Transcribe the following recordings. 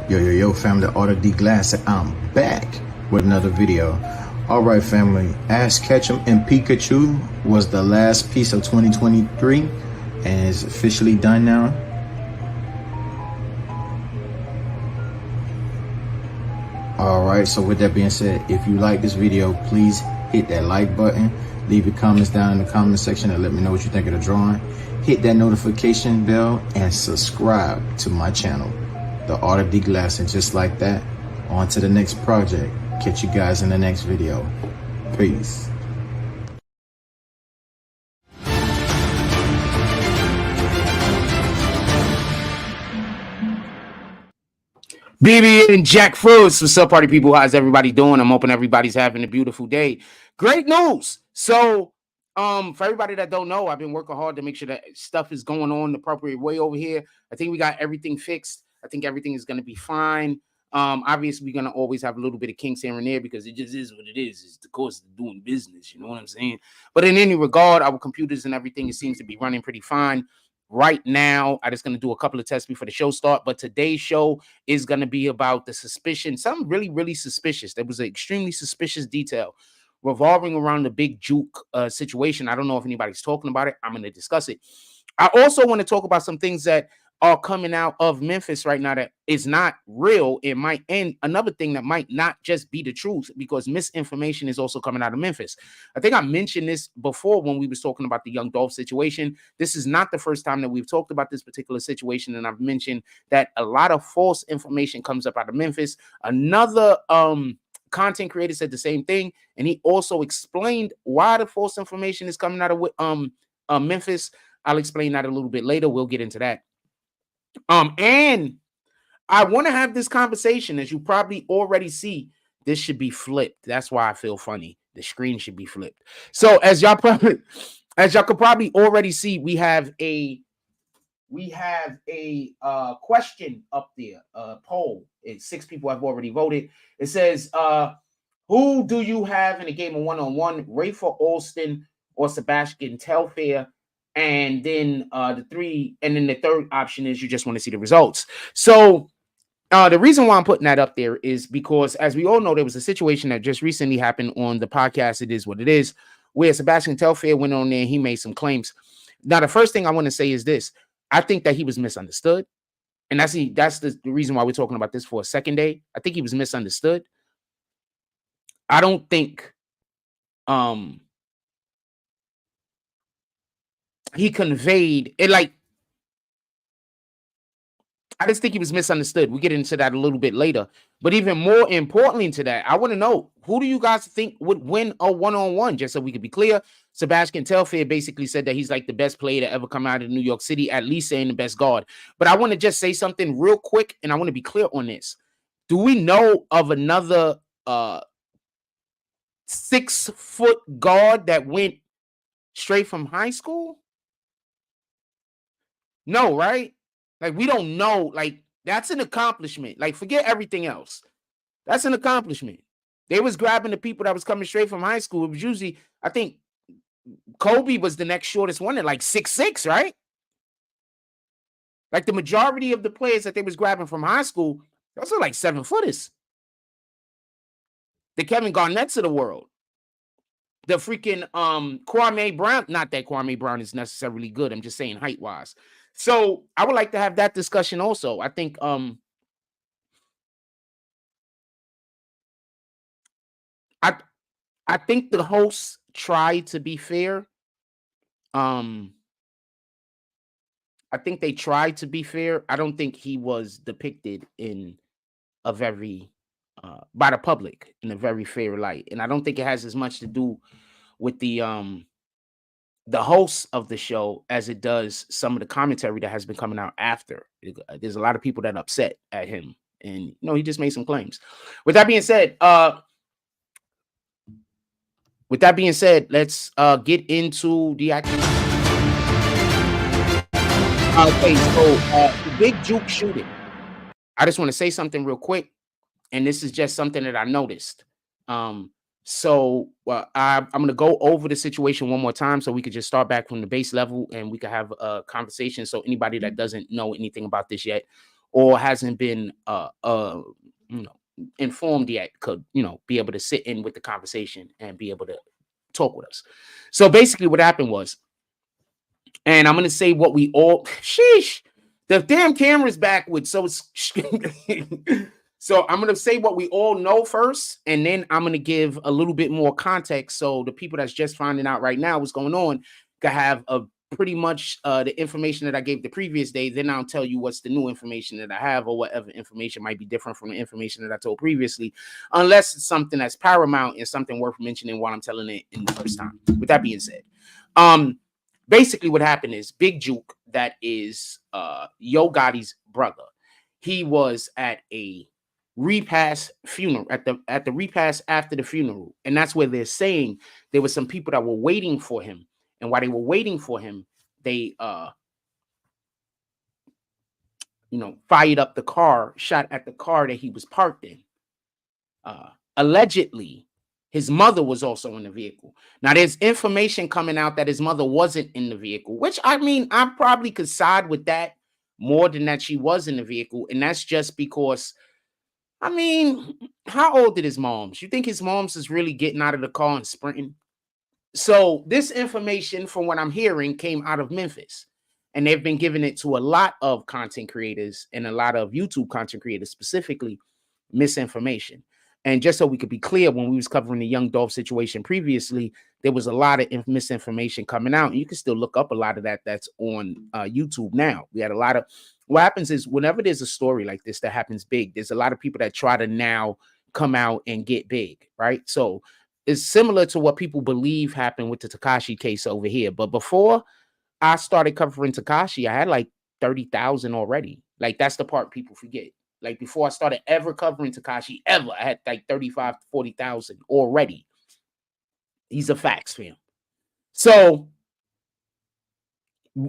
Yo, family, Auto D Glass, and I'm back with another video. Alright, family, Ash Ketchum and Pikachu was the last piece of 2023 and is officially done now. Alright, so with that being said, if you like this video, please hit that like button. Leave your comments down in the comment section and let me know what you think of the drawing. Hit that notification bell and subscribe to my channel, the Art of D-Glass. And just like that, on to the next project. Catch you guys in the next video. Peace. BBN Jackfruits. What's up, party people? How's everybody doing? I'm hoping everybody's having a beautiful day. Great news. So, for everybody that don't know, I've been working hard to make sure that stuff is going on the appropriate way over here. I think we got everything fixed. I think everything is going to be fine. Obviously, we're going to always have a little bit of kinks here and there because it just is what it is. It's the course of doing business. You know what I'm saying? But in any regard, our computers and everything, it seems to be running pretty fine. Right now, I'm just going to do a couple of tests before the show start, but today's show is going to be about the suspicion, something really suspicious. There was an extremely suspicious detail revolving around the Big Jook situation. I don't know if anybody's talking about it. I'm going to discuss it. I also want to talk about some things that are coming out of Memphis right now that is not real. It might end another thing that might not just be the truth, because misinformation is also coming out of Memphis. I think I mentioned this before when we was talking about the Young Dolph situation. This is not the first time that we've talked about this particular situation, and I've mentioned that a lot of false information comes up out of Memphis. Another content creator said the same thing, and he also explained why the false information is coming out of Memphis. I'll explain that a little bit later. We'll get into that. And I want to have this conversation. As you probably already see, this should be flipped. That's why I feel funny. The screen should be flipped. So as y'all could probably already see, we have a question up there, poll. 6 people have already voted. It says, who do you have in a game of one-on-one, Rafer Alston or Sabastian Telfair? And then the third option is you just want to see the results. So the reason why I'm putting that up there is because, as we all know, there was a situation that just recently happened on the podcast, It Is What It Is, where Sabastian Telfair went on there and he made some claims. Now, the first thing I want to say is this. I think that he was misunderstood. And that's the reason why we're talking about this for a second day. I think he was misunderstood. I don't think he conveyed it. Like, I just think he was misunderstood. We'll get into that a little bit later. But even more importantly to that, I want to know, who do you guys think would win a one-on-one? Just so we could be clear, Sabastian Telfair basically said that he's like the best player to ever come out of New York City, at least saying the best guard. But I want to just say something real quick, and I want to be clear on this. Do we know of another 6-foot guard that went straight from high school? No, right? Like, we don't know. Like, that's an accomplishment. Like, forget everything else. That's an accomplishment. They was grabbing the people that was coming straight from high school. It was usually, I think, Kobe was the next shortest one at like 6'6", right? Like, the majority of the players that they was grabbing from high school, those are like 7-footers. The Kevin Garnetts of the world. The freaking Kwame Brown. Not that Kwame Brown is necessarily good. I'm just saying height-wise. So I would like to have that discussion also. I think I think the hosts tried to be fair. I think they tried to be fair. I don't think he was depicted in a very by the public in a very fair light. And I don't think it has as much to do with the hosts of the show as it does some of the commentary that has been coming out after. There's a lot of people that are upset at him, and he just made some claims. With that being said, let's get into the action. Okay, so the Big Jook shooting. I just want to say something real quick, and this is just something that I noticed. So I'm going to go over the situation one more time so we could just start back from the base level and we could have a conversation. So anybody that doesn't know anything about this yet or hasn't been informed yet could be able to sit in with the conversation and be able to talk with us. So basically what happened was, and I'm gonna say what we all sheesh, the damn camera's backwards, so it's so I'm gonna say what we all know first, and then I'm gonna give a little bit more context so the people that's just finding out right now what's going on can have a pretty much the information that I gave the previous day. Then I'll tell you what's the new information that I have, or whatever information might be different from the information that I told previously, unless it's something that's paramount and something worth mentioning while I'm telling it in the first time. With that being said, basically what happened is Big Jook, that is Yo Gotti's brother, he was at a repast funeral, at the repast after the funeral, and that's where they're saying there were some people that were waiting for him, and while they were waiting for him, they fired up the car, shot at the car that he was parked in. Allegedly his mother was also in the vehicle. Now there's information coming out that his mother wasn't in the vehicle, which I mean, I probably could side with that more than that she was in the vehicle. And that's just because, I mean, how old did his moms? You think his moms is really getting out of the car and sprinting? So this information, from what I'm hearing, came out of Memphis. And they've been giving it to a lot of content creators and a lot of YouTube content creators, specifically, misinformation. And just so we could be clear, when we was covering the Young Dolph situation previously, there was a lot of misinformation coming out. And you can still look up a lot of that that's on YouTube now. We had a lot of, what happens is whenever there's a story like this that happens big, there's a lot of people that try to now come out and get big, right? So it's similar to what people believe happened with the Tekashi case over here. But before I started covering Tekashi, I had like 30,000 already. Like, that's the part people forget. Like, before I started ever covering Tekashi, ever, I had like 35 to 40,000 already. These are facts, fam. So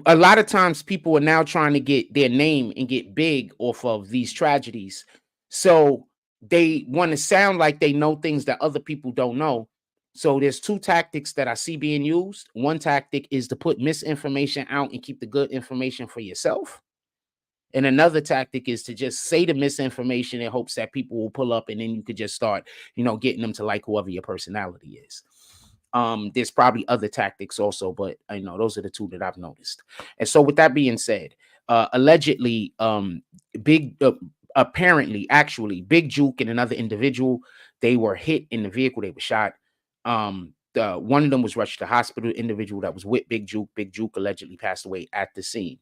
a lot of times people are now trying to get their name and get big off of these tragedies. So they want to sound like they know things that other people don't know. So there's two tactics that I see being used. One tactic is to put misinformation out and keep the good information for yourself. And another tactic is to just say the misinformation in hopes that people will pull up, and then you could just start, getting them to like whoever your personality is. There's probably other tactics also, but I know those are the two that I've noticed. And so with that being said, allegedly, apparently, actually, Big Jook and another individual, they were hit in the vehicle. They were shot. One of them was rushed to the hospital. The individual that was with Big Jook allegedly passed away at the scene.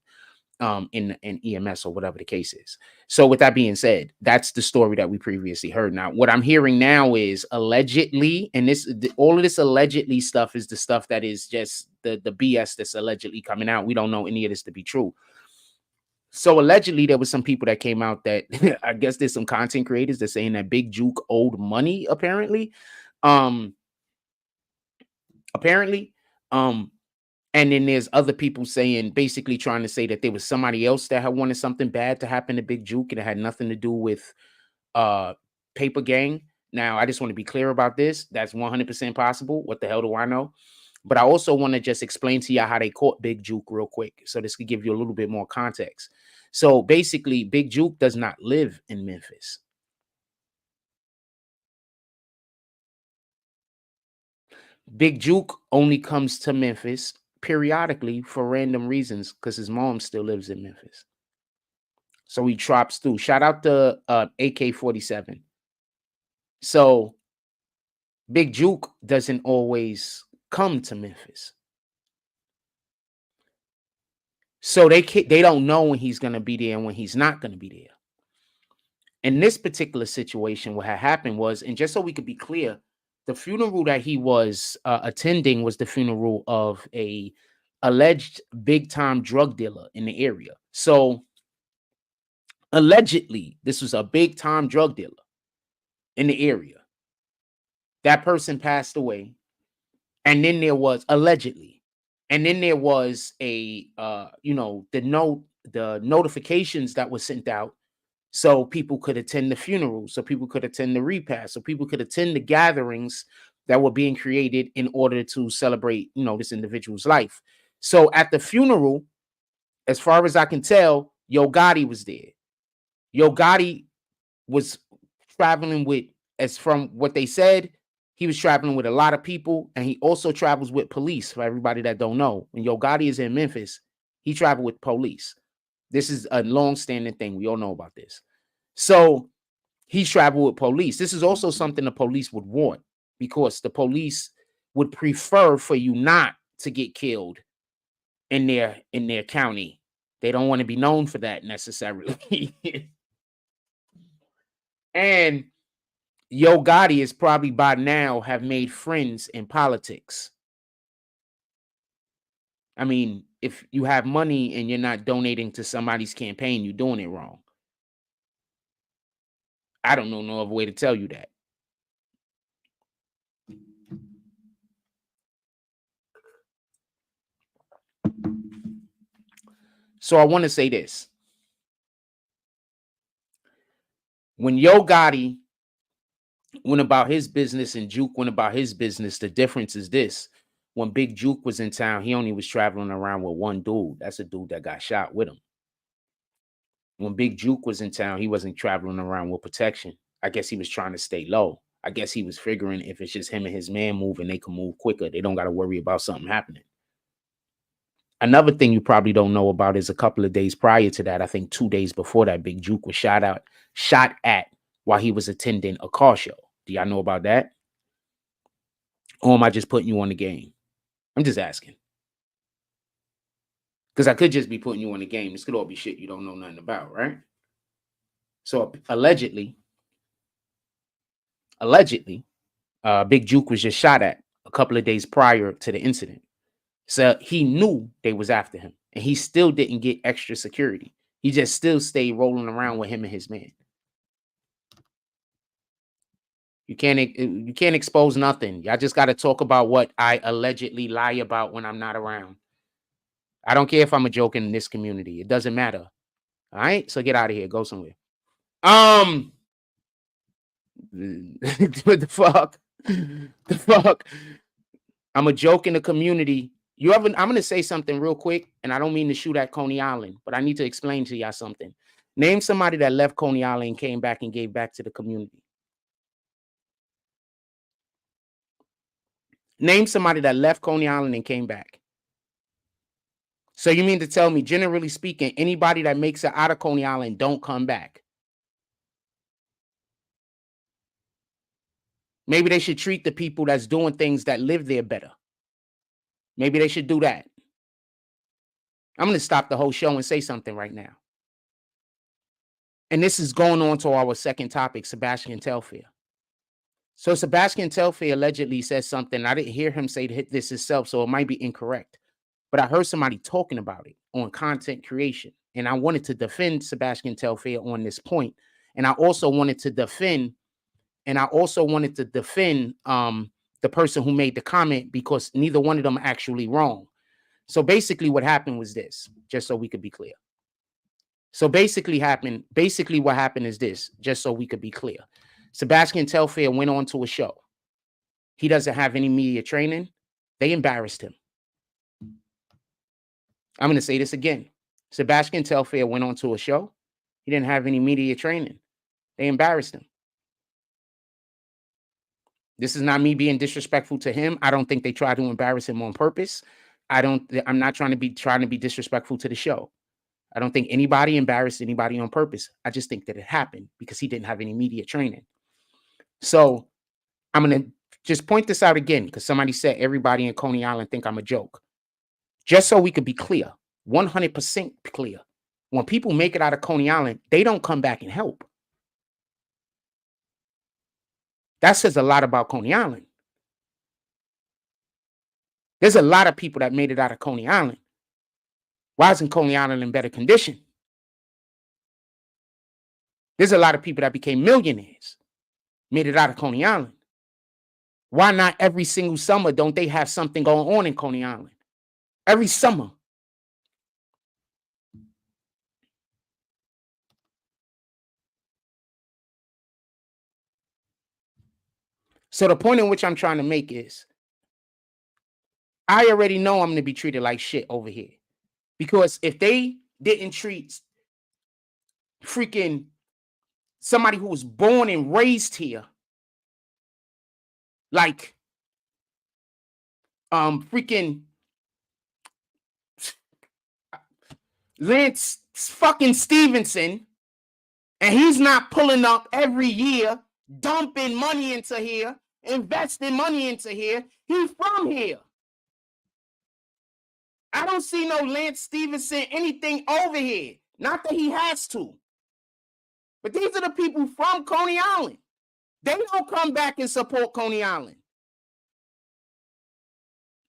In EMS or whatever the case is. So with that being said, that's the story that we previously heard. Now, what I'm hearing now is allegedly, and all of this allegedly stuff is the stuff that is just the BS that's allegedly coming out. We don't know any of this to be true. So allegedly, there was some people that came out that I guess there's some content creators that saying that Big Jook owed money, apparently. And then there's other people saying, basically trying to say that there was somebody else that had wanted something bad to happen to Big Jook, and it had nothing to do with Paper Gang. Now, I just want to be clear about this. That's 100% possible. What the hell do I know? But I also want to just explain to you how they caught Big Jook real quick, so this could give you a little bit more context. So basically, Big Jook does not live in Memphis. Big Jook only comes to Memphis periodically for random reasons because his mom still lives in Memphis. So he trops through. Shout out to AK-47. So Big Jook doesn't always come to Memphis. So they don't know when he's going to be there and when he's not going to be there. In this particular situation, what had happened was, and just so we could be clear, the funeral that he was attending was the funeral of a alleged big-time drug dealer in the area. So allegedly, this was a big-time drug dealer in the area. That person passed away. And then there was allegedly, and then there was a the notifications that were sent out so people could attend the funeral, so people could attend the repast, so people could attend the gatherings that were being created in order to celebrate, this individual's life. So at the funeral, as far as I can tell, Yo Gotti was there. Yo Gotti was traveling with, as from what they said, he was traveling with a lot of people, and he also travels with police. For everybody that don't know, when Yo Gotti is in Memphis, he traveled with police. This is a long-standing thing. We all know about this. So he traveled with police. This is also something the police would want, because the police would prefer for you not to get killed in their county. They don't want to be known for that necessarily. And Yo Gotti is probably by now have made friends in politics. I mean, if you have money and you're not donating to somebody's campaign, you're doing it wrong. I don't know no other way to tell you that. So I want to say this. When Yo Gotti went about his business and Jook went about his business, the difference is this. When Big Jook was in town, he only was traveling around with one dude. That's a dude that got shot with him. When Big Jook was in town, he wasn't traveling around with protection. I guess he was trying to stay low. I guess he was figuring if it's just him and his man moving, they can move quicker. They don't got to worry about something happening. Another thing you probably don't know about is a couple of days prior to that, I think 2 days before that, Big Jook was shot at while he was attending a car show. Do y'all know about that? Or am I just putting you on the game? I'm just asking. Because I could just be putting you on the game. This could all be shit you don't know nothing about, right? So allegedly, Big Jook was just shot at a couple of days prior to the incident. So he knew they was after him, and he still didn't get extra security. He just still stayed rolling around with him and his man. You can't expose nothing. Y'all just got to talk about what I allegedly lie about when I'm not around. I don't care if I'm a joke in this community. It doesn't matter. All right? So get out of here. Go somewhere. What the fuck? The fuck? I'm a joke in the community. I'm going to say something real quick, and I don't mean to shoot at Coney Island, but I need to explain to y'all something. Name somebody that left Coney Island and came back and gave back to the community. Name somebody that left Coney Island and came back. So you mean to tell me, generally speaking, anybody that makes it out of Coney Island don't come back? Maybe they should treat the people that's doing things that live there better. Maybe they should do that. I'm going to stop the whole show and say something right now. And this is going on to our second topic, Sabastian Telfair. So Sabastian Telfair allegedly says something. I didn't hear him say this himself, so it might be incorrect. But I heard somebody talking about it on content creation. And I wanted to defend Sabastian Telfair on this point. And I also wanted to defend the person who made the comment, because neither one of them are actually wrong. So basically what happened was this, just so we could be clear. So basically what happened is this, just so we could be clear. Sabastian Telfair went on to a show. He doesn't have any media training. They embarrassed him. I'm going to say this again. Sabastian Telfair went on to a show. He didn't have any media training. They embarrassed him. This is not me being disrespectful to him. I don't think they tried to embarrass him on purpose. I'm not trying to be disrespectful to the show. I don't think anybody embarrassed anybody on purpose. I just think that it happened because he didn't have any media training. So I'm going to just point this out again, because somebody said everybody in Coney Island think I'm a joke. Just so we could be clear, 100% clear. When people make it out of Coney Island, they don't come back and help. That says a lot about Coney Island. There's a lot of people that made it out of Coney Island. Why isn't Coney Island in better condition? There's a lot of people that became millionaires, made it out of Coney Island. Why not every single summer don't they have something going on in Coney Island? Every summer. So the point in which I'm trying to make is, I already know I'm going to be treated like shit over here. Because if they didn't treat freaking somebody who was born and raised here, like freaking Lance fucking Stevenson, and he's not pulling up every year, dumping money into here, investing money into here. He's from here. I don't see no Lance Stevenson anything over here. Not that he has to. But these are the people from Coney Island. They don't come back and support Coney Island.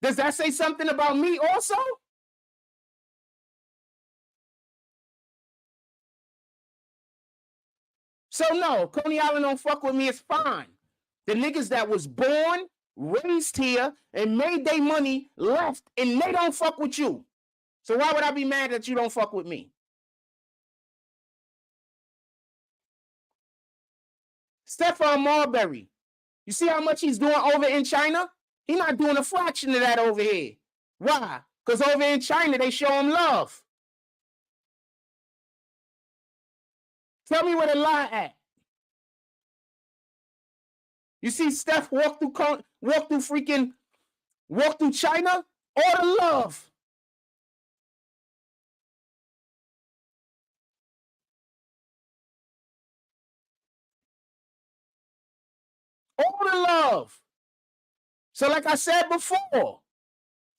Does that say something about me also? So no, Coney Island don't fuck with me. It's fine. The niggas that was born, raised here, and made their money left, and they don't fuck with you. So why would I be mad that you don't fuck with me? Stephon Marbury. You see how much he's doing over in China? He's not doing a fraction of that over here. Why? Because over in China, they show him love. Tell me where the lie at. You see Steph walk through China? All the love. All the love. So like I said before,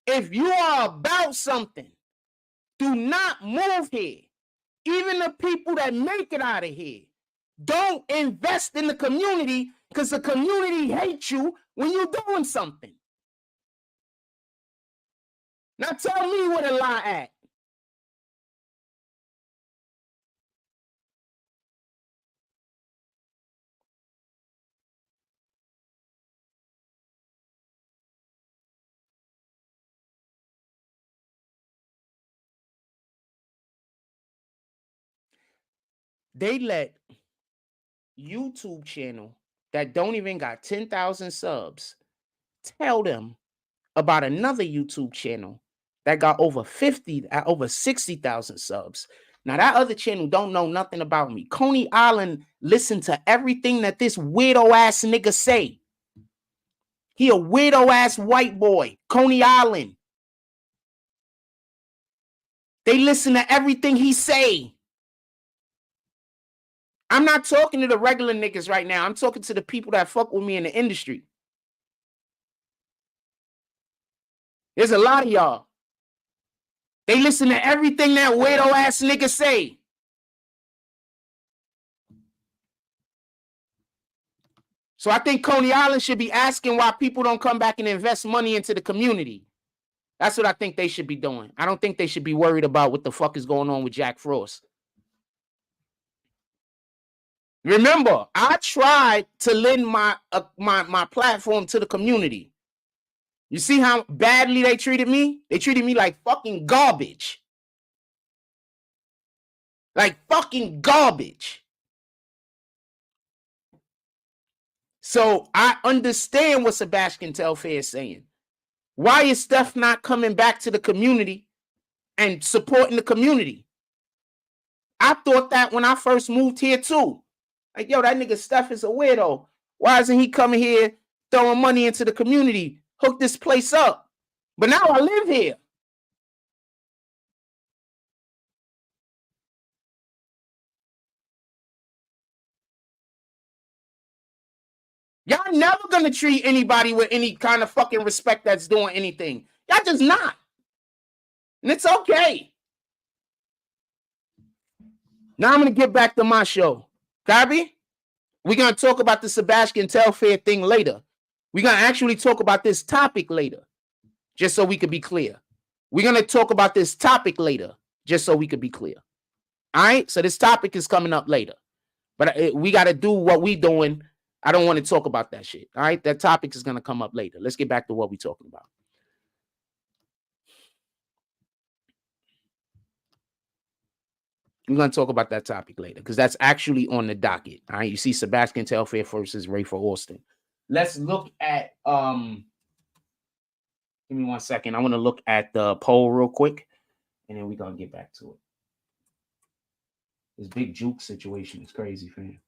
if you are about something, do not move here. Even the people that make it out of here, don't invest in the community because the community hates you when you're doing something. Now tell me where the lie at. They let YouTube channel that don't even got 10,000 subs tell them about another YouTube channel that got over 60,000 subs. Now that other channel don't know nothing about me. Coney Island listen to everything that this weirdo ass nigga say. He a weirdo ass white boy. Coney Island. They listen to everything he say. I'm not talking to the regular niggas right now. I'm talking to the people that fuck with me in the industry. There's a lot of y'all. They listen to everything that weirdo ass nigga say. So I think Coney Island should be asking why people don't come back and invest money into the community. That's what I think they should be doing. I don't think they should be worried about what the fuck is going on with Jack Frost. Remember, I tried to lend my platform to the community. You see how badly they treated me? They treated me like fucking garbage. Like fucking garbage. So I understand what Sabastian Telfair is saying. Why is Steph not coming back to the community and supporting the community? I thought that when I first moved here too. Like, yo, that nigga Steph is a weirdo. Why isn't he coming here throwing money into the community? Hook this place up. But now I live here. Y'all never gonna treat anybody with any kind of fucking respect that's doing anything. Y'all just not. And it's okay. Now I'm gonna get back to my show. Copy? We're gonna talk about the Sabastian Telfair thing later. We're gonna actually talk about this topic later, just so we could be clear. We're gonna talk about this topic later, just so we could be clear. All right? So this topic is coming up later. But we gotta do what we doing. I don't want to talk about that shit. All right, that topic is going to come up later. Let's get back to what we're talking about. We're going to talk about that topic later because that's actually on the docket. All right, you see Sabastian Telfair versus Rafer Alston. Let's look at give me 1 second. I want to look at the poll real quick, and then we're going to get back to it. This Big Jook situation is crazy, fam.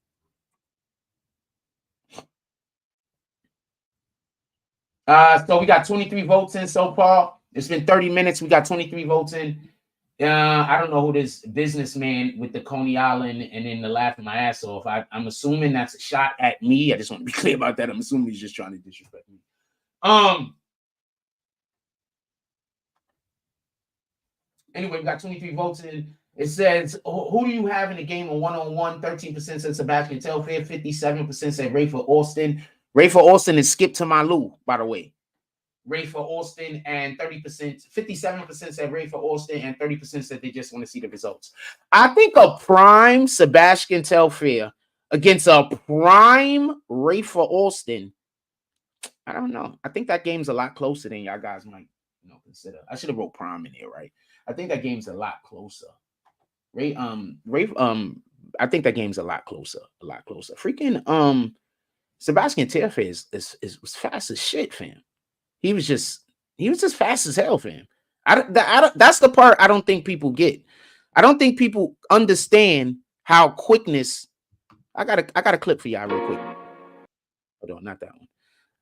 So we got 23 votes in so far. It's been 30 minutes. We got 23 votes in. I don't know who this businessman with the Coney Island and then the laughing my ass off. I'm assuming that's a shot at me. I just want to be clear about that. I'm assuming he's just trying to disrespect me. Anyway, we got 23 votes in. It says, who do you have in the game of one-on-one? 13% said Sabastian Telfair. 57% said Rafer Alston. Rafer Alston is skipped to my Lou, by the way. Rafer Alston and 30%, 57% said Rafer Alston and 30% said they just want to see the results. I think a prime Sabastian Telfair against a prime Rafer Alston, I don't know. I think that game's a lot closer than y'all guys might consider. I should have wrote prime in here, right? I think that game's a lot closer. I think that game's a lot closer. Freaking Sabastian Telfair was fast as shit, fam. He was just fast as hell, fam. That's the part I don't think people get. I don't think people understand how quickness. I got a clip for y'all real quick. Hold on, not that one.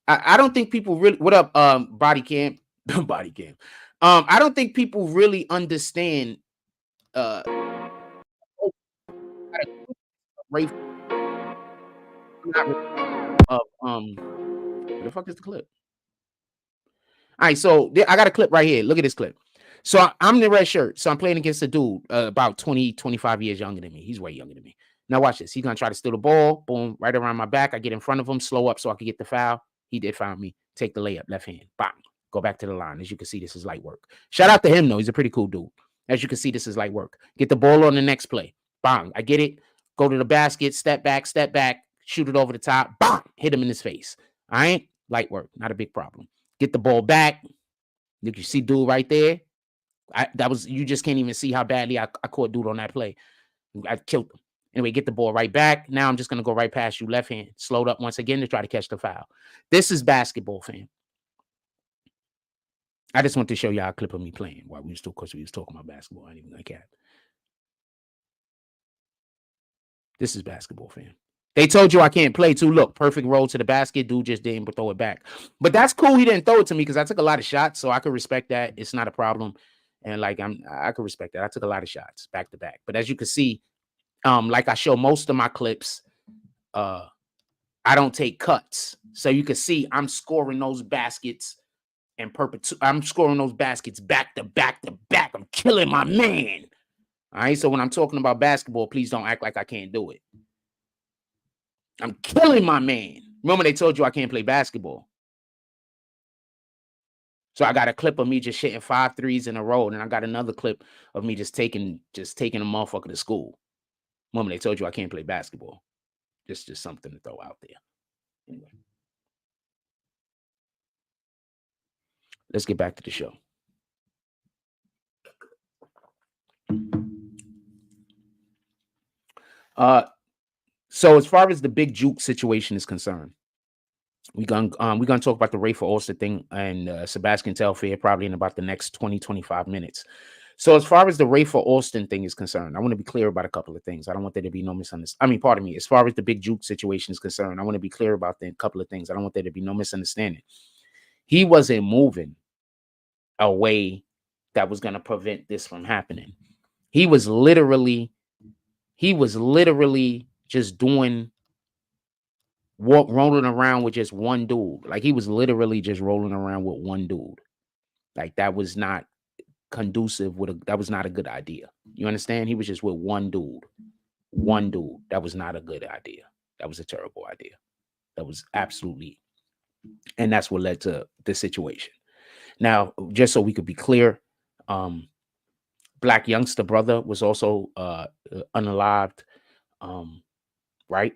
I don't think people really. What up, body cam? Body cam. I don't think people really understand. Where the fuck is the clip? All right, so I got a clip right here. Look at this clip. So I'm the red shirt. So I'm playing against a dude about 20, 25 years younger than me. He's way younger than me. Now watch this. He's going to try to steal the ball. Boom, right around my back. I get in front of him, slow up so I can get the foul. He did foul me. Take the layup, left hand. Bang. Go back to the line. As you can see, this is light work. Shout out to him, though. He's a pretty cool dude. As you can see, this is light work. Get the ball on the next play. Bang. I get it. Go to the basket. Step back. Shoot it over the top. Bang. Hit him in his face. All right? Light work. Not a big problem. Get the ball back. You see dude right there? You just can't even see how badly I caught dude on that play. I killed him. Anyway, get the ball right back. Now I'm just going to go right past you, left hand. Slowed up once again to try to catch the foul. This is basketball, fam. I just want to show y'all a clip of me playing while we was talking about basketball. I ain't even like that. This is basketball, fam. They told you I can't play too. Look, perfect roll to the basket. Dude just didn't throw it back. But that's cool. He didn't throw it to me because I took a lot of shots, so I could respect that. It's not a problem. And like I could respect that. I took a lot of shots back to back. But as you can see, like I show most of my clips, I don't take cuts. So you can see I'm scoring those baskets and I'm scoring those baskets back to back to back. I'm killing my man. All right. So when I'm talking about basketball, please don't act like I can't do it. I'm killing my man. Remember they told you I can't play basketball. So I got a clip of me just shitting 5 threes in a row, and I got another clip of me just taking a motherfucker to school. Remember they told you I can't play basketball. Just something to throw out there. Anyway. Let's get back to the show. So as far as the Big Jook situation is concerned, we're gonna talk about the Rafer Alston thing and Sabastian Telfair probably in about the next 20-25 minutes. So as far as the Rafer Alston thing is concerned, I want to be clear about a couple of things. I don't want there to be no misunderstanding. I mean, pardon me. As far as the Big Jook situation is concerned, I want to be clear about a couple of things. I don't want there to be no misunderstanding. He wasn't moving a way that was going to prevent this from happening. He was literally just rolling around with just one dude. Like he was literally just rolling around with one dude. Like that was not conducive that was not a good idea. You understand? He was just with one dude. That was not a good idea. That was a terrible idea. That was absolutely, and that's what led to the situation. Now, just so we could be clear, Black Youngster brother was also unalived, right?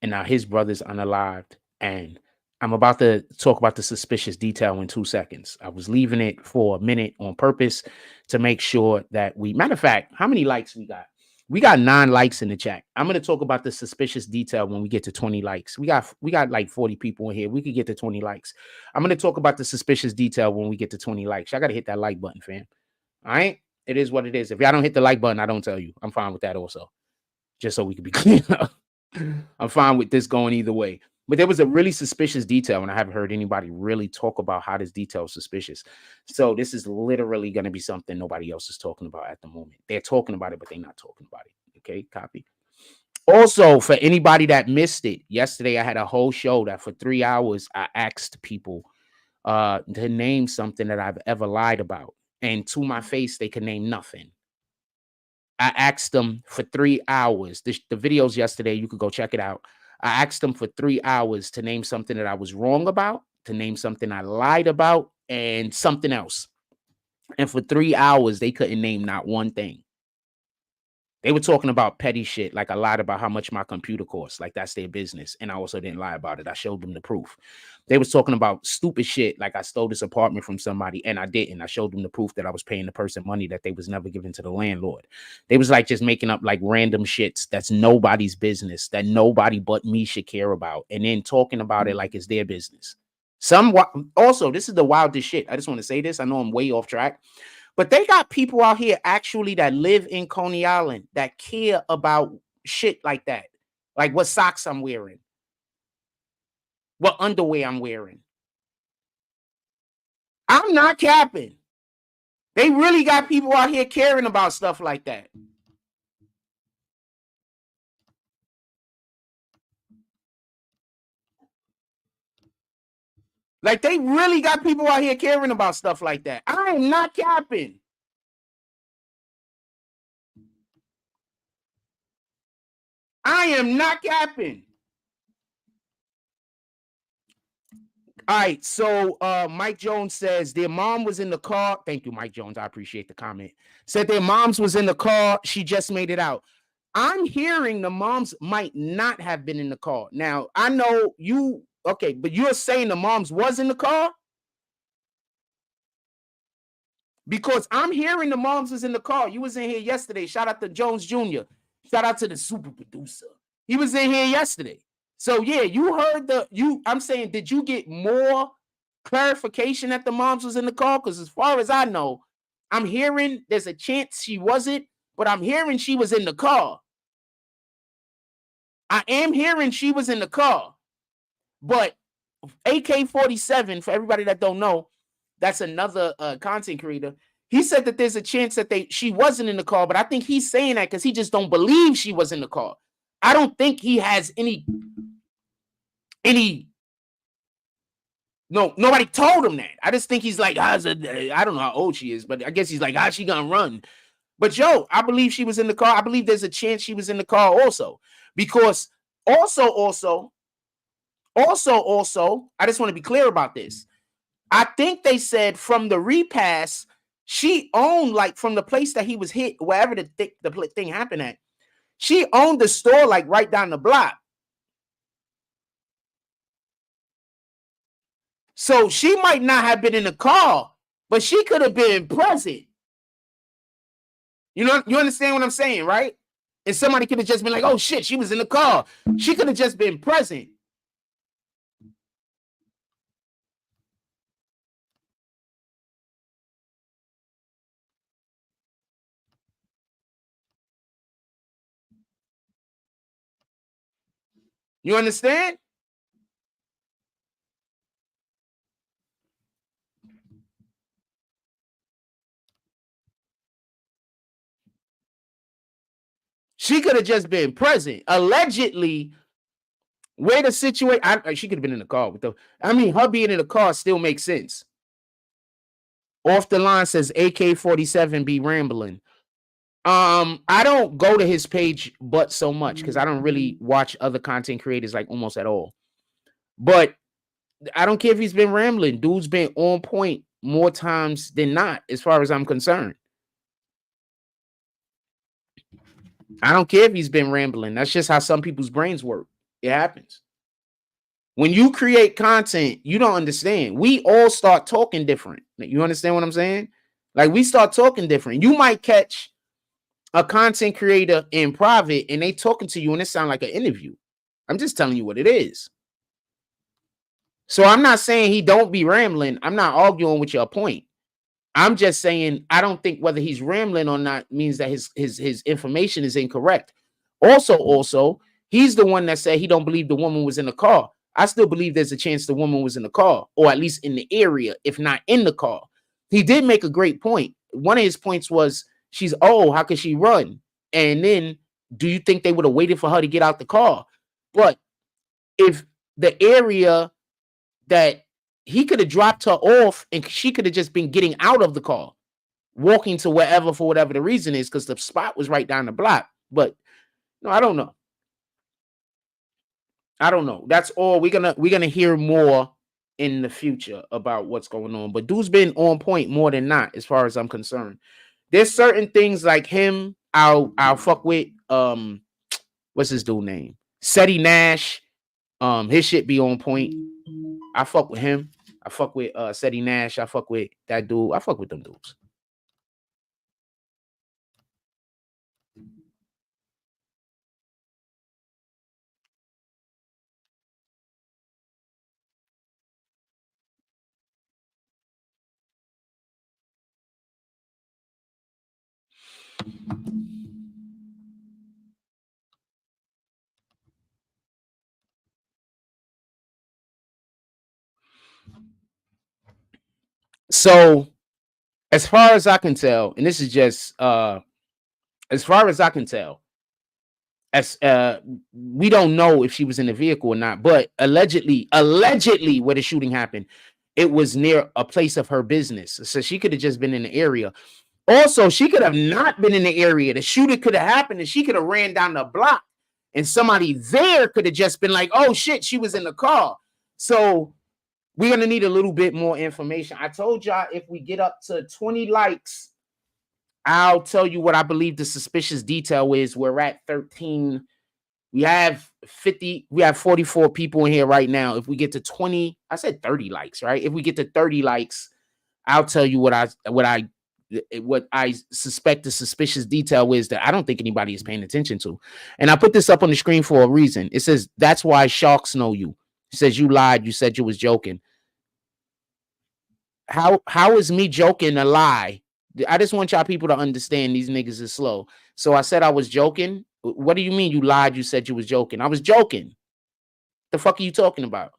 And now his brother's unalived, and I'm about to talk about the suspicious detail in 2 seconds. I was leaving it for a minute on purpose to make sure that matter of fact, how many likes we got? We got 9 likes in the chat. I'm going to talk about the suspicious detail when we get to 20 likes. We got like 40 people in here. We could get to 20 likes. I'm going to talk about the suspicious detail when we get to 20 likes. I got to hit that like button, fam. All right? It is what it is. If y'all don't hit the like button, I don't tell you. I'm fine with that also. Just so we can be clear. I'm fine with this going either way. But there was a really suspicious detail, and I haven't heard anybody really talk about how this detail is suspicious. So this is literally going to be something nobody else is talking about at the moment. They're talking about it, but they're not talking about it. Okay, copy. Also, for anybody that missed it, yesterday I had a whole show that for 3 hours I asked people to name something that I've ever lied about. And to my face, they could name nothing. I asked them for 3 hours. The videos yesterday, you could go check it out. I asked them for 3 hours to name something that I was wrong about, to name something I lied about, and something else. And for 3 hours, they couldn't name not one thing. They were talking about petty shit, like I lied about how much my computer costs. Like that's their business. And I also didn't lie about it. I showed them the proof. They was talking about stupid shit, like I stole this apartment from somebody, and I didn't. I showed them the proof that I was paying the person money that they was never given to the landlord. They was like just making up like random shits that's nobody's business, that nobody but me should care about, and then talking about it like it's their business. Also, this is the wildest shit. I just want to say this. I know I'm way off track. But they got people out here actually that live in Coney Island that care about shit like that. Like what socks I'm wearing, what underwear I'm wearing. I'm not capping. They really got people out here caring about stuff like that. Like they really got people out here caring about stuff like that. I am not capping. I am not capping. All right, so Mike Jones says their mom was in the car. Thank you, Mike Jones. I appreciate the comment. Said their moms was in the car. She just made it out. I'm hearing the moms might not have been in the car. Now, I know you, okay, but you're saying the moms was in the car? Because I'm hearing the moms was in the car. You was in here yesterday. Shout out to Jones Jr. Shout out to the super producer. He was in here yesterday. So yeah, you heard I'm saying, did you get more clarification that the moms was in the car? Because as far as I know, I'm hearing there's a chance she wasn't, but I'm hearing she was in the car. I am hearing she was in the car. But AK-47, for everybody that don't know, that's another content creator. He said that there's a chance that she wasn't in the car, but I think he's saying that because he just don't believe she was in the car. I don't think he has any. No, nobody told him that. I just think he's like, I don't know how old she is, but I guess he's like, how's she gonna run? But yo, I believe she was in the car. I believe there's a chance she was in the car also, because also, I just want to be clear about this. I think they said from the repass, she owned, like from the place that he was hit, wherever the thing happened at, she owned the store like right down the block. So she might not have been in the car, but she could have been present. You know, you understand what I'm saying, right? And somebody could have just been like, oh shit, she was in the car. She could have just been present. You understand? She could have just been present. Allegedly, where the situation, she could have been in the car with the. I mean, her being in the car still makes sense. Off the line says AK-47 be rambling. I don't go to his page but so much because I don't really watch other content creators like almost at all. But I don't care if he's been rambling. Dude's been on point more times than not, as far as I'm concerned. I don't care if he's been rambling. That's just how some people's brains work. It happens. When you create content, you don't understand. We all start talking different. You understand what I'm saying? Like we start talking different. You might catch a content creator in private and they talking to you and it sounds like an interview. I'm just telling you what it is. So I'm not saying he don't be rambling. I'm not arguing with your point. I'm just saying I don't think whether he's rambling or not means that his information is incorrect. Also, he's the one that said he don't believe the woman was in the car. I still believe there's a chance the woman was in the car, or at least in the area, if not in the car. He did make a great point. One of his points was, she's old, how could she run? And then, do you think they would have waited for her to get out the car? But if the area that he could have dropped her off and she could have just been getting out of the car, walking to wherever for whatever the reason is, because the spot was right down the block. But no, I don't know. I don't know. That's all. We're gonna hear more in the future about what's going on. But dude's been on point more than not, as far as I'm concerned. There's certain things like him, I'll fuck with. What's his dude name? Seti Nash. His shit be on point. I fuck with him. I fuck with Seti Nash. I fuck with that dude. I fuck with them dudes. So, as far as I can tell, and this is just as far as I can tell, as we don't know if she was in the vehicle or not, but allegedly where the shooting happened, it was near a place of her business. So she could have just been in the area. Also, she could have not been in the area. The shooting could have happened and she could have ran down the block, and somebody there could have just been like, oh shit, she was in the car. So we're going to need a little bit more information. I told y'all if we get up to 20 likes, I'll tell you what I believe the suspicious detail is. We're at 13. We have 50. We have 44 people in here right now. If we get to 20, I said 30 likes, right? If we get to 30 likes, I'll tell you what I suspect the suspicious detail is that I don't think anybody is paying attention to. And I put this up on the screen for a reason. It says, that's why sharks know you. It says you lied. You said you was joking. How is me joking a lie? I just want y'all people to understand these niggas is slow. So I said I was joking. What do you mean you lied? You said you was joking. I was joking. The fuck are you talking about?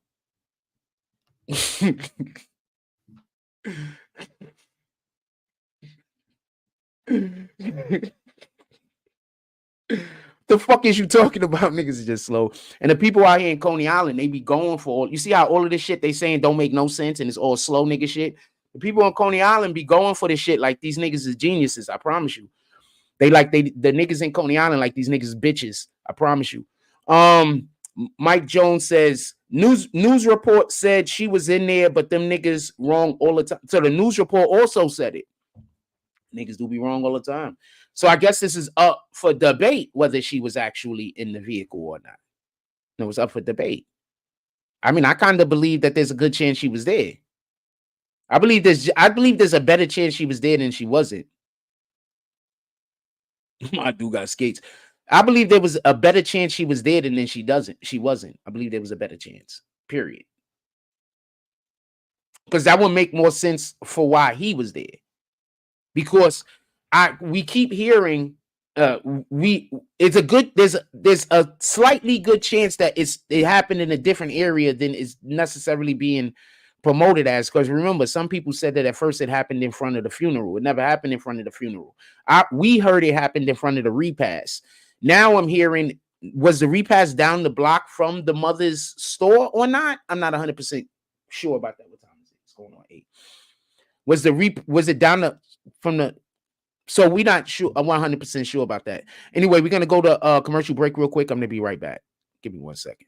The fuck is you talking about? Niggas is just slow. And the people out here in Coney Island, they be going for all. You see how all of this shit they saying don't make no sense and it's all slow nigga shit? The people on Coney Island be going for this shit like these niggas is geniuses. I promise you. The niggas in Coney Island like these niggas bitches. I promise you. Mike Jones says news report said she was in there, but them niggas wrong all the time. So the news report also said it. Niggas do be wrong all the time. So I guess this is up for debate whether she was actually in the vehicle or not. It was up for debate. I mean, I kind of believe that there's a good chance she was there. I believe there's a better chance she was there than she wasn't. My dude got skates. I believe there was a better chance she was there than she wasn't. I believe there was a better chance. Period. Because that would make more sense for why he was there. Because we keep hearing there's a slightly good chance that it happened in a different area than is necessarily being promoted as. Because remember, some people said that at first it happened in front of the funeral. It never happened in front of the funeral. We heard it happened in front of the repast. Now I'm hearing, was the repast down the block from the mother's store or not? I'm not 100% sure about that. What time is it? It's going on 8. Was it down from the? So we're not sure. I'm 100% sure about that. Anyway, we're gonna go to commercial break real quick. I'm gonna be right back. Give me 1 second.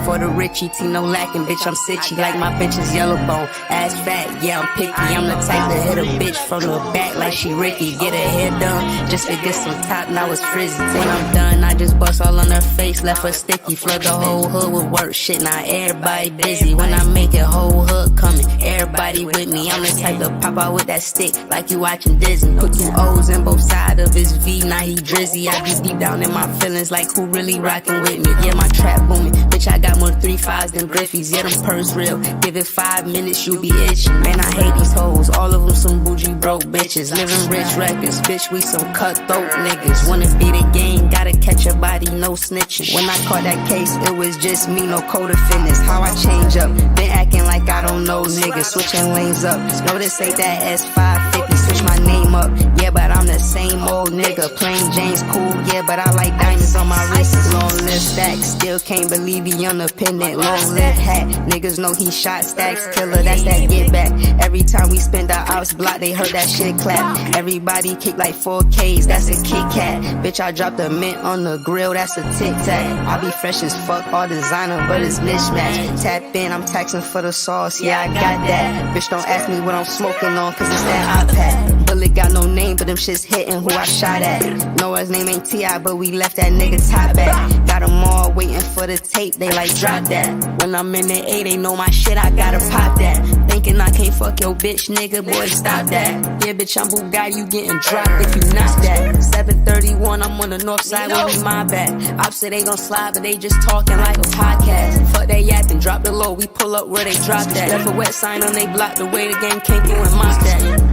for the Richie, T no lacking, bitch, I'm sitchy like my bitch is yellow bone. Ass fat, yeah, I'm picky. I'm the type to hit a bitch from the back like she Ricky. Get her hair done just to get some top, now it's frizzy. When I'm done, I just bust all on her face, left her sticky. Flood the whole hood with work, shit, now everybody busy. When I make it, whole hood coming, everybody with me. I'm the type to pop out with that stick like you watching Disney. Put 2 O's in both sides of his V, now he drizzy. I be deep down in my feelings like who really rocking with me. Yeah, my trap booming, bitch, I got more 3-5s than Griffies. Yeah, them purse real, give it 5 minutes, you be itching. Man, I hate these hoes, all of them some bougie broke bitches. Living rich records, bitch, we some cutthroat niggas. Wanna be the game, gotta catch a body, no snitching. When I caught that case, it was just me, no code of fitness. How I change up, been acting like I don't know niggas. Switching lanes up, no this ain't that S550, switch my name up. Yeah, but I'm the same old nigga. Plain Jane's cool, yeah, but I like diamonds on my wrist. Long live stacks, still can't believe he independent. Long live hat, niggas know he shot stacks. Killer, that's that get back. Every time we spend the house block, they heard that shit clap. Everybody kick like 4Ks, that's a Kit Kat. Bitch, I dropped a mint on the grill, that's a Tic Tac. I be fresh as fuck, all designer, but it's mismatch. Tap in, I'm taxing for the sauce, yeah, I got that. Bitch, don't ask me what I'm smoking on, cause it's that iPad. Bullet got no name, but them shits hitting who I shot at. Know his name ain't T.I., but we left that nigga top back. Got them all waiting for the tape, they like drop that. When I'm in the A, they know my shit, I gotta pop that. Thinking I can't fuck your bitch, nigga, boy, stop that. Yeah, bitch, I'm Bugatti, you getting dropped if you not that. 731, I'm on the north side, where we my back. Opposite, they gon' slide, but they just talking like a podcast. Fuck they yapping, drop the low, we pull up where they drop that. Left a wet sign on they block, the way the game came through and mocked that.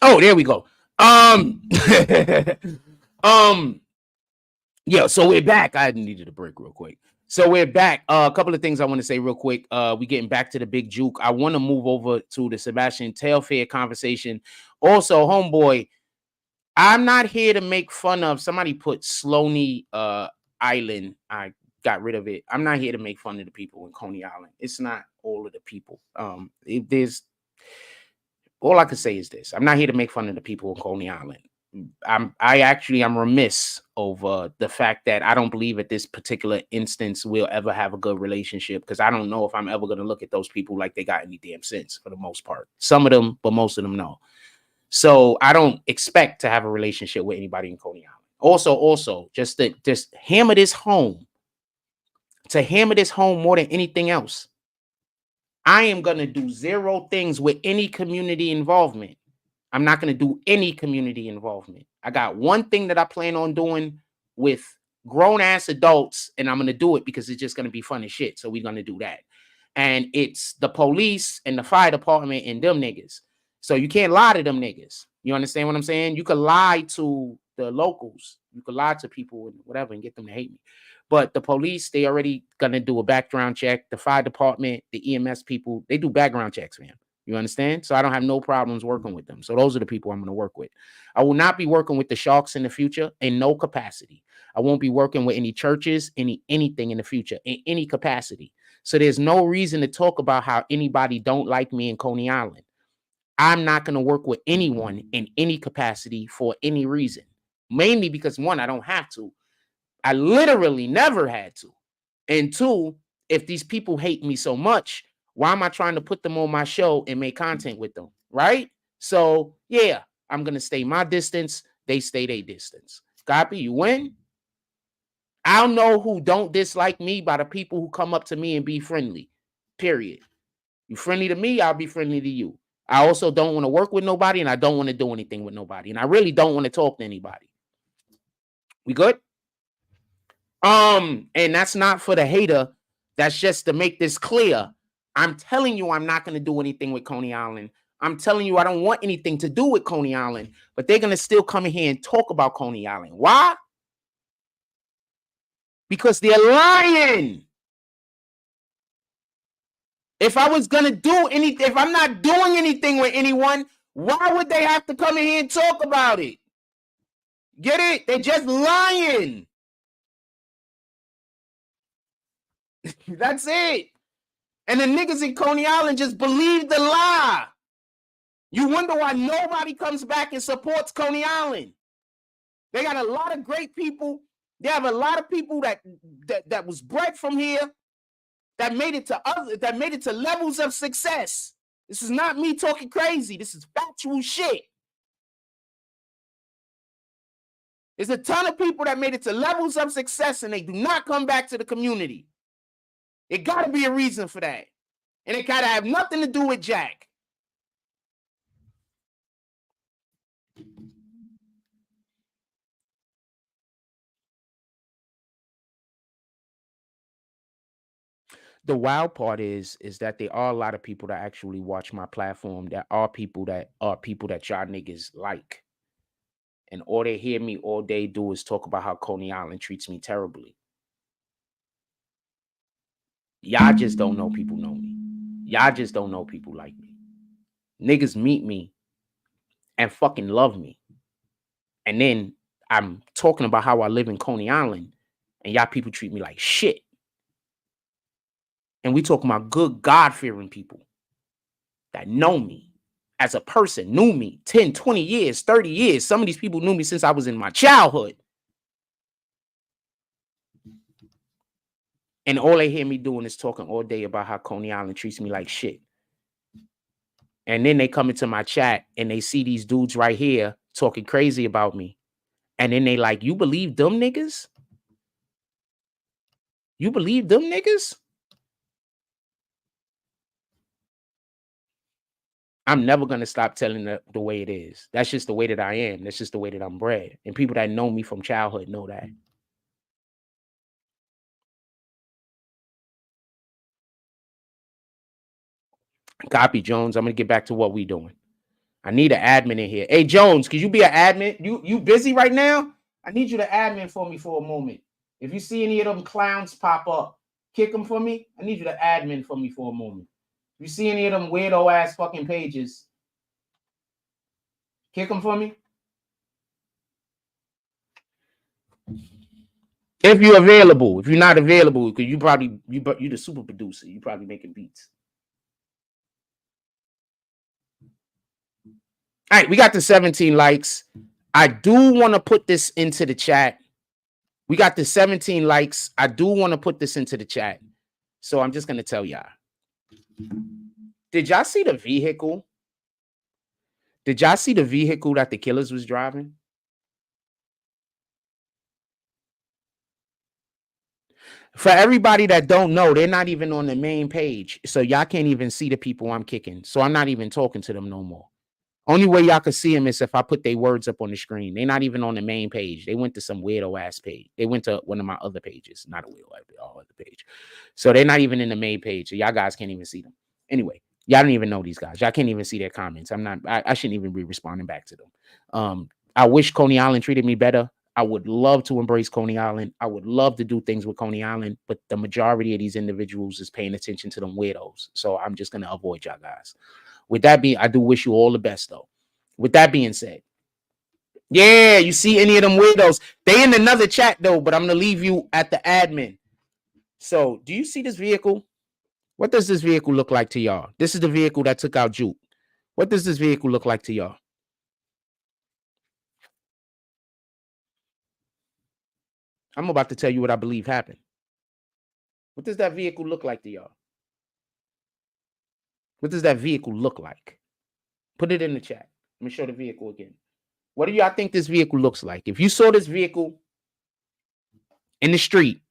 Oh, there we go. Yeah, so we're back. I needed a break real quick. So we're back. A couple of things I want to say real quick. We getting back to the Big Jook. I want to move over to the Sabastian Telfair conversation. Also, homeboy, I'm not here to make fun of. Somebody put Sloaney Island. I got rid of it. I'm not here to make fun of the people in Coney Island. It's not all of the people. If there's all I can say is this: I'm not here to make fun of the people in Coney Island. I'm remiss over the fact that I don't believe at this particular instance we'll ever have a good relationship, because I don't know if I'm ever going to look at those people like they got any damn sense for the most part. Some of them, but most of them no. So I don't expect to have a relationship with anybody in Coney Island. Also, just hammer this home. To hammer this home more than anything else, I am going to do 0 things with any community involvement. I'm not going to do any community involvement. I got one thing that I plan on doing with grown-ass adults, and I'm going to do it because it's just going to be fun as shit. So we're going to do that. And it's the police and the fire department and them niggas. So you can't lie to them niggas. You understand what I'm saying? You could lie to the locals. You could lie to people and whatever and get them to hate me. But the police, they already going to do a background check. The fire department, the EMS people, they do background checks, man. You understand? So I don't have no problems working with them. So those are the people I'm going to work with. I will not be working with the sharks in the future in no capacity. I won't be working with any churches, anything in the future, in any capacity. So there's no reason to talk about how anybody don't like me in Coney Island. I'm not going to work with anyone in any capacity for any reason. Mainly because, 1, I don't have to. I literally never had to. And 2, if these people hate me so much, why am I trying to put them on my show and make content with them? Right? So, yeah, I'm going to stay my distance. They stay their distance. Copy? You win? I'll know who don't dislike me by the people who come up to me and be friendly. Period. You friendly to me, I'll be friendly to you. I also don't want to work with nobody, and I don't want to do anything with nobody. And I really don't want to talk to anybody. We good? And that's not for the hater. That's just to make this clear. I'm telling you I'm not going to do anything with Coney Island. I'm telling you I don't want anything to do with Coney Island, but they're going to still come in here and talk about Coney Island. Why? Because they're lying. If I was going to do anything, if I'm not doing anything with anyone, why would they have to come in here and talk about it? Get it? They're just lying. That's it. And the niggas in Coney Island just believe the lie. You wonder why nobody comes back and supports Coney Island. They got a lot of great people. They have a lot of people that was bred from here, that made it to levels of success. This is not me talking crazy. This is factual shit. There's a ton of people that made it to levels of success and they do not come back to the community. It got to be a reason for that. And it got to have nothing to do with Jack. The wild part is that there are a lot of people that actually watch my platform that are people that y'all niggas like. And all they hear me all day do is talk about how Coney Island treats me terribly. Y'all just don't know people know me. Y'all just don't know people like me. Niggas meet me and fucking love me. And then I'm talking about how I live in Coney Island and y'all people treat me like shit. And we talking about good God-fearing people that know me as a person, knew me 10, 20 years, 30 years. Some of these people knew me since I was in my childhood. And all they hear me doing is talking all day about how Coney Island treats me like shit. And then they come into my chat and they see these dudes right here talking crazy about me. And then they like, you believe them niggas? You believe them niggas? I'm never going to stop telling the way it is. That's just the way that I am. That's just the way that I'm bred. And people that know me from childhood know that. Copy, Jones. I'm going to get back to what we doing. I need an admin in here. Hey, Jones, could you be an admin? You busy right now? I need you to admin for me for a moment. If you see any of them clowns pop up, kick them for me. I need you to admin for me for a moment. If you see any of them weirdo ass fucking pages, kick them for me. If you're available. If you're not available, because you the super producer. You probably making beats. All right, we got the 17 likes. I do want to put this into the chat. We got the 17 likes. I do want to put this into the chat. So I'm just going to tell y'all. Did y'all see the vehicle? Did y'all see the vehicle that the killers was driving? For everybody that don't know, they're not even on the main page. So y'all can't even see the people I'm kicking. So I'm not even talking to them no more. Only way y'all can see them is if I put their words up on the screen. They're not even on the main page. They went to some weirdo ass page. They went to one of my other pages, not a weirdo other page. So they're not even in the main page. So y'all guys can't even see them. Anyway, y'all don't even know these guys. Y'all can't even see their comments. I shouldn't even be responding back to them. I wish Coney Island treated me better. I would love to embrace Coney Island. I would love to do things with Coney Island, but the majority of these individuals is paying attention to them weirdos. So I'm just going to avoid y'all guys. With that being, I do wish you all the best, though. With that being said, yeah, you see any of them weirdos? They in another chat, though, but I'm going to leave you at the admin. So do you see this vehicle? What does this vehicle look like to y'all? This is the vehicle that took out Juke. What does this vehicle look like to y'all? I'm about to tell you what I believe happened. What does that vehicle look like to y'all? What does that vehicle look like? Put it in the chat. Let me show the vehicle again. What do y'all think this vehicle looks like? If you saw this vehicle in the street,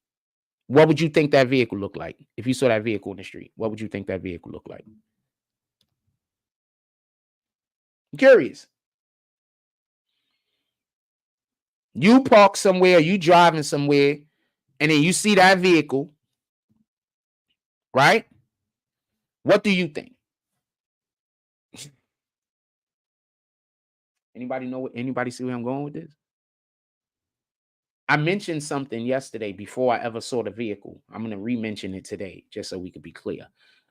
what would you think that vehicle looked like? If you saw that vehicle in the street, what would you think that vehicle looked like? I'm curious. You park somewhere, you driving somewhere, and then you see that vehicle, right? What do you think? Anybody see where I'm going with this? I mentioned something yesterday before I ever saw the vehicle. I'm going to re-mention it today just so we could be clear.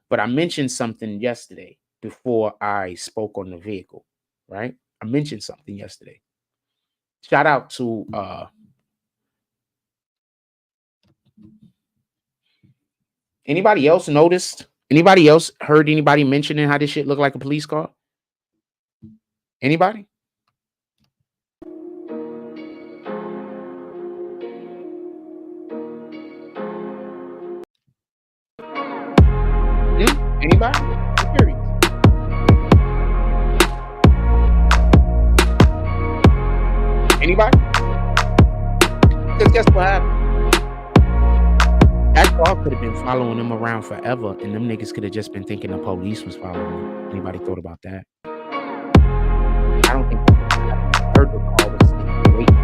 But I mentioned something yesterday before I spoke on the vehicle, right? I mentioned something yesterday. Shout out to anybody else noticed Anybody else heard anybody mentioning how this shit looked like a police car? Anybody? Anybody? I'm curious. Anybody? Because guess what happened? That car could have been following them around forever, and them niggas could have just been thinking the police was following them. Anybody thought about that? I don't think I heard the car was sitting waiting.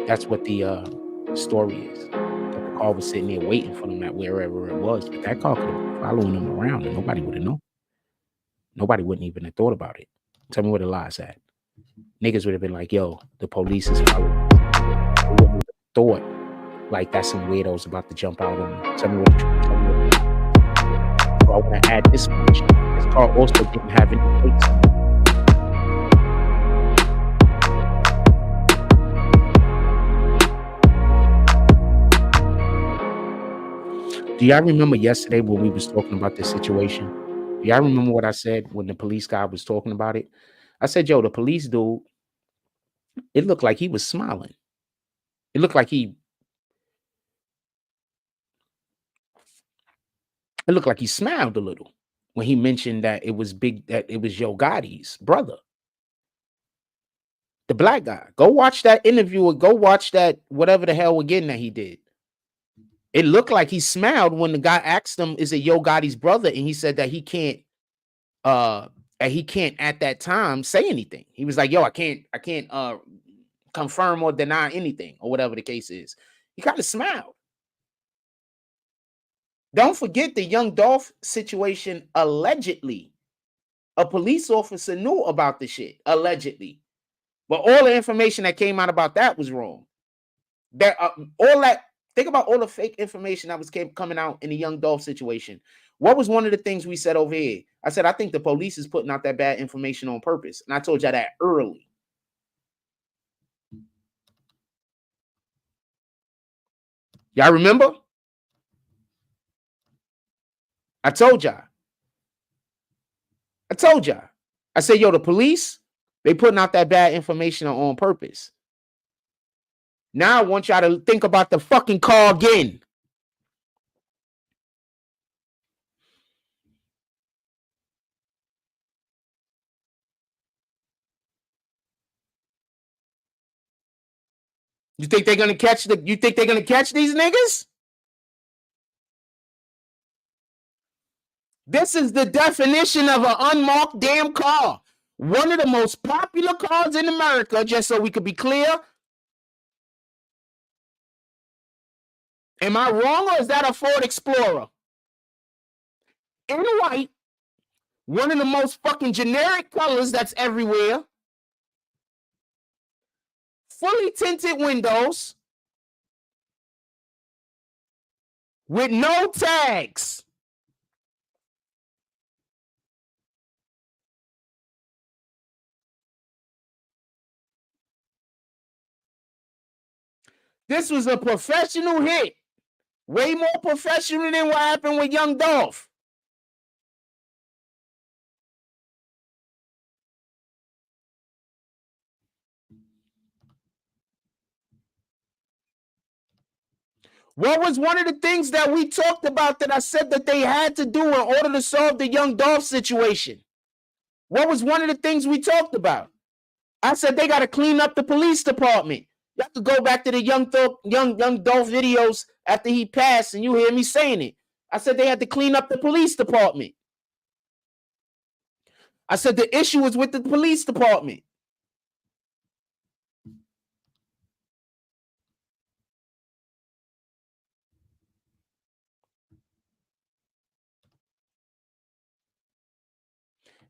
That's what the story is. That the car was sitting there waiting for them at wherever it was, but that car could have been following them around, and nobody would have known. Nobody wouldn't even have thought about it. Tell me where the lie's at. Niggas would have been like, yo, the police is following. They wouldn't have thought like that's some weirdos about to jump out on me. Tell me what. So I want to add this much. This car also didn't have any plates on it. Do y'all remember yesterday when we was talking about this situation? Do y'all remember what I said when the police guy was talking about it? I said, yo, the police dude, it looked like he was smiling. It looked like he smiled a little when he mentioned that it was Yo Gotti's brother. The black guy. Go watch that interview or go watch that whatever the hell again that he did. It looked like he smiled when the guy asked him, is it Yo Gotti's brother? And he said that he can't at that time say anything. He was like, yo, I can't confirm or deny anything or whatever the case is. He kind of smiled. Don't forget the Young Dolph situation. Allegedly, a police officer knew about the shit, allegedly. But all the information that came out about that was wrong. Think about all the fake information that was coming out in the Young Dolph situation. What was one of the things we said over here? I said, I think the police is putting out that bad information on purpose. And I told you that early. Y'all remember? I told y'all. I said, yo, the police, they putting out that bad information on purpose. Now I want y'all to think about the fucking car again. You think they're gonna catch these niggas? This is the definition of an unmarked damn car. One of the most popular cars in America, just so we could be clear. Am I wrong, or is that a Ford Explorer? In white, one of the most fucking generic colors that's everywhere. Fully tinted windows. With no tags. This was a professional hit. Way more professional than what happened with Young Dolph. What was one of the things that we talked about that I said that they had to do in order to solve the Young Dolph situation? What was one of the things we talked about? I said they got to clean up the police department. You have to go back to the Young Dolph videos after he passed, and you hear me saying it. I said they had to clean up the police department. I said the issue was with the police department.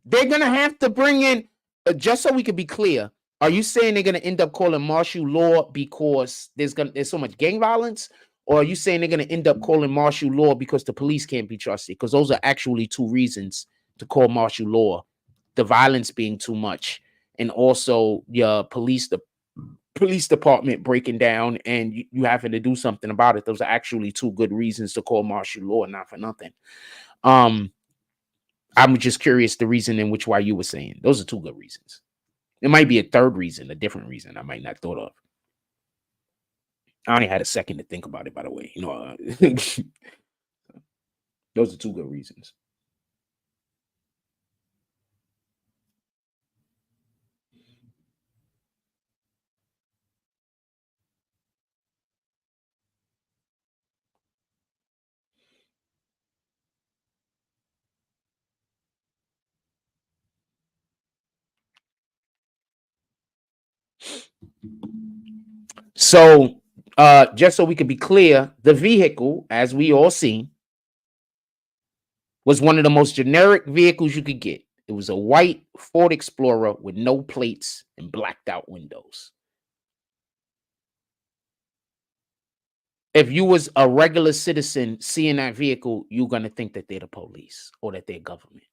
They're going to have to bring in, just so we could be clear, are you saying they're going to end up calling martial law because there's so much gang violence? Or are you saying they're going to end up calling martial law because the police can't be trusted? Because those are actually two reasons to call martial law the violence being too much, and also your police department breaking down, and you having to do something about it. Those are actually two good reasons to call martial law, not for nothing. I'm just curious the reason in which why you were saying. Those are two good reasons. It might be a third reason, a different reason I might not thought of. I only had a second to think about it, by the way. Those are two good reasons. So, just so we could be clear, the vehicle, as we all seen, was one of the most generic vehicles you could get. It was a white Ford Explorer with no plates and blacked out windows. If you was a regular citizen seeing that vehicle, you're going to think that they're the police or that they're government.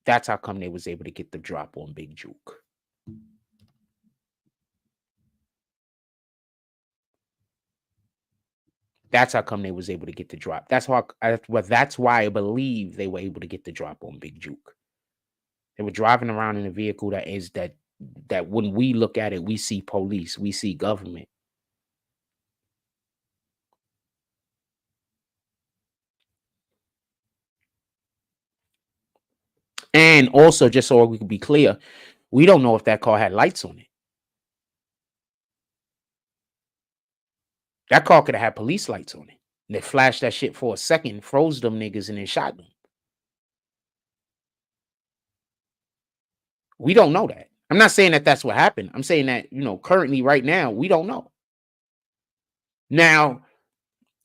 That's how come they was able to get the drop on Big Jook. That's how come they was able to get the drop. That's why I believe they were able to get the drop on Big Jook. They were driving around in a vehicle that when we look at it, we see police, we see government. And also, just so we can be clear, we don't know if that car had lights on it. That car could have had police lights on it. And they flashed that shit for a second, froze them niggas, and then shot them. We don't know that. I'm not saying that that's what happened. I'm saying that, currently right now, we don't know. Now,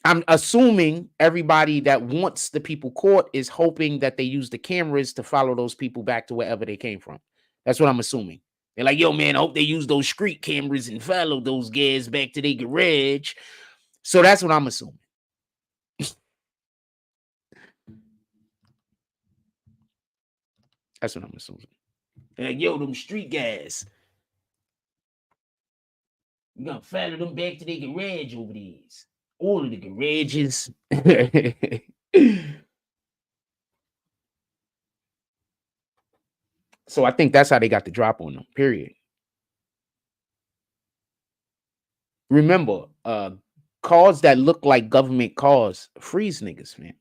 I'm assuming everybody that wants the people caught is hoping that they use the cameras to follow those people back to wherever they came from. That's what I'm assuming. They're like, yo, man, I hope they use those street cameras and follow those guys back to their garage. So that's what I'm assuming. That's what I'm assuming. They're like, yo, them street guys, we're going to follow them back to their garage over these. All of the garages. So I think that's how they got the drop on them, period. Remember, cars that look like government cars freeze niggas, man.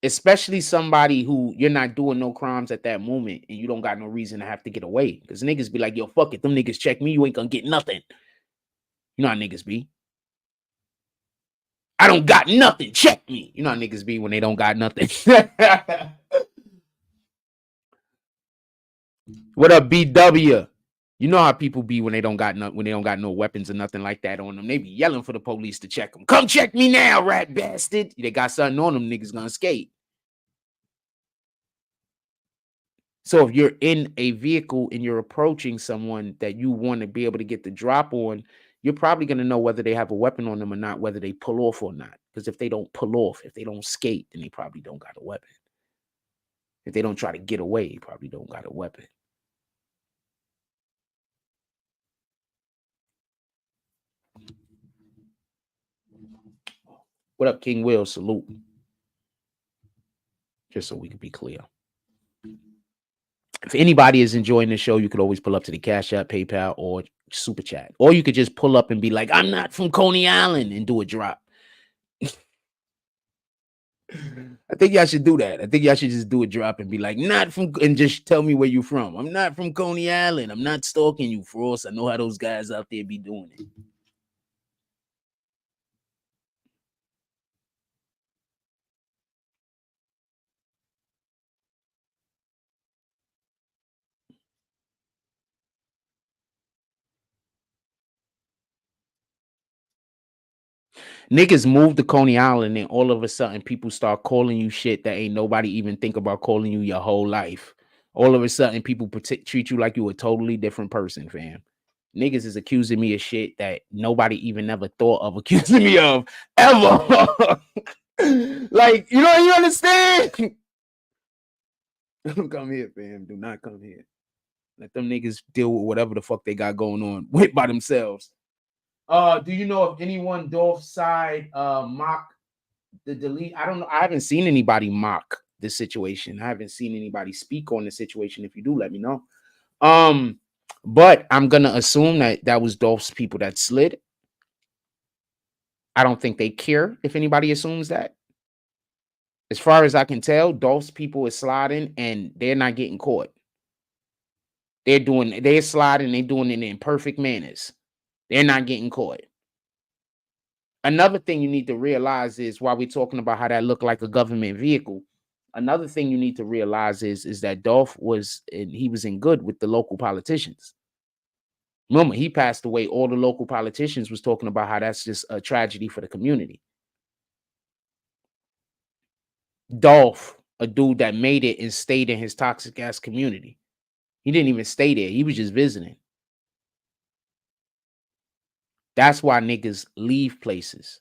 Especially somebody who you're not doing no crimes at that moment and you don't got no reason to have to get away. Because niggas be like, yo, fuck it. Them niggas check me. You ain't gonna get nothing. You know how niggas be. I don't got nothing. Check me. You know how niggas be when they don't got nothing. What up, BW? You know how people be when they don't got no weapons or nothing like that on them. They be yelling for the police to check them. Come check me now, rat bastard. They got something on them, niggas gonna skate. So if you're in a vehicle and you're approaching someone that you want to be able to get the drop on, you're probably going to know whether they have a weapon on them or not, whether they pull off or not. Because if they don't pull off, if they don't skate, then they probably don't got a weapon. If they don't try to get away, they probably don't got a weapon. What up, King Will? Salute. Just so we can be clear. If anybody is enjoying the show, you could always pull up to the Cash App, PayPal, or Super Chat. Or you could just pull up and be like, I'm not from Coney Island, and do a drop. I think y'all should do that. I think y'all should just do a drop and be like, not from, and just tell me where you from. I'm not from Coney Island. I'm not stalking you, Frost. I know how those guys out there be doing it. Niggas move to Coney Island and all of a sudden people start calling you shit that ain't nobody even think about calling you your whole life. All of a sudden people treat you like you a totally different person, fam. Niggas is accusing me of shit that nobody even never thought of accusing me of ever. Like, you understand? Don't come here, fam. Do not come here. Let them niggas deal with whatever the fuck they got going on with by themselves. Do you know if anyone Dolph's side mock the delete? I don't know. I haven't seen anybody mock this situation. I haven't seen anybody speak on the situation. If you do, let me know. But I'm gonna assume that was Dolph's people that slid. I don't think they care if anybody assumes that. As far as I can tell, Dolph's people is sliding and they're not getting caught. They're sliding, they're doing it in perfect manners. They're not getting caught. Another thing you need to realize is, while we're talking about how that looked like a government vehicle, another thing you need to realize is that Dolph was in good with the local politicians. Remember, he passed away. All the local politicians was talking about how that's just a tragedy for the community. Dolph, a dude that made it and stayed in his toxic ass community. He didn't even stay there. He was just visiting. That's why niggas leave places.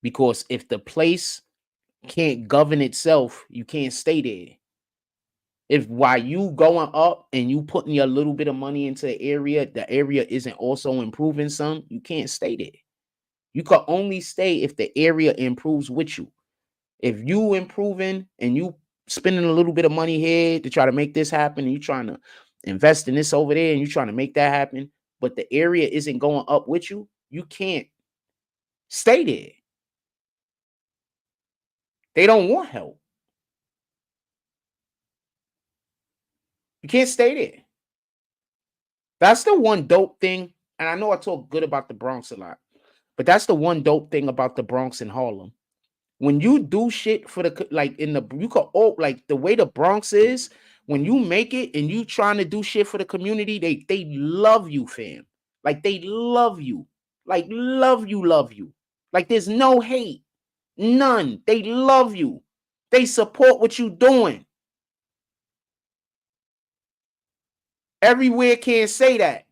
Because if the place can't govern itself, you can't stay there. If while you going up and you putting your little bit of money into the area isn't also improving some, you can't stay there. You can only stay if the area improves with you. If you improving and you spending a little bit of money here to try to make this happen, and you trying to invest in this over there and you trying to make that happen, but the area isn't going up with you, you can't stay there. They don't want help. You can't stay there. That's the one dope thing. And I know I talk good about the Bronx a lot, but that's the one dope thing about the Bronx and Harlem. When you do shit for the, like in the, you could, like the way the Bronx is, when you make it and you trying to do shit for the community, they love you, fam. Like they love you. Like love you. Like there's no hate. None. They love you. They support what you doing. Everywhere can't say that.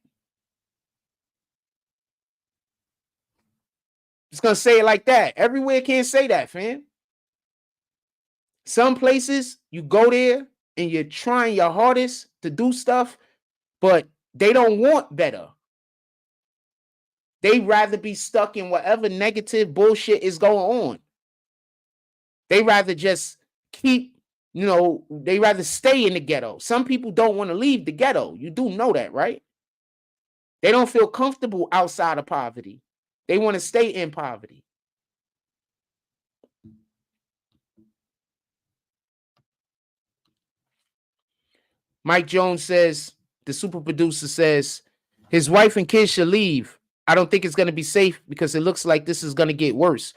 Just gonna say it like that. Everywhere can't say that, fam. Some places you go there and you're trying your hardest to do stuff, but they don't want better. They rather be stuck in whatever negative bullshit is going on. They rather just keep, they rather stay in the ghetto. Some people don't want to leave the ghetto. You do know that, right? They don't feel comfortable outside of poverty. They want to stay in poverty. Mike Jones says, the super producer says, his wife and kids should leave. I don't think it's going to be safe because it looks like this is going to get worse.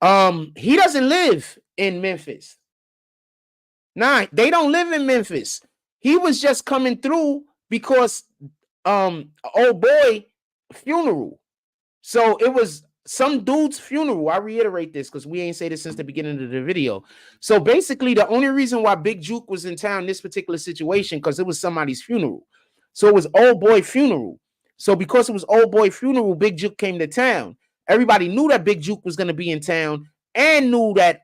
He doesn't live in Memphis. Nah, they don't live in Memphis. He was just coming through because old boy funeral. So it was some dude's funeral. I reiterate this because we ain't say this since the beginning of the video. So basically, the only reason why Big Jook was in town in this particular situation, because it was somebody's funeral. So it was old boy funeral. So because it was old boy funeral, Big Jook came to town. Everybody knew that Big Jook was going to be in town and knew that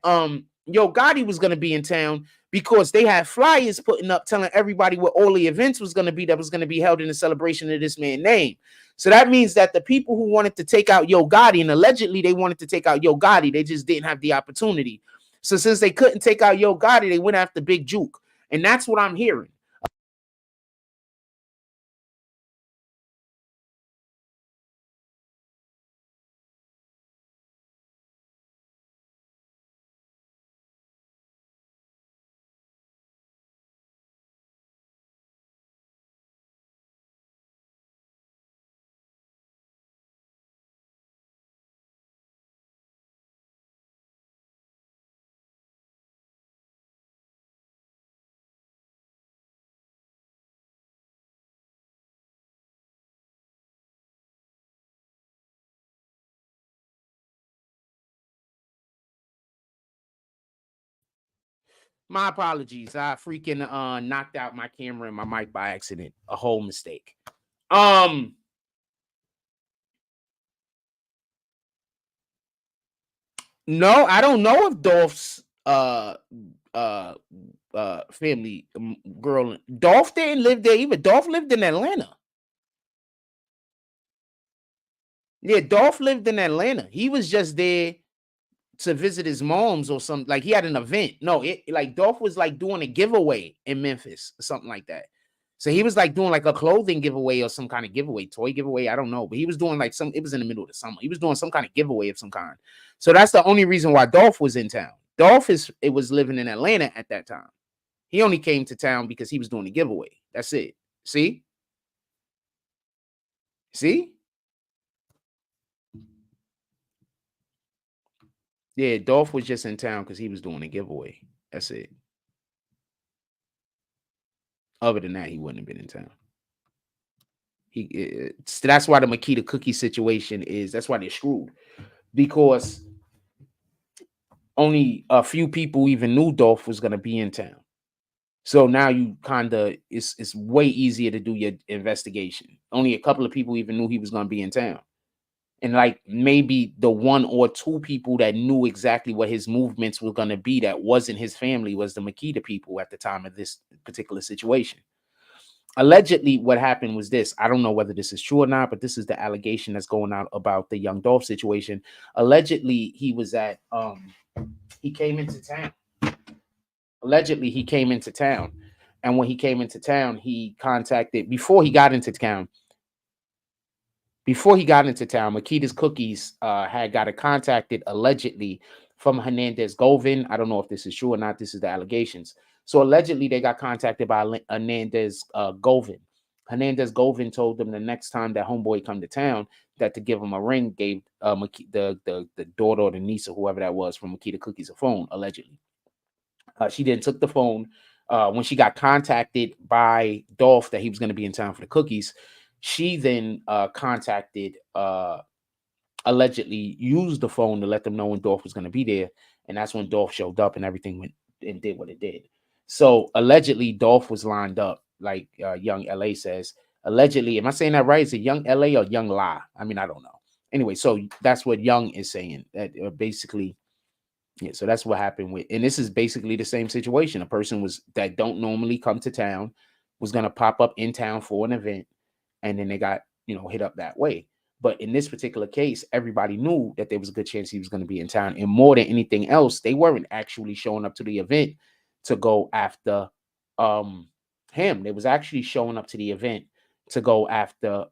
Yo Gotti was going to be in town because they had flyers putting up telling everybody what all the events was going to be that was going to be held in the celebration of this man's name. So that means that the people who wanted to take out Yo Gotti, and allegedly they wanted to take out Yo Gotti, they just didn't have the opportunity. So since they couldn't take out Yo Gotti, they went after Big Jook. And that's what I'm hearing. My apologies. I freaking knocked out my camera and my mic by accident. A whole mistake. No, I don't know if Dolph's family girl. Dolph didn't live there either. Dolph lived in Atlanta. Yeah, Dolph lived in Atlanta. He was just there to visit his mom's or something. Like he had an event. No, like Dolph was like doing a giveaway in Memphis or something like that. So he was like doing like a clothing giveaway or some kind of giveaway, toy giveaway. I don't know, but he was doing like it was in the middle of the summer. He was doing some kind of giveaway of some kind. So that's the only reason why Dolph was in town. Dolph was living in Atlanta at that time. He only came to town because he was doing the giveaway. That's it. See? See? Yeah, Dolph was just in town because he was doing a giveaway. That's it. Other than that, he wouldn't have been in town. That's why the Makita cookie situation is. That's why they're screwed, because only a few people even knew Dolph was going to be in town. So now you it's way easier to do your investigation. Only a couple of people even knew he was going to be in town. And like maybe the one or two people that knew exactly what his movements were going to be that wasn't his family was the Makita people at the time of this particular situation. Allegedly, what happened was this. I don't know whether this is true or not, but this is the allegation that's going out about the young Dolph situation. Allegedly, he came into town. Allegedly, he came into town. And when he came into town, before he got into town, Makita's Cookies had got contacted allegedly from Hernandez Govin. I don't know if this is true or not. This is the allegations. So allegedly, they got contacted by Hernandez Govin. Hernandez Govin told them the next time that homeboy come to town that to give him a ring, gave the daughter or the niece or whoever that was from Makita Cookies a phone, allegedly. She then took the phone. When she got contacted by Dolph that he was going to be in town for the cookies, she then allegedly used the phone to let them know when Dolph was going to be there. And that's when Dolph showed up and everything went and did what it did. So allegedly, Dolph was lined up, like Young LA says. Allegedly, am I saying that right? Is it Young LA or Young La? I mean, I don't know. Anyway, so that's what Young is saying. That basically, yeah, so that's what happened with, and this is basically the same situation. A person that don't normally come to town was going to pop up in town for an event, and then they got, hit up that way. But in this particular case, everybody knew that there was a good chance he was going to be in town. And more than anything else, they weren't actually showing up to the event to go after him. They was actually showing up to the event to go after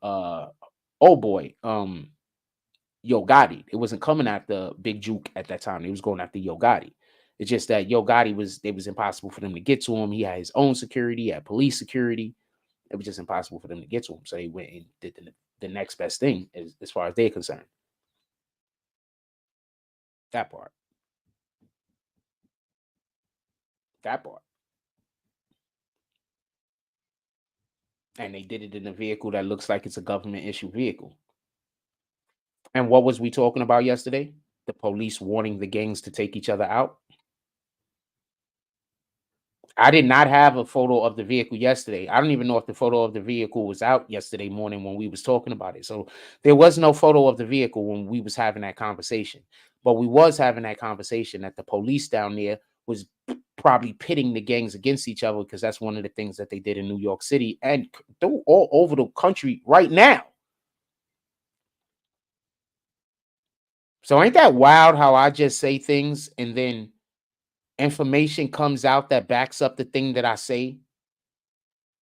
Yo Gotti. It wasn't coming after Big Jook at that time. It was going after Yo Gotti. It's just that Yo Gotti it was impossible for them to get to him. He had his own security, he had police security. It was just impossible for them to get to him. So they went and did the next best thing as far as they're concerned. That part. That part. And they did it in a vehicle that looks like it's a government issue vehicle. And what was we talking about yesterday? The police warning the gangs to take each other out. I did not have a photo of the vehicle yesterday. I don't even know if the photo of the vehicle was out yesterday morning when we was talking about it. So there was no photo of the vehicle when we was having that conversation. But we was having that conversation that the police down there was probably pitting the gangs against each other, because that's one of the things that they did in New York City and all over the country right now. So ain't that wild how I just say things and then information comes out that backs up the thing that I say?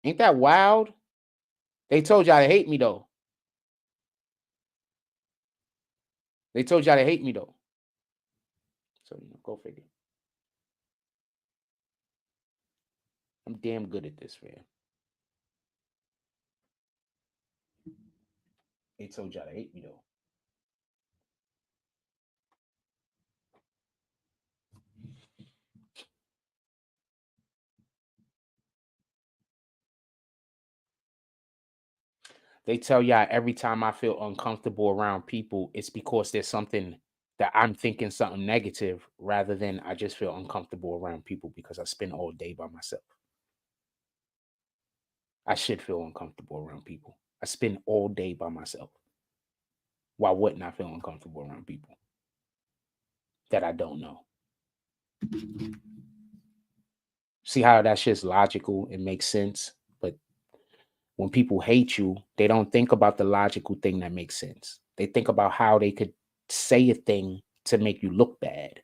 Ain't that wild? They told y'all to hate me, though. They told y'all to hate me, though. So, go figure. I'm damn good at this, man. They told y'all to hate me, though. They tell y'all every time I feel uncomfortable around people, it's because there's something that I'm thinking something negative, rather than I just feel uncomfortable around people because I spend all day by myself. I should feel uncomfortable around people. I spend all day by myself. Why wouldn't I feel uncomfortable around people? that I don't know. See how that shit's logical? It makes sense. But when people hate you, they don't think about the logical thing that makes sense. They think about how they could say a thing to make you look bad.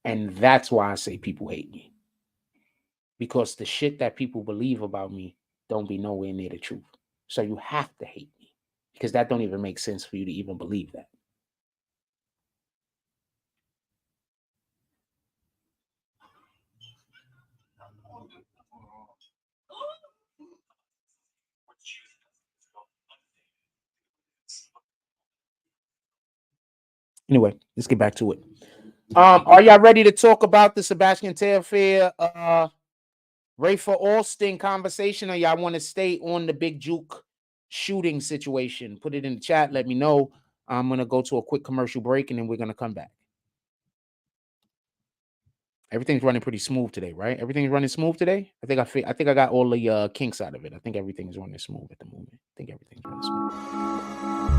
And that's why I say people hate me. Because the shit that people believe about me don't be nowhere near the truth. So you have to hate me. Because that don't even make sense for you to even believe that. Anyway, let's get back to it. Are y'all ready to talk about the Sabastian Telfair, Rafer Alston conversation, or y'all want to stay on the Big Jook shooting situation? Put it in the chat. Let me know. I'm going to go to a quick commercial break, and then we're going to come back. Everything's running pretty smooth today, right? Everything's running smooth today. I think I got all the kinks out of it. I think everything's running smooth at the moment. I think everything's running smooth.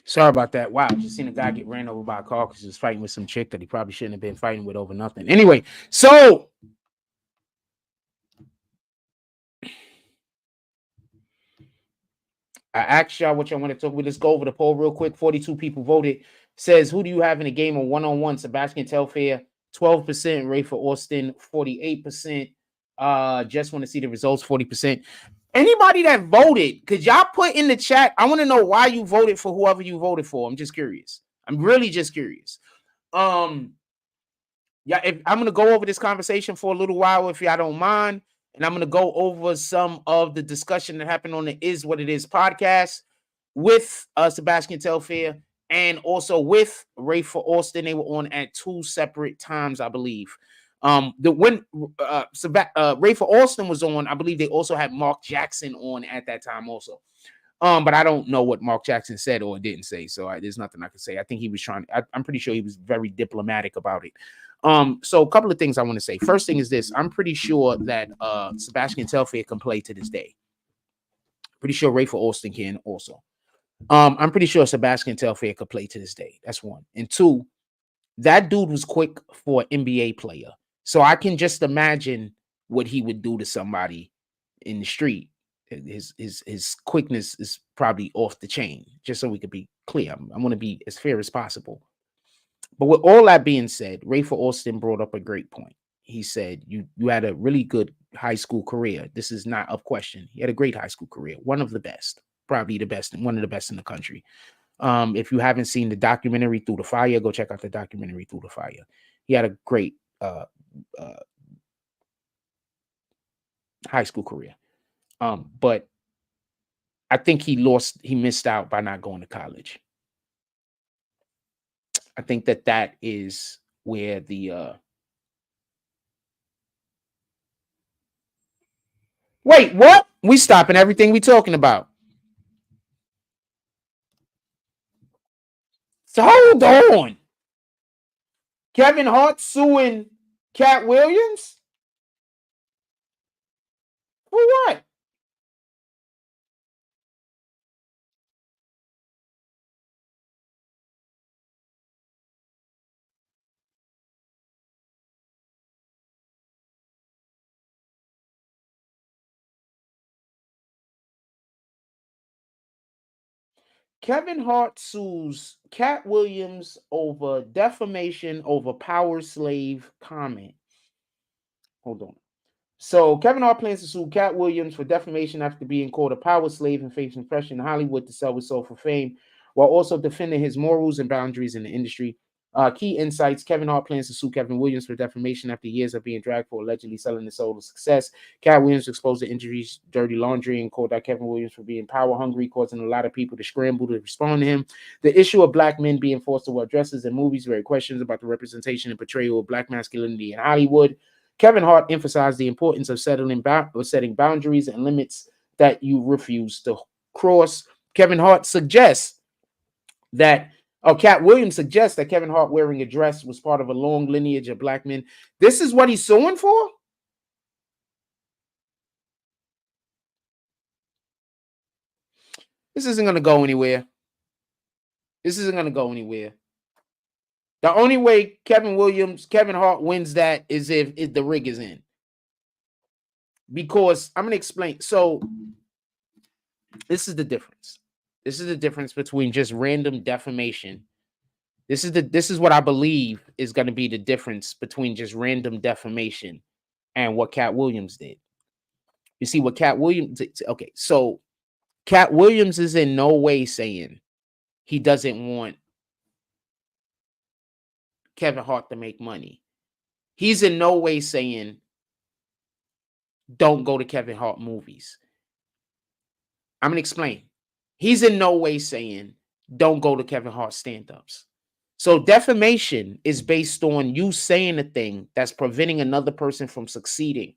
Sorry about that. Wow, just seen a guy get ran over by a car because he was fighting with some chick that he probably shouldn't have been fighting with over nothing. Anyway, so I asked y'all what y'all want to talk about. Let's go over the poll real quick. 42 people voted. Says, who do you have in a game of one-on-one? Sabastian Telfair, 12%. Rafer Alston, 48%. Just want to see the results, 40%. Anybody that voted, could y'all put in the chat? I want to know why you voted for whoever you voted for. I'm just curious. I'm really just curious. Yeah, I'm gonna go over this conversation for a little while, if y'all don't mind, and I'm gonna go over some of the discussion that happened on the Is What It Is podcast with Sabastian Telfair and also with Rafer Alston. They were on at 2 separate times, I believe. When Rafer Alston was on, I believe they also had Mark Jackson on at that time also. But I don't know what Mark Jackson said or didn't say, so there's nothing I can say. I think he was I'm pretty sure he was very diplomatic about it. So a couple of things I want to say. First thing is this: I'm pretty sure that Sabastian Telfair can play to this day. Pretty sure Rafer Alston can also. I'm pretty sure Sabastian Telfair could play to this day. That's one. And two, that dude was quick for an NBA player. So I can just imagine what he would do to somebody in the street. his quickness is probably off the chain. Just so we could be clear, I want to be as fair as possible. But with all that being said, Rafer Alston brought up a great point. He said you had a really good high school career. This is not up question. He had a great high school career, one of the best, probably the best, and one of the best in the country. If you haven't seen the documentary Through the Fire, go check out the documentary Through the Fire. He had a great high school career. But I think he missed out by not going to college. I think that is where the wait, what? We stopping everything we talking about. So hold on. Kevin Hart suing Cat Williams? For what? Kevin Hart sues Cat Williams over defamation over power slave comment. Hold on. So Kevin Hart plans to sue Cat Williams for defamation after being called a power slave and facing pressure in Hollywood to sell his soul for fame, while also defending his morals and boundaries in the industry. Key insights: Kevin Hart plans to sue Kevin Williams for defamation after years of being dragged for allegedly selling his soul to success. Cat Williams exposed the injuries, dirty laundry, and called out Kevin Williams for being power hungry, causing a lot of people to scramble to respond to him. The issue of black men being forced to wear dresses in movies raised questions about the representation and portrayal of black masculinity in Hollywood. Kevin Hart emphasized the importance of setting boundaries and limits that you refuse to cross. Kevin Hart suggests that Cat Williams suggests that Kevin Hart wearing a dress was part of a long lineage of black men. This is what he's suing for? This isn't going to go anywhere. This isn't going to go anywhere. The only way Kevin Hart wins that is if the rig is in. Because I'm going to explain. So this is the difference. This is the difference between just random defamation. This is what I believe is going to be the difference between just random defamation and what Cat Williams did. You see what Cat Williams did? Okay, so Cat Williams is in no way saying he doesn't want Kevin Hart to make money. He's in no way saying don't go to Kevin Hart movies. I'm going to explain. He's in no way saying don't go to Kevin Hart stand-ups. So defamation is based on you saying a thing that's preventing another person from succeeding.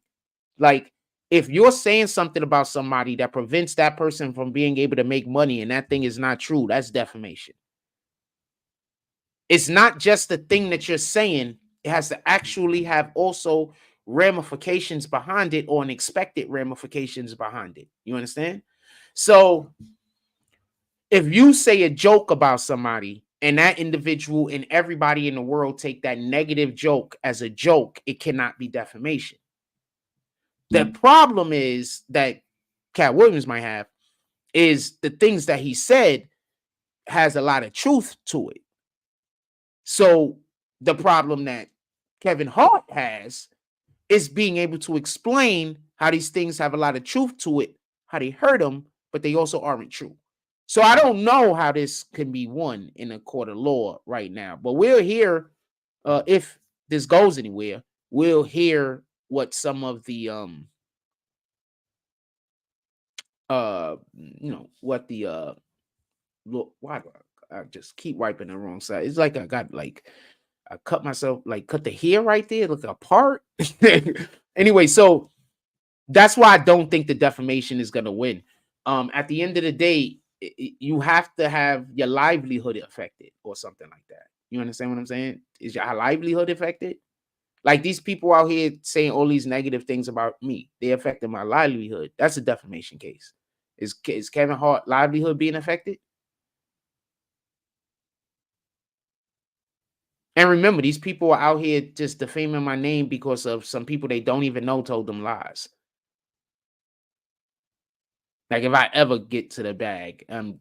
Like if you're saying something about somebody that prevents that person from being able to make money and that thing is not true, that's defamation. It's not just the thing that you're saying. It has to actually have also ramifications behind it or unexpected ramifications behind it. You understand? So if you say a joke about somebody and that individual and everybody in the world take that negative joke as a joke, it cannot be defamation. The problem is that Cat Williams might have is the things that he said has a lot of truth to it. So the problem that Kevin Hart has is being able to explain how these things have a lot of truth to it, how they hurt him, but they also aren't true. So I don't know how this can be won in a court of law right now, but we'll hear if this goes anywhere. We'll hear what some of the what the look. Why do I just keep wiping the wrong side? It's like I cut myself, like cut the hair right there, look apart. Anyway, so that's why I don't think the defamation is gonna win. At the end of the day, you have to have your livelihood affected or something like that. You understand what I'm saying? Is your livelihood affected? Like these people out here saying all these negative things about me, they affected my livelihood. That's a defamation case. Is Kevin Hart livelihood being affected? And remember, these people are out here just defaming my name because of some people they don't even know told them lies. Like if I ever get to the bag, I'm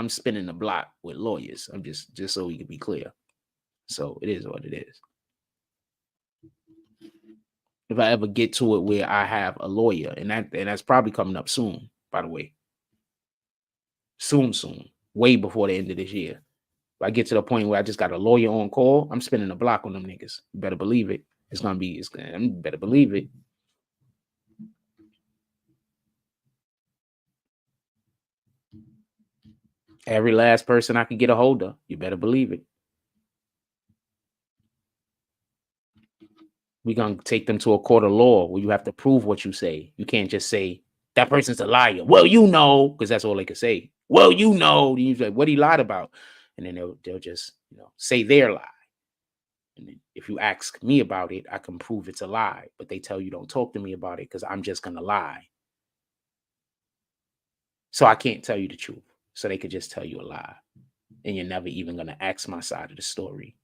spinning the block with lawyers. I'm just so we can be clear. So it is what it is. If I ever get to it where I have a lawyer, and that's probably coming up soon, by the way. Soon, way before the end of this year. If I get to the point where I just got a lawyer on call, I'm spinning the block on them niggas. You better believe it. You better believe it. Every last person I can get a hold of, you better believe it. We're going to take them to a court of law where you have to prove what you say. You can't just say, that person's a liar. Well, you know, because that's all they can say. Well, you know, you say, what he lied about. And then they'll just, say their lie. And then if you ask me about it, I can prove it's a lie. But they tell you don't talk to me about it because I'm just going to lie. So I can't tell you the truth. So they could just tell you a lie. And you're never even going to ask my side of the story.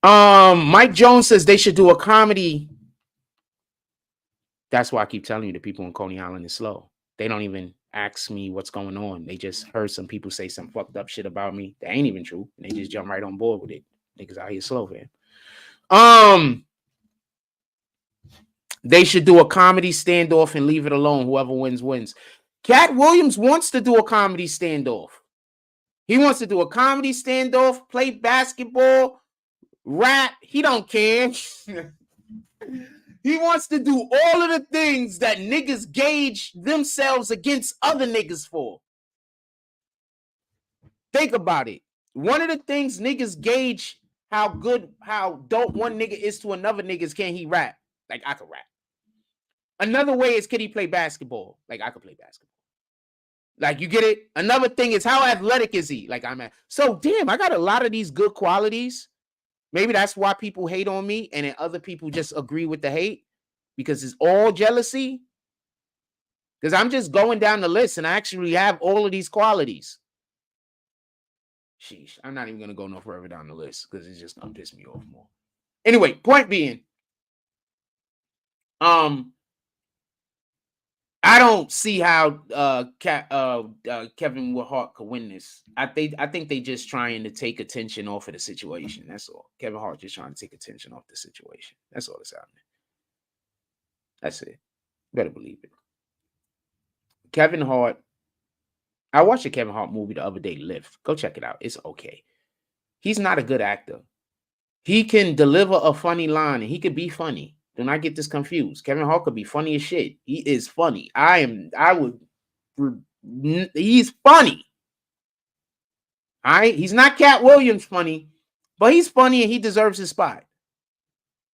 Mike Jones says they should do a comedy. That's why I keep telling you the people in Coney Island is slow. They don't even ask me what's going on. They just heard some people say some fucked up shit about me. That ain't even true. And they just jump right on board with it. Niggas out here slow, man. They should do a comedy standoff and leave it alone. Whoever wins, wins. Cat Williams wants to do a comedy standoff. He wants to do a comedy standoff, play basketball, rap. He don't care. He wants to do all of the things that niggas gauge themselves against other niggas for. Think about it. One of the things niggas gauge how dope one nigga is to another nigga is, can he rap? Like, I can rap. Another way is, can he play basketball? Like, I can play basketball. Like, you get it? Another thing is, how athletic is he? Like, so damn, I got a lot of these good qualities. Maybe that's why people hate on me, and then other people just agree with the hate because it's all jealousy. Because I'm just going down the list, and I actually have all of these qualities. Sheesh, I'm not even going to go no further down the list because it's just going to piss me off more. Anyway, point being, I don't see how Kevin Hart could win this. I think they just trying to take attention off of the situation. That's all. Kevin Hart just trying to take attention off the situation. That's all that's happening. That's it. Better believe it. Kevin Hart. I watched a Kevin Hart movie the other day, Lift. Go check it out. It's okay. He's not a good actor. He can deliver a funny line and he could be funny. Do not get this confused. Kevin Hart could be funny as shit. He is funny. He's funny. All right. He's not Cat Williams funny, but he's funny and he deserves his spot.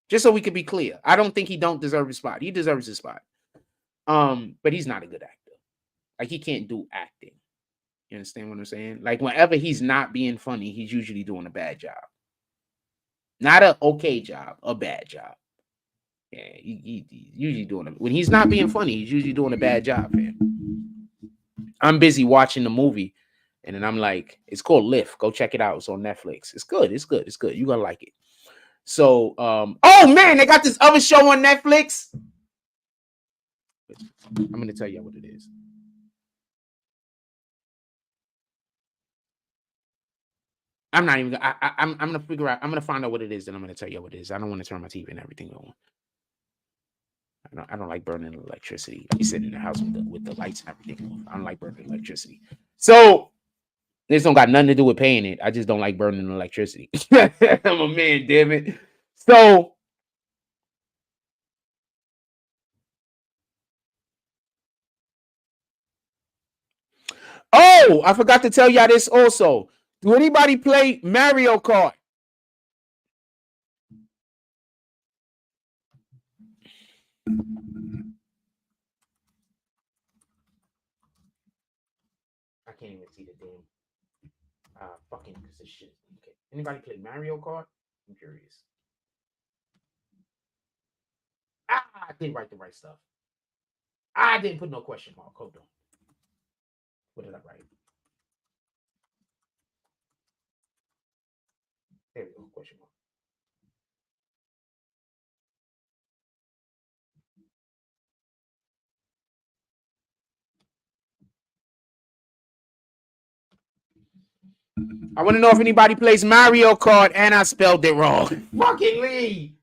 Just so we could be clear. I don't think he don't deserve his spot. He deserves his spot. But he's not a good actor. Like, he can't do acting. You understand what I'm saying? Like, whenever he's not being funny, he's usually doing a bad job. Not an okay job, a bad job. Yeah, he's usually doing it. When he's not being funny, he's usually doing a bad job, man. I'm busy watching the movie, and then I'm like, it's called Lift. Go check it out. It's on Netflix. It's good. It's good. It's good. You're gonna like it. So, oh man, they got this other show on Netflix. I'm gonna tell you what it is. I'm not even. I'm gonna figure out. I'm gonna find out what it is, and I'm gonna tell you what it is. I don't want to turn my TV and everything on. I don't like burning electricity. I be sitting in the house with the lights and everything on. I don't like burning electricity. So this don't got nothing to do with paying it. I just don't like burning electricity. I'm a man, damn it. So oh, I forgot to tell y'all this also. Do anybody play Mario Kart? I can't even see the damn fucking piece of shit. Okay. Anybody play Mario Kart? I'm curious. I didn't write the right stuff. I didn't put no question mark. Hold on. What did I write? There we go. Question mark. I want to know if anybody plays Mario Kart and I spelled it wrong. Fucking Lee.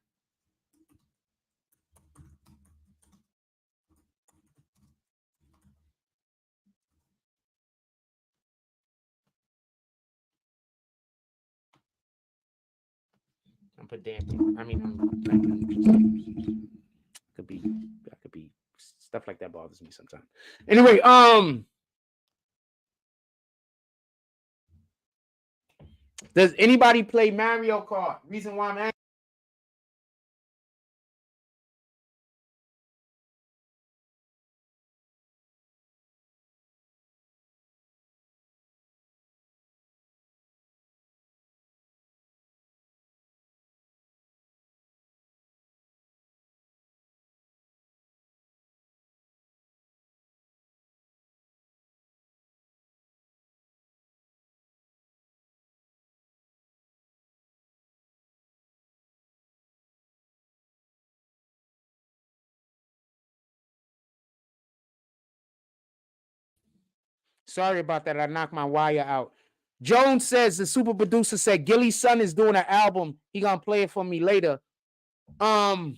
I'm pedantic. I mean, could be stuff like that bothers me sometimes. Anyway, does anybody play Mario Kart? Reason why I'm asking. Sorry about that. I knocked my wire out. Jones says the super producer said Gilly's son is doing an album. He gonna play it for me later. I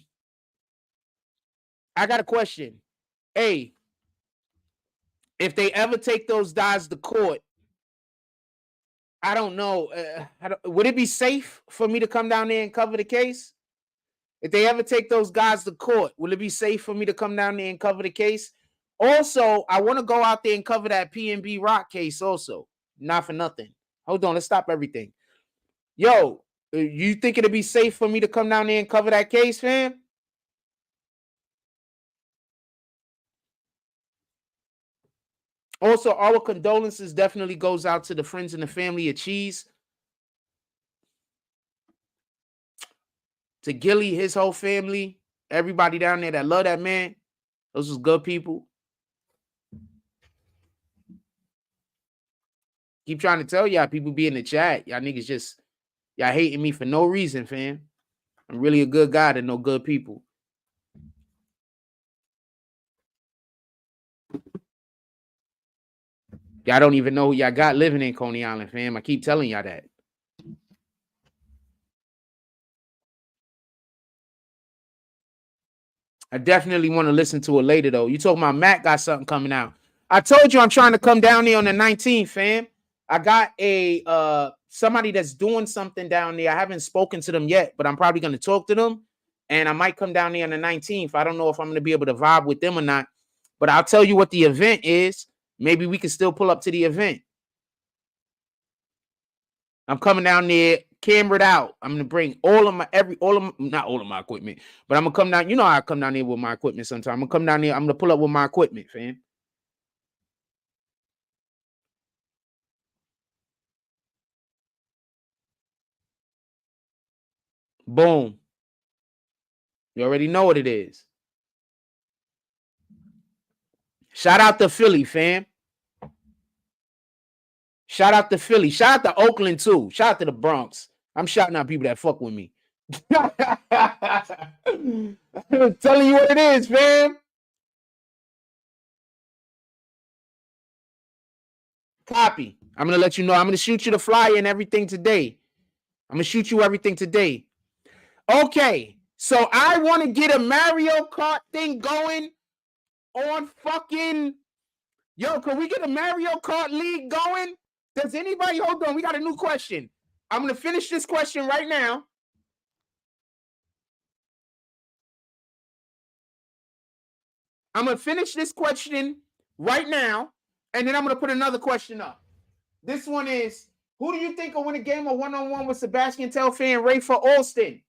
got a question. Hey, if they ever take those guys to court, I don't know. Would it be safe for me to come down there and cover the case? If they ever take those guys to court, will it be safe for me to come down there and cover the case? Also, I want to go out there and cover that PNB Rock case also. Not for nothing. Hold on, let's stop everything. Yo, you think it'd be safe for me to come down there and cover that case, fam? Also, our condolences definitely goes out to the friends and the family of Cheese. To Gilly, his whole family, everybody down there that love that man. Those was good people. Keep trying to tell y'all, people be in the chat. Y'all niggas just, y'all hating me for no reason, fam. I'm really a good guy to know good people. Y'all don't even know who y'all got living in Coney Island, fam. I keep telling y'all that. I definitely want to listen to it later, though. You talking about Matt got something coming out. I told you I'm trying to come down there on the 19th, fam. I got a somebody that's doing something down there. I haven't spoken to them yet, but I'm probably going to talk to them. And I might come down there on the 19th. I don't know if I'm going to be able to vibe with them or not. But I'll tell you what the event is. Maybe we can still pull up to the event. I'm coming down there, cameraed out. I'm gonna bring not all of my equipment, but I'm gonna come down. You know how I come down here with my equipment sometimes. I'm gonna come down here. I'm gonna pull up with my equipment, fam. Boom. You already know what it is. Shout out to Philly, fam. Shout out to Philly. Shout out to Oakland too. Shout out to the Bronx. I'm shouting out people that fuck with me. I'm telling you what it is, fam. Copy. I'm gonna let you know. I'm gonna shoot you the flyer and everything today. I'm gonna shoot you everything today. Okay, so I want to get a Mario Kart thing going on fucking. Yo, can we get a Mario Kart league going? Does anybody, hold on, we got a new question. I'm gonna finish this question right now. I'm gonna finish this question right now, and then I'm gonna put another question up. This one is: who do you think will win a game of one-on-one with Sabastian Telfair and Rafer Alston?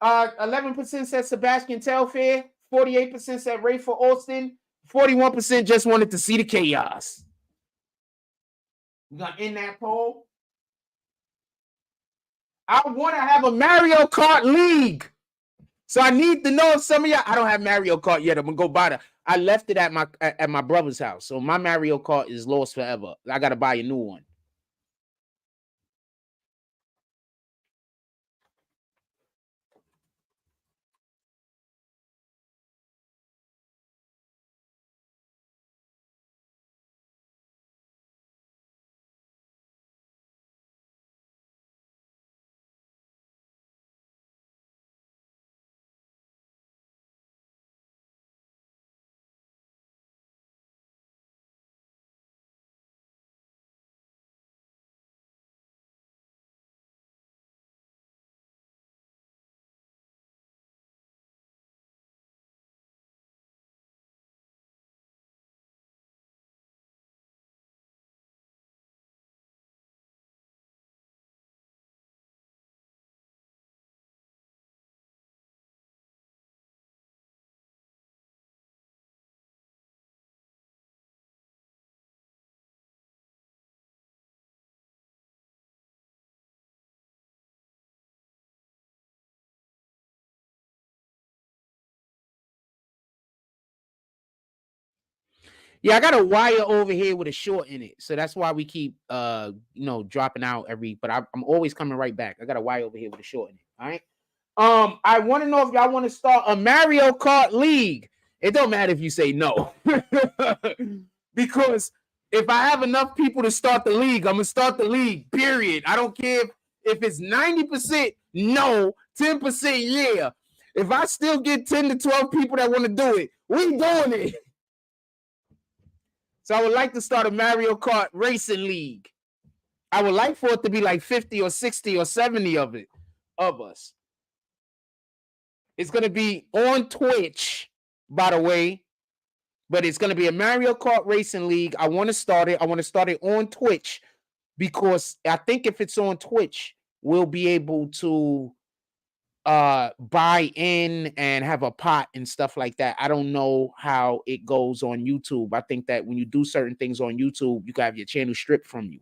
11% said Sabastian Telfair, 48% said Rafer Alston, 41% just wanted to see the chaos. We're gonna end that poll. I want to have a Mario Kart league. So I need to know if some of y'all. I don't have Mario Kart yet. I'm gonna go buy it. I left it at my brother's house. So my Mario Kart is lost forever. I gotta buy a new one. Yeah, I got a wire over here with a short in it. So that's why we keep dropping out but I'm always coming right back. I got a wire over here with a short in it. All right. I want to know if y'all want to start a Mario Kart league. It don't matter if you say no. Because if I have enough people to start the league, I'm gonna start the league, period. I don't care if it's 90% no, 10% yeah. If I still get 10 to 12 people that want to do it, we doing it. So I would like to start a Mario Kart racing league. I would like for it to be like 50 or 60 or 70 of us. It's going to be on Twitch, by the way, but it's going to be a Mario Kart racing league. I want to start it. I want to start it on Twitch because I think if it's on Twitch, we'll be able to buy in and have a pot and stuff like that. I don't know how it goes on YouTube. I think that when you do certain things on YouTube, you can have your channel stripped from you.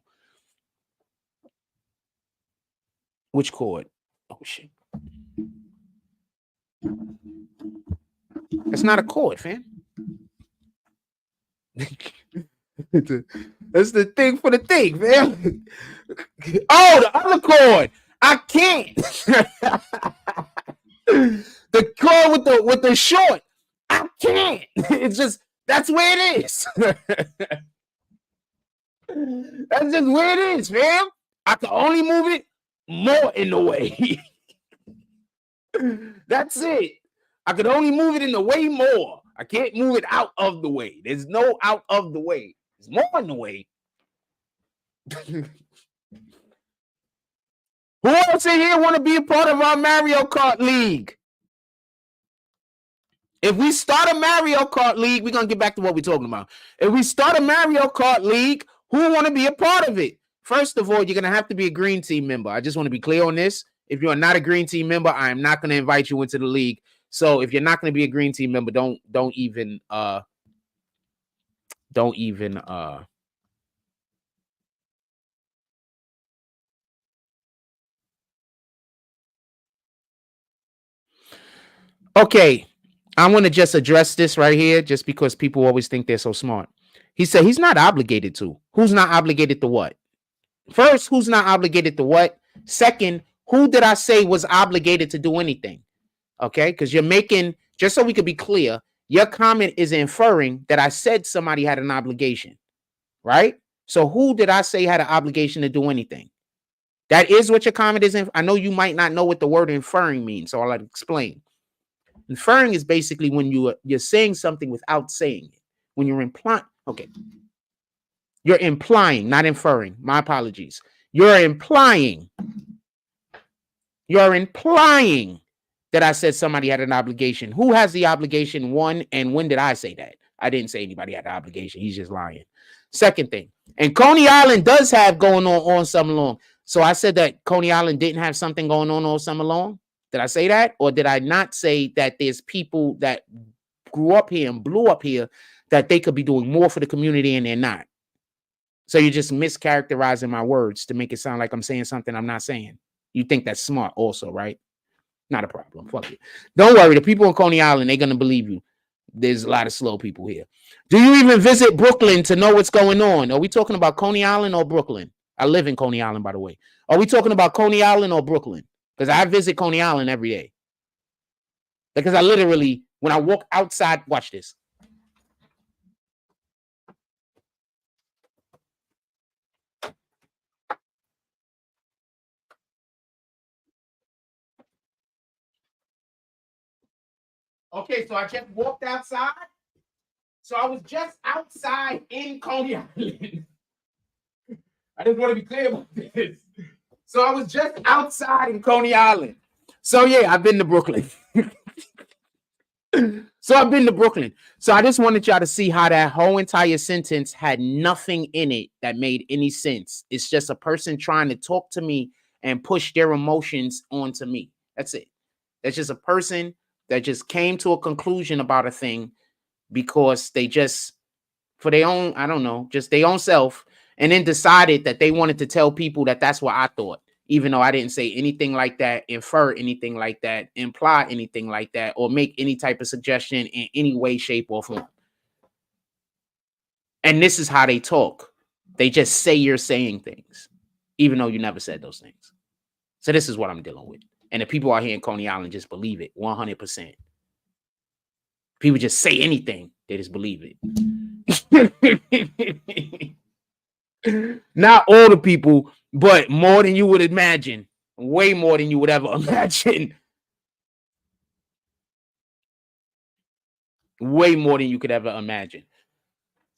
Which cord? Oh shit. That's not a cord, fam. That's the thing for the thing, man. Oh, the other cord. I can't. The cord with the short. I can't. It's just that's where it is. That's just where it is, fam. I can only move it more in the way. That's it. I could only move it in the way more. I can't move it out of the way. There's no out of the way. There's more in the way. Who else in here want to be a part of our Mario Kart league? If we start a Mario Kart league, we're going to get back to what we're talking about. If we start a Mario Kart league, who want to be a part of it? First of all, you're going to have to be a green team member. I just want to be clear on this. If you're not a green team member, I am not going to invite you into the league. So if you're not going to be a green team member, don't even Okay, I want to just address this right here just because people always think they're so smart. He said he's not obligated to. Who's not obligated to what? First, who's not obligated to what? Second, who did I say was obligated to do anything? Okay, because you're making, just so we could be clear, your comment is inferring that I said somebody had an obligation, right? So who did I say had an obligation to do anything? That is what your comment is. I know you might not know what the word inferring means, so I'll explain. Inferring is basically when you're saying something without saying it. When you're implying, okay. You're implying, not inferring. My apologies. You're implying that I said somebody had an obligation. Who has the obligation? One, and when did I say that? I didn't say anybody had an obligation. He's just lying. Second thing, and Coney Island does have going on all summer long. So I said that Coney Island didn't have something going on all summer long. Did I say that? Or did I not say that there's people that grew up here and blew up here that they could be doing more for the community and they're not? So you're just mischaracterizing my words to make it sound like I'm saying something I'm not saying. You think that's smart also, right? Not a problem. Fuck it. Don't worry. The people in Coney Island, they're going to believe you. There's a lot of slow people here. Do you even visit Brooklyn to know what's going on? Are we talking about Coney Island or Brooklyn? I live in Coney Island, by the way. Are we talking about Coney Island or Brooklyn? Because I visit Coney Island every day. Because I literally, when I walk outside, watch this. Okay, so I just walked outside. So I was just outside in Coney Island. I just want to be clear about this. So I was just outside in Coney Island. So yeah, I've been to Brooklyn. So I've been to Brooklyn. So I just wanted y'all to see how that whole entire sentence had nothing in it that made any sense. It's just a person trying to talk to me and push their emotions onto me. That's it. That's just a person that just came to a conclusion about a thing because they just, for their own, I don't know, just their own self, and then decided that they wanted to tell people that that's what I thought, even though I didn't say anything like that, infer anything like that, imply anything like that, or make any type of suggestion in any way, shape, or form. And this is how they talk. They just say you're saying things, even though you never said those things. So this is what I'm dealing with. And the people out here in Coney Island just believe it 100%. People just say anything. They just believe it. Not all the people, but more than you would imagine. Way more than you would ever imagine. Way more than you could ever imagine.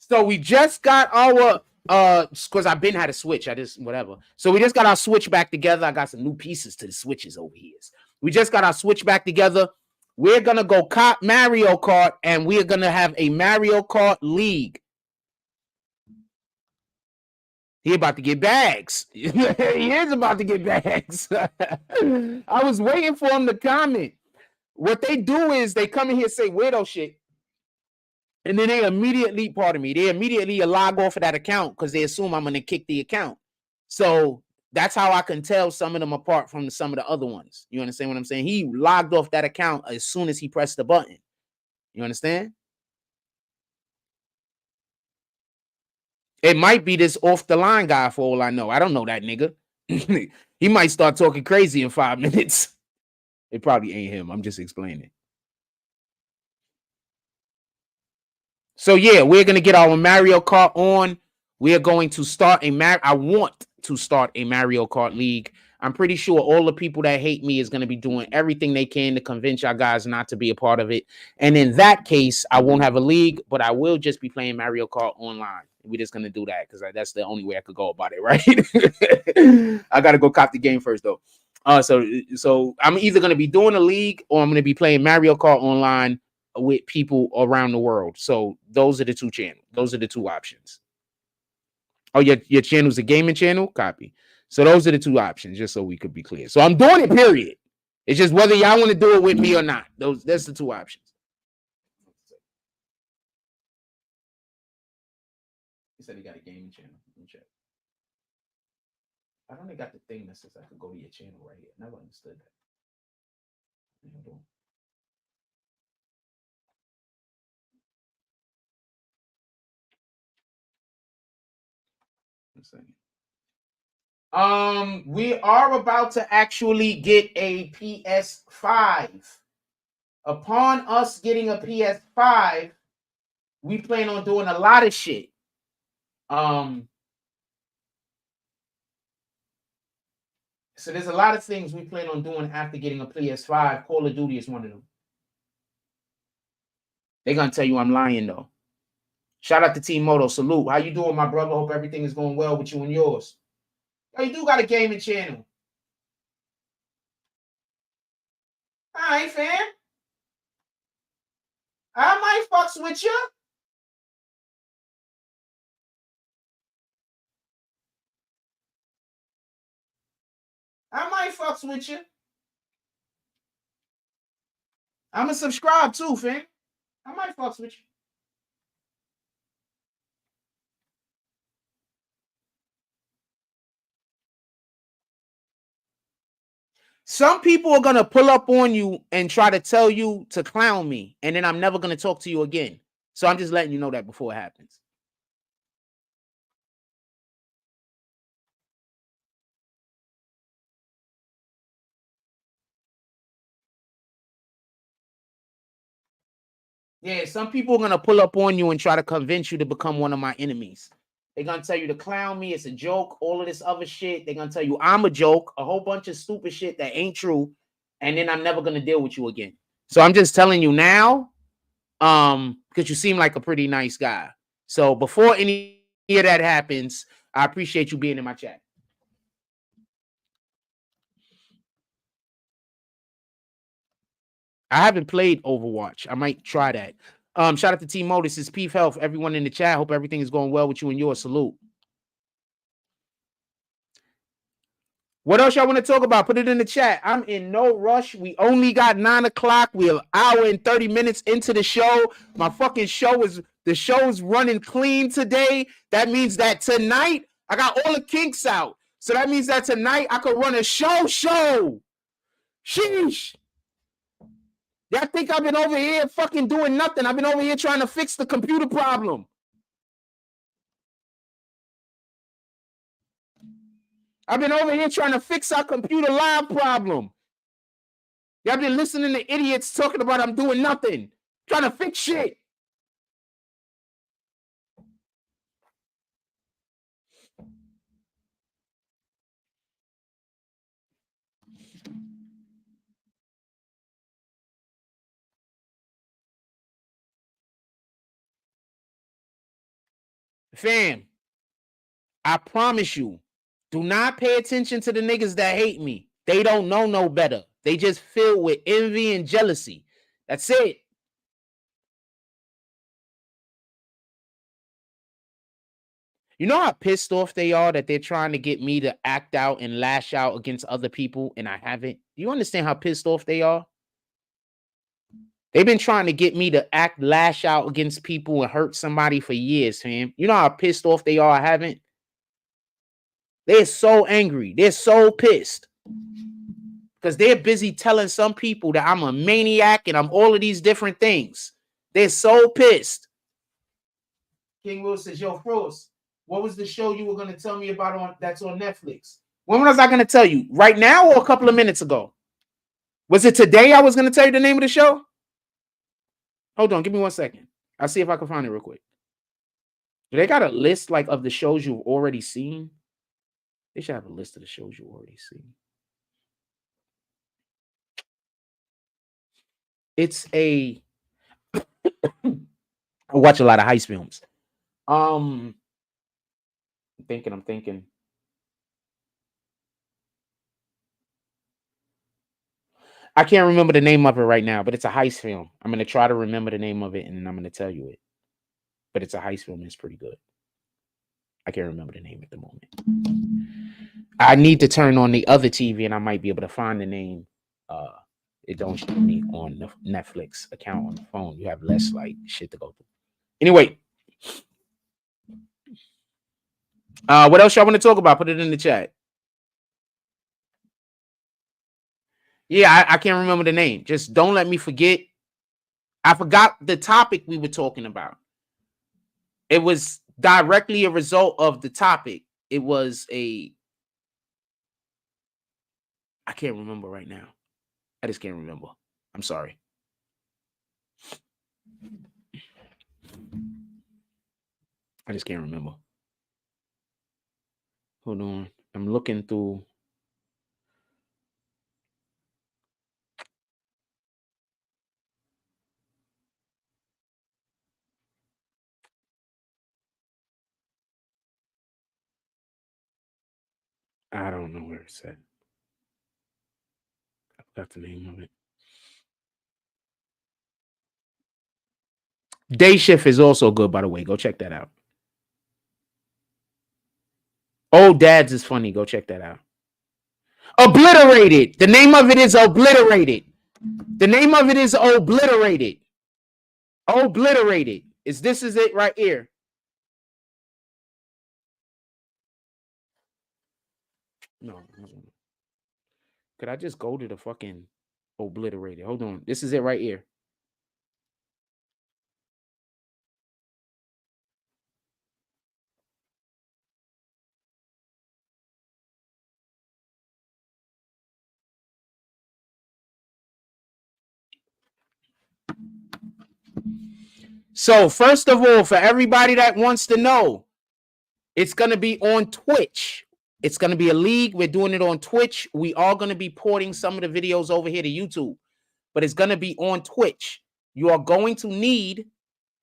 So we just got our because I've been had a switch. I just whatever. So we just got our switch back together. I got some new pieces to the switches over here. We just got our switch back together. We're gonna go cop Mario Kart, and we're gonna have a Mario Kart league. He about to get bags. He is about to get bags. I was waiting for him to comment. What they do is they come in here and say weirdo shit. And then they immediately, pardon me, they immediately log off of that account because they assume I'm going to kick the account. So that's how I can tell some of them apart from some of the other ones. You understand what I'm saying? He logged off that account as soon as he pressed the button. You understand? It might be this off the line guy for all I know. I don't know that nigga. He might start talking crazy in 5 minutes. It probably ain't him. I'm just explaining. So yeah, we're gonna get our Mario Kart on. We are going to start I want to start a Mario Kart league. I'm pretty sure all the people that hate me is gonna be doing everything they can to convince y'all guys not to be a part of it. And in that case, I won't have a league, but I will just be playing Mario Kart online. We're just gonna do that because that's the only way I could go about it, right? I gotta go cop the game first though. So I'm either gonna be doing a league or I'm gonna be playing Mario Kart online with people around the world. So those are the two channels. Those are the two options. Oh, your channel's a gaming channel? Copy. So those are the two options, just so we could be clear. So I'm doing it, period. It's just whether y'all want to do it with me or not. That's the two options. He said he got a gaming channel. Let me check. I only got the thing that says I could go to your channel right here. Never understood that. We are about to actually get a PS5. Upon us getting a PS5, we plan on doing a lot of shit. So there's a lot of things we plan on doing after getting a PS5. Call of Duty is one of them. They're gonna tell you I'm lying though. Shout out to Team Moto. Salute. How you doing, my brother? Hope everything is going well with you and yours. Oh, you do got a gaming channel. All right, fam. I might fucks with you. I might fucks with you. I'm gonna subscribe too, fam. I might fucks with you. Some people are gonna pull up on you and try to tell you to clown me, and then I'm never gonna talk to you again. So I'm just letting you know that before it happens. Yeah, some people are gonna pull up on you and try to convince you to become one of my enemies. They're gonna tell you to clown me, it's a joke, all of this other shit. They're gonna tell you I'm a joke, a whole bunch of stupid shit that ain't true, and then I'm never gonna deal with you again. So I'm just telling you now, because you seem like a pretty nice guy. So before any of that happens, I appreciate you being in my chat. I haven't played Overwatch. I might try that. Shout out to Team Mo. This is Peace Health. Everyone in the chat. Hope everything is going well with you and yours. Salute. What else y'all want to talk about? Put it in the chat. I'm in no rush. We only got 9 o'clock. We're an hour and 30 minutes into the show. My fucking the show's running clean today. That means that tonight I got all the kinks out. So that means that tonight I could run a show. Sheesh. Y'all think I've been over here fucking doing nothing. I've been over here trying to fix the computer problem. I've been over here trying to fix our computer live problem. Y'all been listening to idiots talking about I'm doing nothing, trying to fix shit. Fam, I promise you, do not pay attention to the niggas that hate me. They don't know no better. They just filled with envy and jealousy. That's it. You know how pissed off they are that they're trying to get me to act out and lash out against other people and I haven't? Do you understand how pissed off they are? They've been trying to get me to lash out against people and hurt somebody for years, fam. You know how pissed off they are I haven't? They're so angry. They're so pissed. Because they're busy telling some people that I'm a maniac and I'm all of these different things. They're so pissed. King Will says, yo, Frost, what was the show you were going to tell me about that's on Netflix? When was I going to tell you? Right now or a couple of minutes ago? Was it today I was going to tell you the name of the show? Hold on, give me 1 second. I'll see if I can find it real quick. Do they got a list like of the shows you've already seen? They should have a list of the shows you've already seen. It's a I watch a lot of heist films. I'm thinking. I can't remember the name of it right now, but it's a heist film. I'm going to try to remember the name of it, and I'm going to tell you it. But it's a heist film. It's pretty good. I can't remember the name at the moment. I need to turn on the other TV, and I might be able to find the name. It don't show me on the Netflix account on the phone. You have less like shit to go through. Anyway, what else y'all want to talk about? Put it in the chat. Yeah, I can't remember the name. Just don't let me forget. I forgot the topic we were talking about. It was directly a result of the topic. It was I can't remember right now. I just can't remember. I'm sorry. I just can't remember. Hold on. I'm looking through. I don't know where it's at. I forgot the name of it. Day Shift is also good, by the way. Go check that out. Old Dads is funny. Go check that out. Obliterated. The name of it is Obliterated. The name of it is Obliterated. Obliterated. This is it right here. No. Could I just go to the fucking Obliterated? Hold on. This is it right here. So first of all, for everybody that wants to know, it's going to be on Twitch. It's going to be a league. We're doing it on Twitch. We are going to be porting some of the videos over here to YouTube, but it's going to be on Twitch. You are going to need,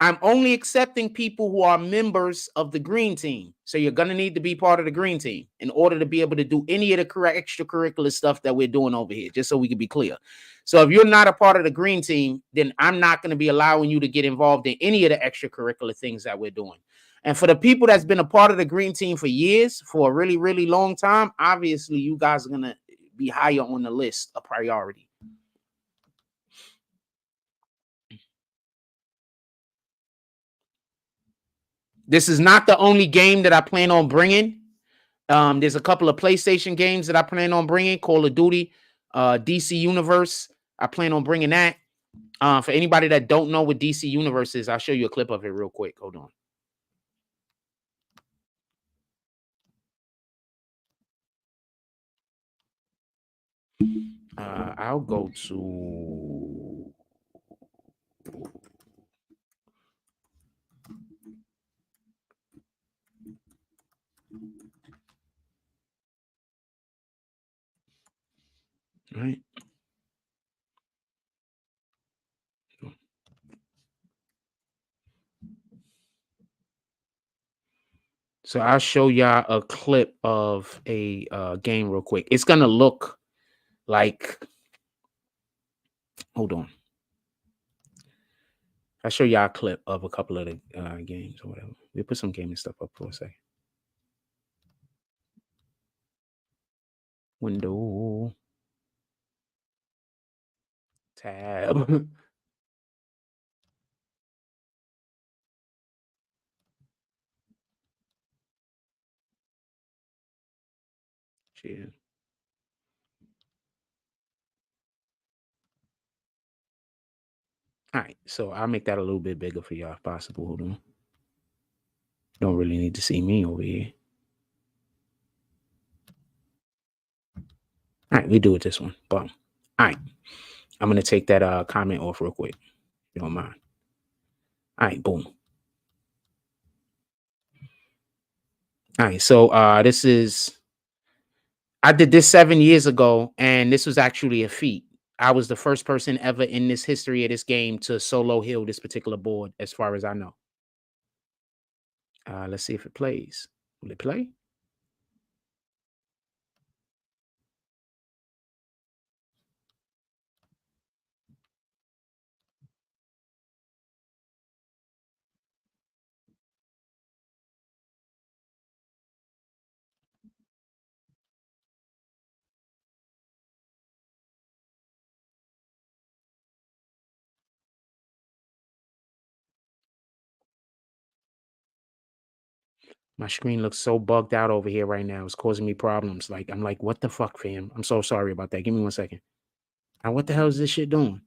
I'm only accepting people who are members of the green team. So you're going to need to be part of the green team in order to be able to do any of the correct extracurricular stuff that we're doing over here, just so we can be clear. So if you're not a part of the green team, then I'm not going to be allowing you to get involved in any of the extracurricular things that we're doing. And for the people that's been a part of the green team for years, for a really, really long time, obviously you guys are going to be higher on the list, a priority. This is not the only game that I plan on bringing. There's a couple of PlayStation games that I plan on bringing. Call of Duty, DC Universe. I plan on bringing that. For anybody that don't know what DC Universe is, I'll show you a clip of it real quick. Hold on. I'll go to right. So I'll show y'all a clip of a game real quick. It's gonna look like, hold on. I'll show y'all a clip of a couple of the games or whatever. We put some gaming stuff up for a second. Window. Tab. Share. All right, so I'll make that a little bit bigger for y'all if possible. Hold on. Don't really need to see me over here. All right, we do it this one. Boom. All right. I'm gonna take that comment off real quick. If you don't mind. All right, boom. All right, so this is, I did this 7 years ago, and this was actually a feat. I was the first person ever in this history of this game to solo heal this particular board, as far as I know. Let's see if it plays. Will it play? My screen looks so bugged out over here right now. It's causing me problems. Like, I'm like, what the fuck, fam? I'm so sorry about that. Give me 1 second. Now, what the hell is this shit doing?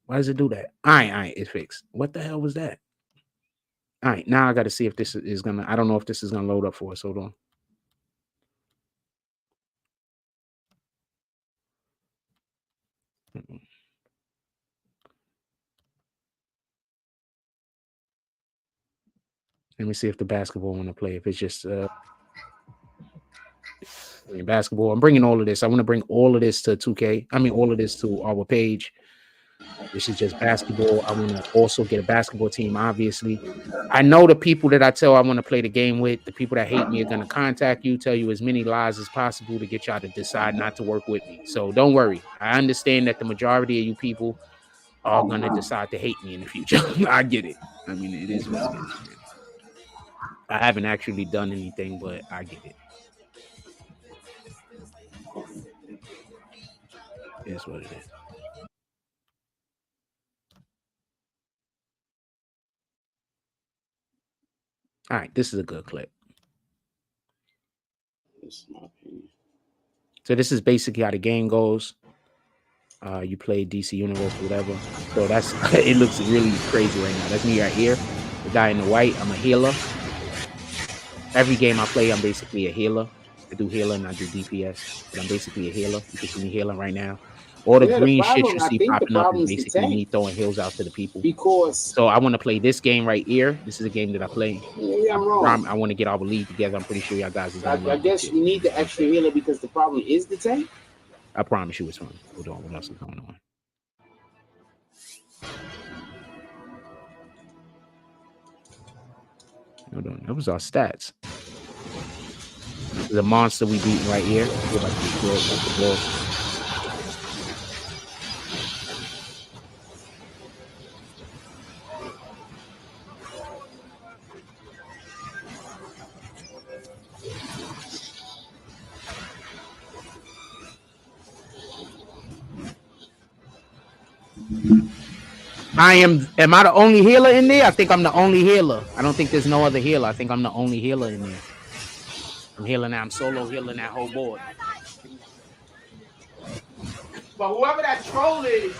Why does it do that? All right, it's fixed. What the hell was that? All right, now I got to see if this is gonna, I don't know if this is gonna load up for us. Hold on. Let me see if the basketball want to play. If it's just basketball, I'm bringing all of this. I want to bring all of this to 2K. I mean, all of this to our page. This is just basketball. I want to also get a basketball team, obviously. I know the people that I tell I want to play the game with, the people that hate me are going to contact you, tell you as many lies as possible to get y'all to decide not to work with me. So don't worry. I understand that the majority of you people are going to decide to hate me in the future. I get it. I mean, it is what it is, man. I haven't actually done anything, but I get it. It is what it is. All right, this is a good clip. So this is basically how the game goes. You play DC Universe or whatever. So that's, it looks really crazy right now. That's me right here. The guy in the white, I'm a healer. Every game I play, I'm basically a healer. I do healer and I do DPS, but I'm basically a healer. You can see me healing right now. All the green shit you see popping up is basically me throwing heals out to the people. So I want to play this game right here. This is a game that I play. Yeah, I'm wrong. I want to get our league together. I'm pretty sure y'all guys is. I guess you need the extra healer because the problem is the tank. I promise you it's fun. Hold on, what else is going on? Hold on, that was our stats. This is a monster we beating right here. We're about to destroy the ball. Am I the only healer in there? I think I'm the only healer. I don't think there's no other healer. I think I'm the only healer in there. I'm healing now. I'm solo healing that whole board. But whoever that troll is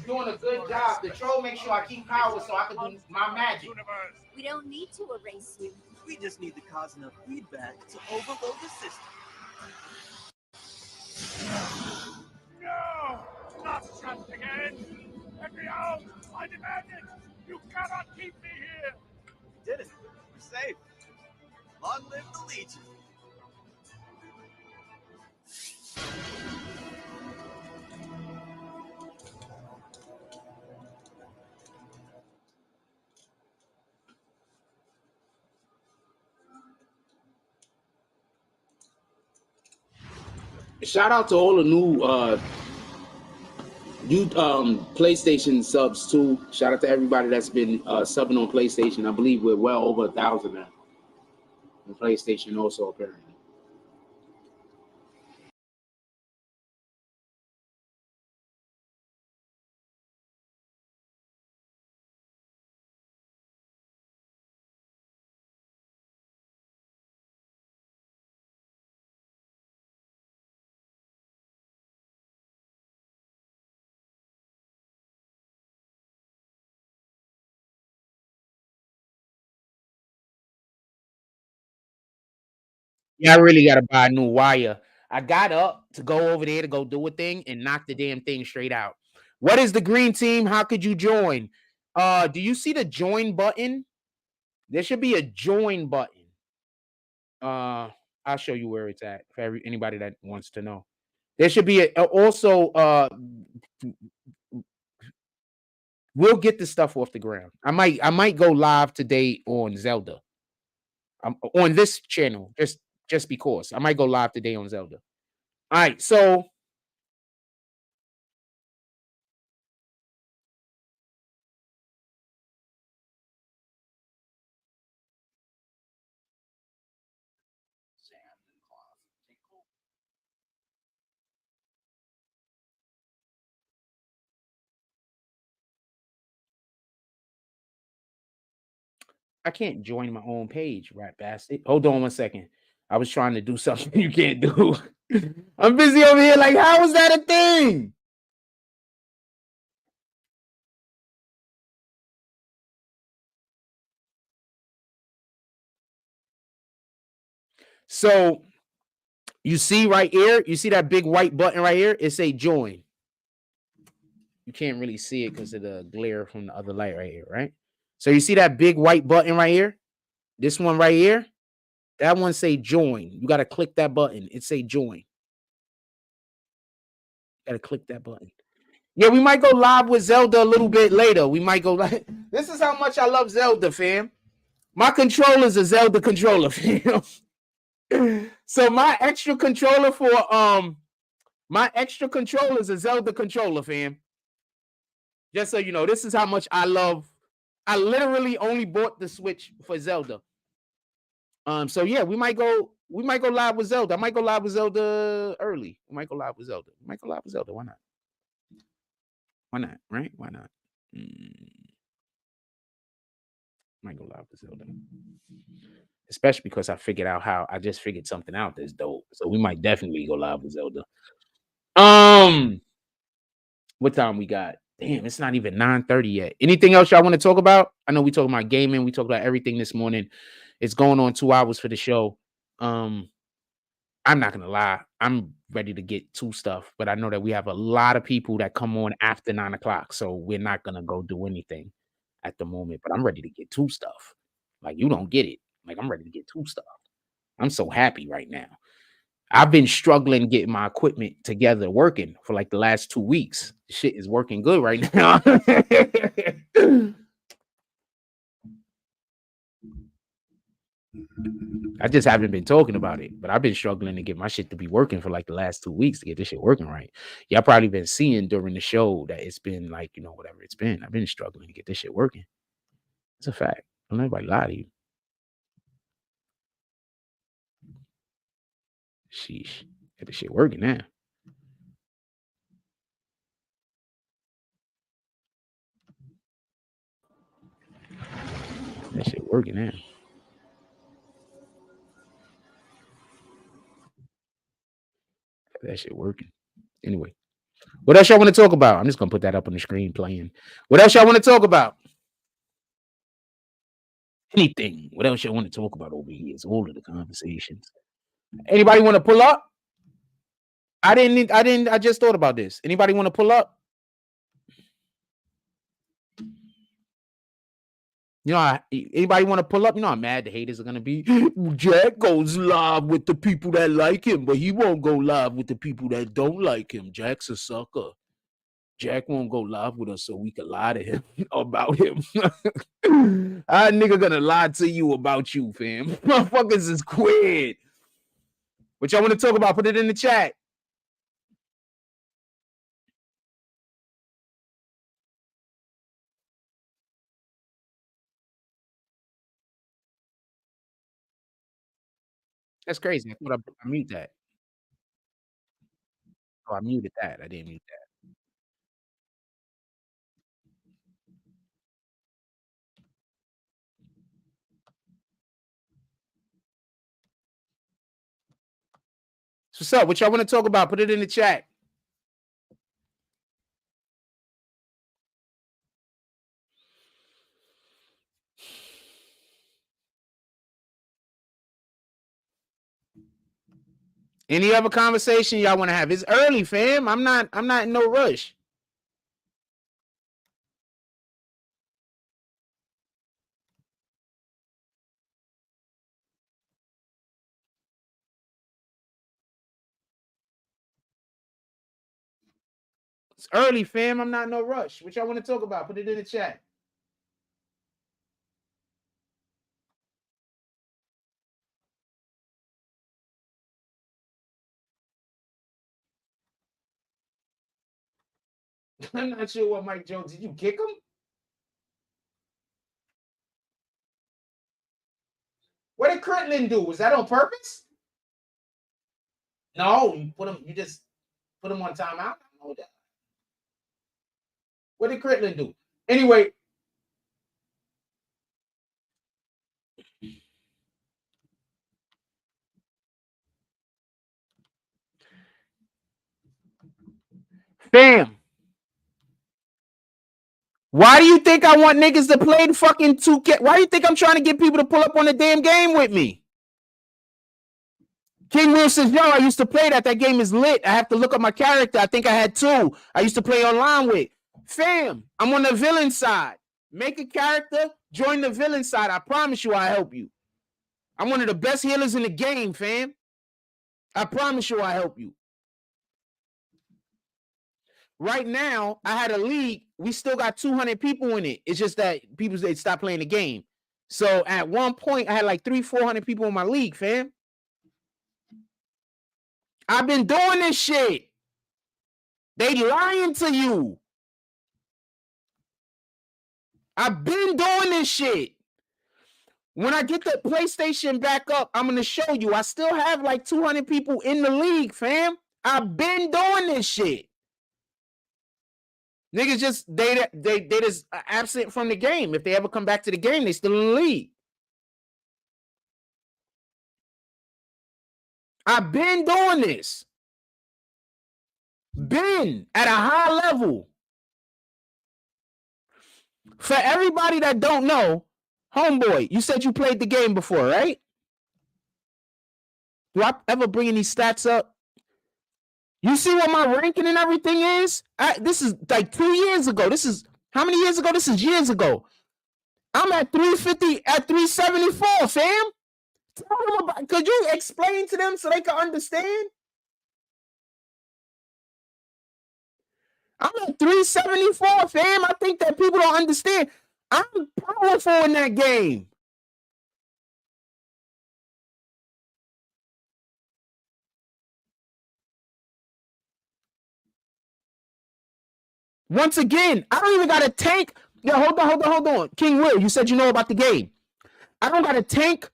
doing a good job. The troll makes sure I keep power so I can do my magic. We don't need to erase you. We just need to cause enough feedback to overload the system. No! Not trapped again! Let me out! I demand it! You cannot keep me here! We did it. We're safe. Long live the Legion. Shout out to all the new PlayStation subs too. Shout out to everybody that's been subbing on PlayStation. I believe we're well over 1,000 now. On PlayStation also apparently. Yeah, I really gotta buy a new wire. I got up to go over there to go do a thing and knock the damn thing straight out. What is the green team? How could you join? Do you see the join button? There should be a join button. I'll show you where it's at for anybody that wants to know. There should be also we'll get the stuff off the ground. I might go live today on Zelda. On this channel, just because. I might go live today on Zelda. All right, so I can't join my own page, rat bastard. Hold on 1 second. I was trying to do something you can't do. I'm busy over here. Like, how is that a thing? So you see right here, you see that big white button right here? It say join. You can't really see it because of the glare from the other light right here, right? So you see that big white button right here? This one right here? That one say join. You got to click that button. It say join. Got to click that button. Yeah, we might go live with Zelda a little bit later. We might go live. This is how much I love Zelda, fam. My controller's a Zelda controller, fam. So my extra controller is a Zelda controller, fam. Just so you know, this is how much I love. I literally only bought the Switch for Zelda. So yeah, we might go live with Zelda. I might go live with Zelda early. We might go live with Zelda. Why not? Why not? Right? Why not? Might go live with Zelda. Especially because I just figured something out that's dope. So we might definitely go live with Zelda. What time we got? Damn, it's not even 9:30 yet. Anything else y'all want to talk about? I know we talking about gaming. We talked about everything this morning. It's going on 2 hours for the show. I'm not gonna lie. I'm ready to get to stuff, but I know that we have a lot of people that come on after 9 o'clock, so we're not gonna go do anything at the moment. But I'm ready to get to stuff. Like, you don't get it. Like, I'm ready to get to stuff. I'm so happy right now. I've been struggling getting my equipment together working for like the last 2 weeks. Shit is working good right now. I just haven't been talking about it, but I've been struggling to get my shit to be working for like the last 2 weeks to get this shit working right. Y'all probably been seeing during the show that it's been like, whatever it's been. I've been struggling to get this shit working. It's a fact. Don't let anybody lie to you. Sheesh. Get this shit working now. That shit working now. That shit working. Anyway, what else y'all want to talk about? I'm just gonna put that up on the screen playing. What else y'all want to talk about? Anything. What else y'all want to talk about over here? It's all of the conversations. Anybody want to pull up? I just thought about this. Anybody want to pull up? You know, anybody want to pull up? You know how mad the haters are going to be? Jack goes live with the people that like him, but he won't go live with the people that don't like him. Jack's a sucker. Jack won't go live with us so we can lie to him about him. Our nigga gonna lie to you about you, fam. Motherfuckers is quid. What y'all want to talk about? Put it in the chat. That's crazy. I thought I mute that. Oh, I muted that. I didn't mute that. So what's up? What y'all want to talk about? Put it in the chat. Any other conversation y'all want to have? It's early, fam. I'm not in no rush. It's early, fam. I'm not in no rush. What y'all want to talk about? Put it in the chat. I'm not sure what Mike Jones, did you kick him? What did Critlin do? Was that on purpose? No, you just put him on timeout. I don't know that. What did Critlin do? Anyway. Bam. Why do you think I want niggas to play the fucking 2K? Why do you think I'm trying to get people to pull up on the damn game with me? King Will says, yo, I used to play that. That game is lit. I have to look up my character. I think I had 2. I used to play online with. Fam, I'm on the villain side. Make a character, join the villain side. I promise you I'll help you. I'm one of the best healers in the game, fam. I promise you I'll help you. Right now, I had a league. We still got 200 people in it. It's just that people, they stopped playing the game. So at one point, I had like 300-400 people in my league, fam. I've been doing this shit. They lying to you. I've been doing this shit. When I get the PlayStation back up, I'm going to show you. I still have like 200 people in the league, fam. I've been doing this shit. Niggas just, they just absent from the game. If they ever come back to the game, they still in the league. I've been doing this. Been at a high level. For everybody that don't know, homeboy, you said you played the game before, right? Do I ever bring these stats up? You see what my ranking and everything is? This is like 2 years ago. This is, how many years ago? This is years ago. I'm at 350, at 374, fam. Tell them about, could you explain to them so they can understand? I'm at 374, fam. I think that people don't understand. I'm powerful in that game. Once again, I don't even got a tank. Yo, hold on. King Will, you said you know about the game. I don't got a tank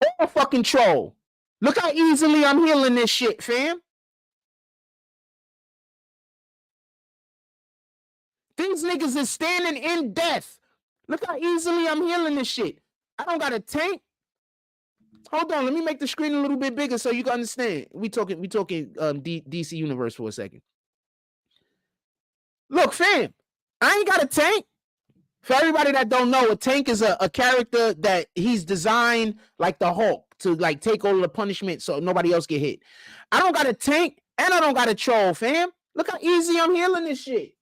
or a fucking troll. Look how easily I'm healing this shit, fam. These niggas is standing in death. Look how easily I'm healing this shit. I don't got a tank. Hold on, let me make the screen a little bit bigger so you can understand. We talking DC Universe for a second. Look, fam, I ain't got a tank. For everybody that don't know, a tank is a character that he's designed like the Hulk to like take all the punishment so nobody else get hit. I don't got a tank And I don't got a troll, fam. Look how easy I'm healing this shit.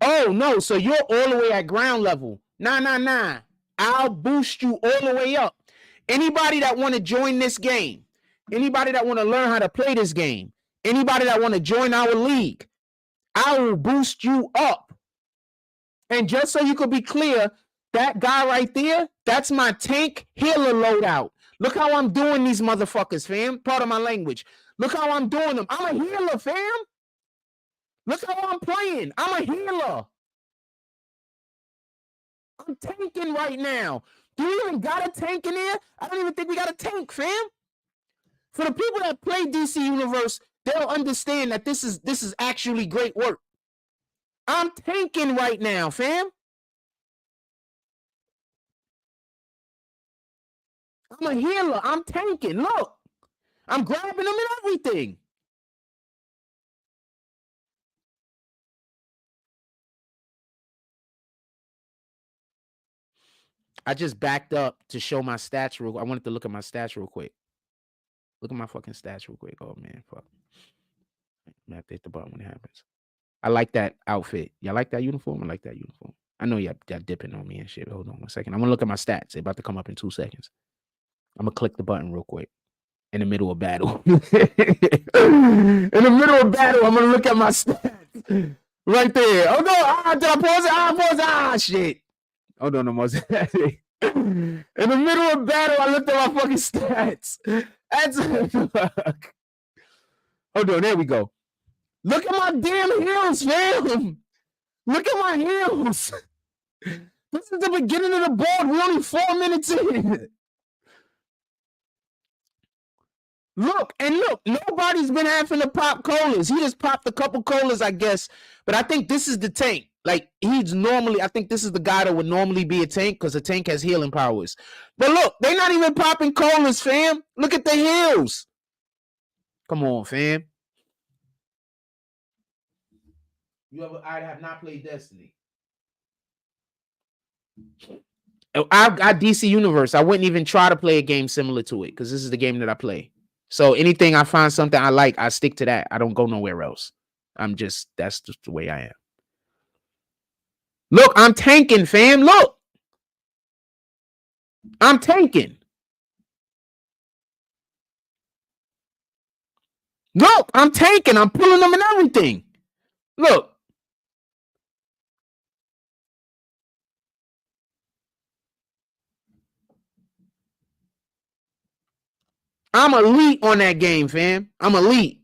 Oh, no. So you're all the way at ground level. Nah. I'll boost you all the way up. Anybody that want to join this game, anybody that want to learn how to play this game, anybody that want to join our league, I will boost you up. And just so you could be clear, that guy right there, that's my tank healer loadout. Look how I'm doing these motherfuckers, fam. Part of my language. Look how I'm doing them. I'm a healer, fam. Look how I'm playing. I'm a healer. I'm tanking right now. Do we even got a tank in there? I don't even think we got a tank, fam. For the people that play DC Universe, they'll understand that this is actually great work. I'm tanking right now, fam. I'm a healer. I'm tanking. Look. I'm grabbing them and everything. I just backed up to show my stats real quick. I wanted to look at my stats real quick. Look at my fucking stats real quick. Oh, man. Fuck. I'm going to have to hit the button when it happens. I like that outfit. Y'all like that uniform? I like that uniform. I know y'all dipping on me and shit. Hold on 1 second. I'm going to look at my stats. They're about to come up in 2 seconds. I'm going to click the button real quick. In the middle of battle. In the middle of battle, I'm going to look at my stats. Right there. Oh, no. Did I pause it? Pause it. Shit. Hold on, no more. In the middle of battle, I looked at my fucking stats. That's hold on, there we go. Look at my damn heals, fam. Look at my heals. This is the beginning of the board. We're only 4 minutes in. Look, nobody's been having to pop colas. He just popped a couple colas, I guess. But I think this is the tank. Like, I think this is the guy that would normally be a tank because a tank has healing powers. But look, they're not even popping colas, fam. Look at the heals. Come on, fam. I have not played Destiny. I've got DC Universe. I wouldn't even try to play a game similar to it because this is the game that I play. So anything I find something I like, I stick to that. I don't go nowhere else. That's just the way I am. Look, I'm tanking, fam. Look. I'm tanking. Look, I'm tanking. I'm pulling them and everything. Look. I'm elite on that game, fam. I'm elite.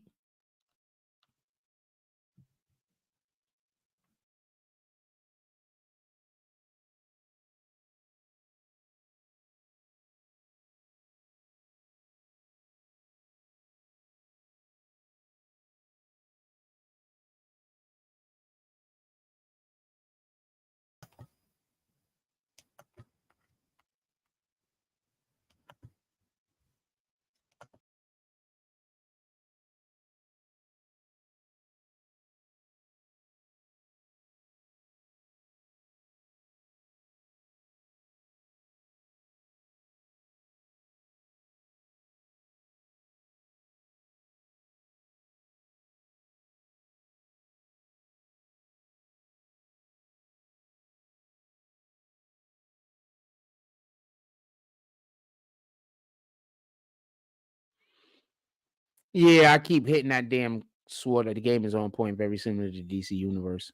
Yeah, I keep hitting that damn sword. The game is on point, very similar to DC Universe.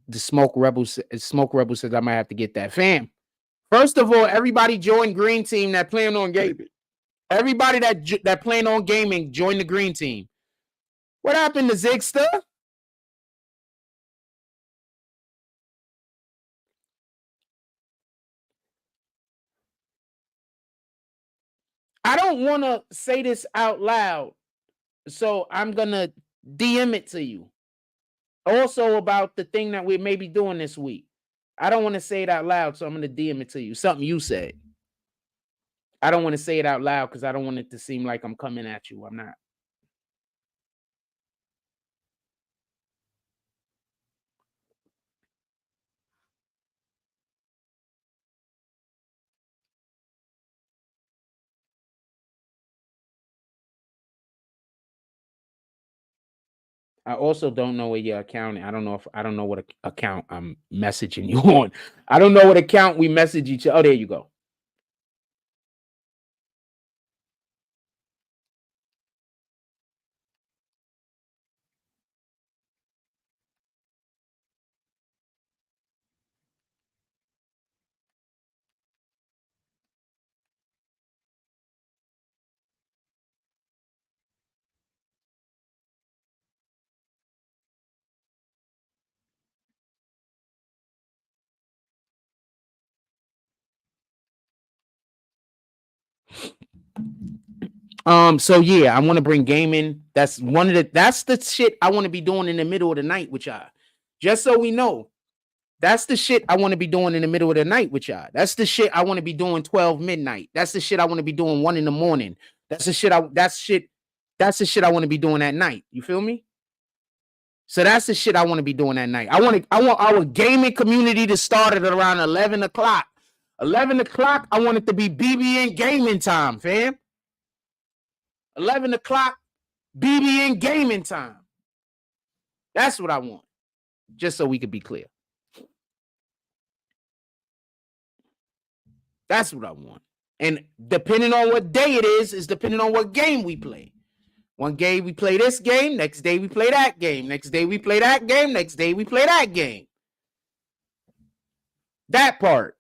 The Smoke Rebel says I might have to get that. Fam, first of all, everybody join Green Team that playing on gaming. Everybody that playing on gaming, join the Green Team. What happened to Zigster? I don't want to say this out loud, so I'm going to DM it to you. Also about the thing that we may be doing this week. I don't want to say it out loud, so I'm going to DM it to you. Something you said. I don't want to say it out loud because I don't want it to seem like I'm coming at you. I'm not. I also don't know what your account. I don't know what account I'm messaging you on. I don't know what account we message each other. Oh, there you go. So yeah, I want to bring gaming. That's the shit I want to be doing in the middle of the night with y'all. Just so we know, that's the shit I want to be doing in the middle of the night with y'all. That's the shit I want to be doing 12 midnight. That's the shit I want to be doing 1 a.m. That's the shit I want to be doing at night. You feel me? So that's the shit I want to be doing at night. I want our gaming community to start at around 11 o'clock. 11 o'clock, I want it to be BBN gaming time, fam. 11 o'clock, BBN gaming time. That's what I want. Just so we could be clear. That's what I want. And depending on what day it is depending on what game we play. One game we play this game, next day we play that game, next day we play that game, next day we play that game. That part.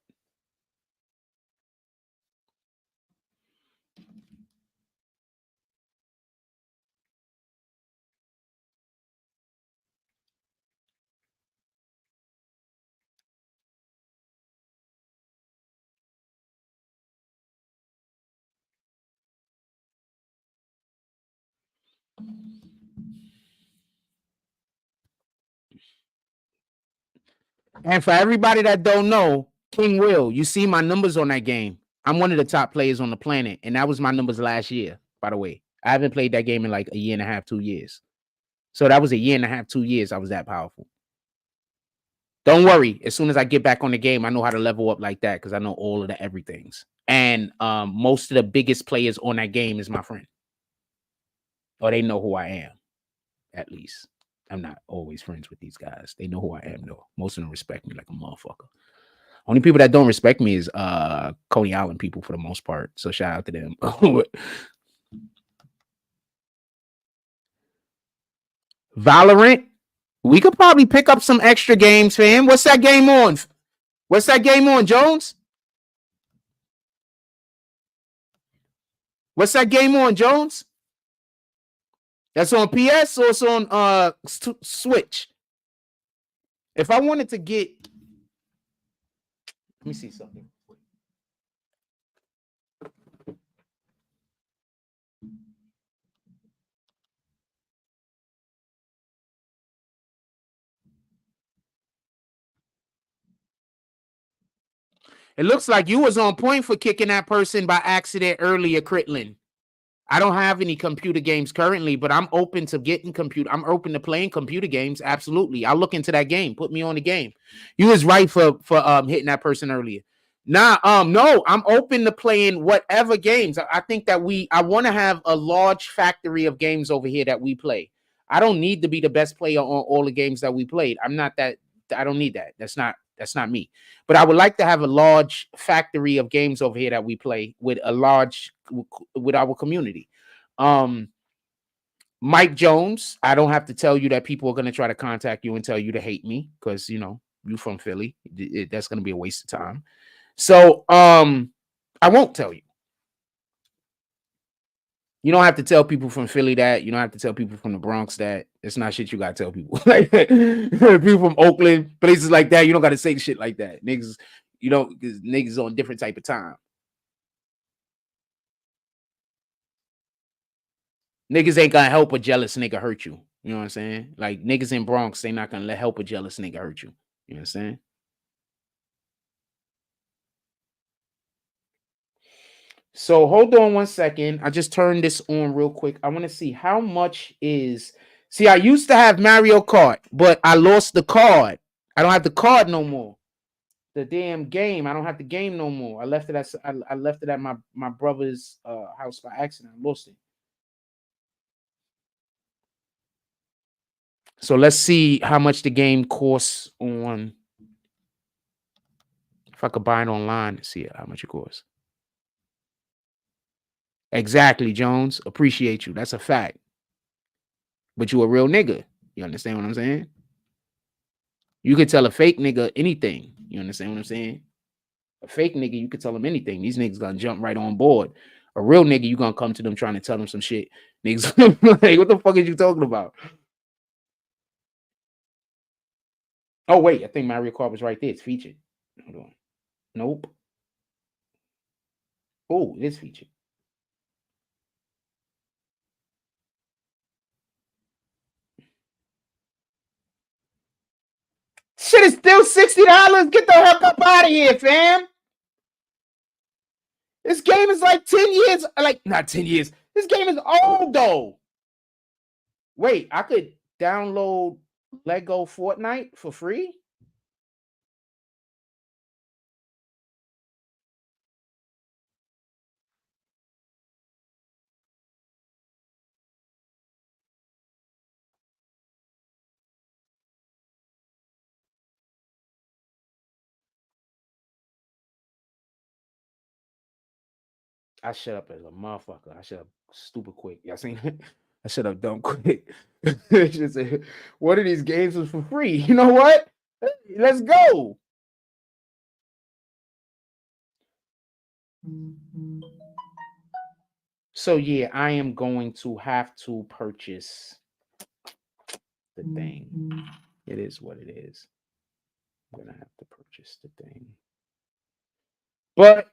And for everybody that don't know, King Will, you see my numbers on that game. I'm one of the top players on the planet, and that was my numbers last year, by the way. I haven't played that game in like a year and a half, 2 years. So that was a year and a half, 2 years. I was that powerful. Don't worry. As soon as I get back on the game, I know how to level up like that because I know all of the everythings. And most of the biggest players on that game is my friend. Or they know who I am, at least. I'm not always friends with these guys. They know who I am, though. Most of them respect me like a motherfucker. Only people that don't respect me is Coney Island people for the most part. So shout out to them. Valorant. We could probably pick up some extra games, fam. What's that game on? What's that game on, Jones? What's that game on, Jones? That's on PS or it's on Switch? If I wanted to get... Let me see something. It looks like you was on point for kicking that person by accident earlier, Critlin. I don't have any computer games currently, but I'm open to getting computer. I'm open to playing computer games. Absolutely. I'll look into that game. Put me on the game. You was right for hitting that person earlier. No, I'm open to playing whatever games. I think that I want to have a large factory of games over here that we play. I don't need to be the best player on all the games that we played. I'm not that. I don't need that. That's not me. But I would like to have a large factory of games over here that we play with our community. Mike Jones, I don't have to tell you that people are going to try to contact you and tell you to hate me because, you know, you from Philly. That's going to be a waste of time. So I won't tell you. You don't have to tell people from Philly that. You don't have to tell people from the Bronx that. It's not shit you got to tell people. Like people from Oakland, places like that, you don't got to say shit like that. Niggas, you know, because niggas on different type of time. Niggas ain't gonna help a jealous nigga hurt you. You know what I'm saying? Like niggas in Bronx, they not gonna help a jealous nigga hurt you. You know what I'm saying? So hold on 1 second. I just turned this on real quick. I want to see how much is. See, I used to have Mario Kart, but I lost the card. I don't have the card no more. The damn game. I don't have the game no more. I left it at my brother's house by accident. I lost it. So let's see how much the game costs on. If I could buy it online and see how much it costs. Exactly, Jones. Appreciate you. That's a fact. But you a real nigga. You understand what I'm saying? You could tell a fake nigga anything. You understand what I'm saying? A fake nigga, you could tell them anything. These niggas gonna jump right on board. A real nigga, you gonna come to them trying to tell them some shit. Niggas, like, what the fuck is you talking about? Oh, wait. I think Mario Kart was right there. It's featured. Hold on. Nope. Oh, it is featured. Shit is still $60. Get the heck up out of here, fam. This game is like 10 years. Like, not 10 years. This game is old, though. Wait, I could download Lego Fortnite for free? I shut up as a motherfucker. I shut up stupid quick. Y'all seen it? I shut up dumb quick. Just say, one of these games was for free. You know what? Let's go. So yeah, I am going to have to purchase the thing. It is what it is. I'm gonna have to purchase the thing. But